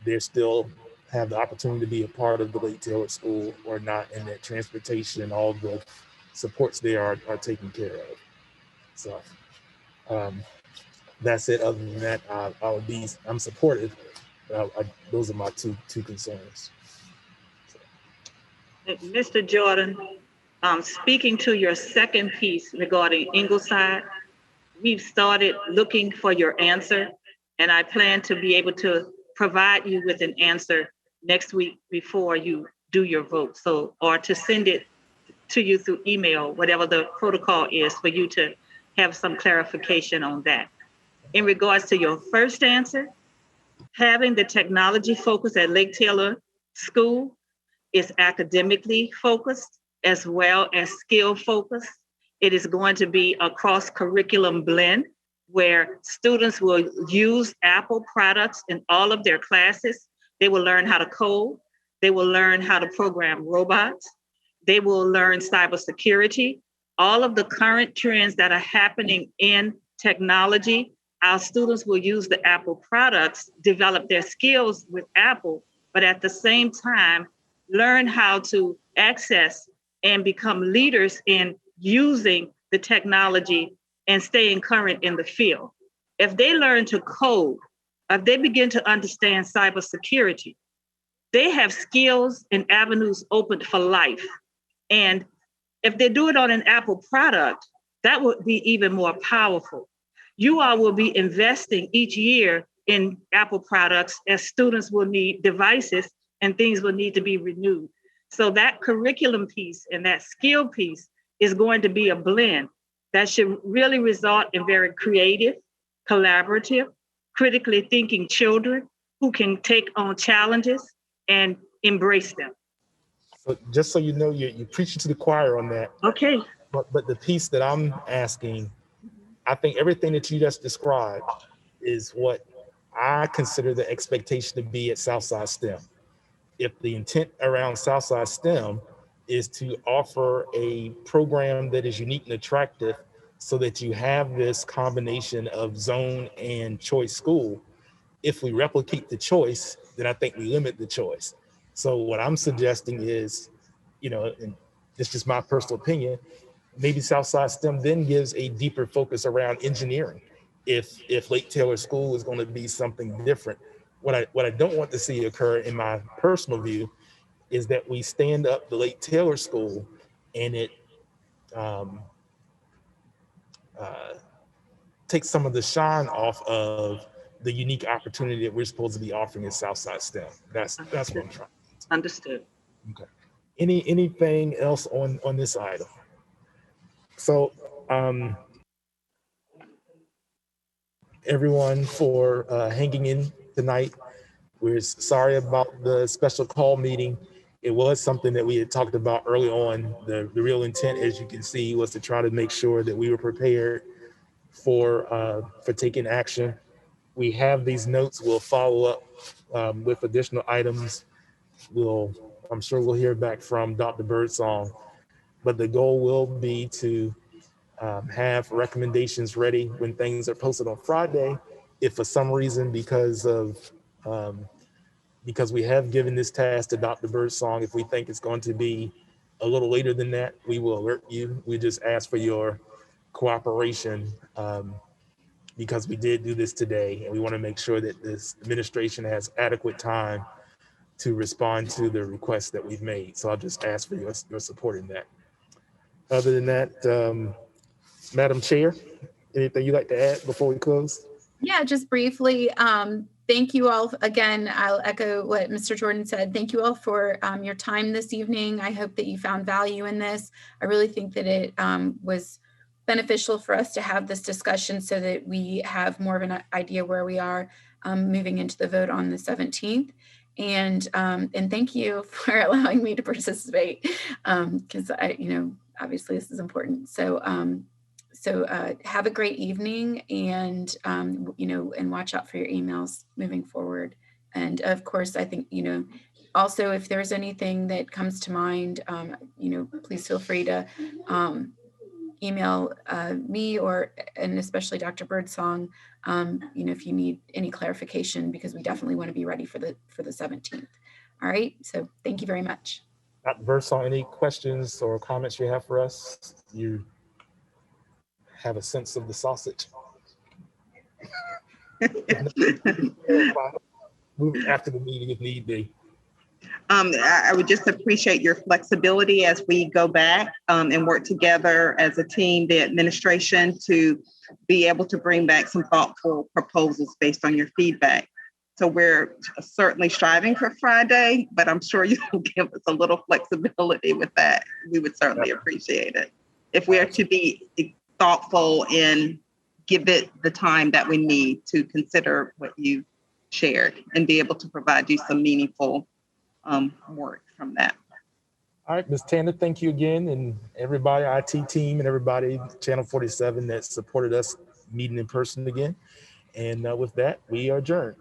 they still have the opportunity to be a part of the Lake Taylor School or not, and that transportation and all the supports there are taken care of. So that's it. Other than that, I'm supportive. Those are my two concerns. Mr. Jordan, speaking to your second piece regarding Ingleside, we've started looking for your answer, and I plan to be able to provide you with an answer next week before you do your vote. So, or to send it to you through email, whatever the protocol is for you to have some clarification on that. In regards to your first answer, having the technology focus at Lake Taylor School is academically focused as well as skill focused. It is going to be a cross-curriculum blend where students will use Apple products in all of their classes. They will learn how to code. They will learn how to program robots. They will learn cybersecurity. All of the current trends that are happening in technology, our students will use the Apple products, develop their skills with Apple, but at the same time, learn how to access and become leaders in using the technology and staying current in the field. If they learn to code, if they begin to understand cybersecurity, they have skills and avenues opened for life. And if they do it on an Apple product, that would be even more powerful. You all will be investing each year in Apple products as students will need devices and things will need to be renewed. So that curriculum piece and that skill piece is going to be a blend that should really result in very creative, collaborative, critically thinking children who can take on challenges and embrace them. So just so you know, you're preaching to the choir on that. Okay. But the piece that I'm asking, I think everything that you just described is what I consider the expectation to be at Southside STEM. If the intent around Southside STEM is to offer a program that is unique and attractive so that you have this combination of zone and choice school, if we replicate the choice, then I think we limit the choice. So what I'm suggesting is, and this is just my personal opinion, maybe Southside STEM then gives a deeper focus around engineering. If Lake Taylor School is going to be something different, what I don't want to see occur, in my personal view, is that we stand up the Lake Taylor School and it takes some of the shine off of the unique opportunity that we're supposed to be offering at Southside STEM. That's what I'm trying. Understood. Okay. Anything else on this item? So everyone for hanging in tonight. We're sorry about the special call meeting. It was something that we had talked about early on. The real intent, as you can see, was to try to make sure that we were prepared for taking action. We have these notes. We'll follow up with additional items. I'm sure we'll hear back from Dr. Birdsong, but the goal will be to have recommendations ready when things are posted on Friday. If for some reason, because we have given this task to Dr. Birdsong, if we think it's going to be a little later than that, we will alert you. We just ask for your cooperation because we did do this today, and we want to make sure that this administration has adequate time to respond to the requests that we've made. So I'll just ask for your support in that. Other than that, Madam Chair, anything you'd like to add before we close? Yeah, just briefly. Thank you all again. I'll echo what Mr. Jordan said. Thank you all for your time this evening. I hope that you found value in this. I really think that it was beneficial for us to have this discussion so that we have more of an idea where we are moving into the vote on the 17th. And thank you for allowing me to participate, because obviously this is important. So have a great evening, and and watch out for your emails moving forward. And of course, I think, also, if there's anything that comes to mind, please feel free to email me and especially Dr. Birdsong, if you need any clarification, because we definitely want to be ready for the 17th. All right. So thank you very much. Dr. Birdsong, any questions or comments you have for us? You have a sense of the sausage? Move after the meeting if need be. I would just appreciate your flexibility as we go back and work together as a team, the administration, to be able to bring back some thoughtful proposals based on your feedback. So we're certainly striving for Friday, but I'm sure you'll give us a little flexibility with that. We would certainly appreciate it. If we are to be thoughtful and give it the time that we need to consider what you shared and be able to provide you some meaningful work from that. All right, Ms. Tanner, thank you again, and everybody, IT team and everybody, Channel 47 that supported us meeting in person again. And with that, we are adjourned.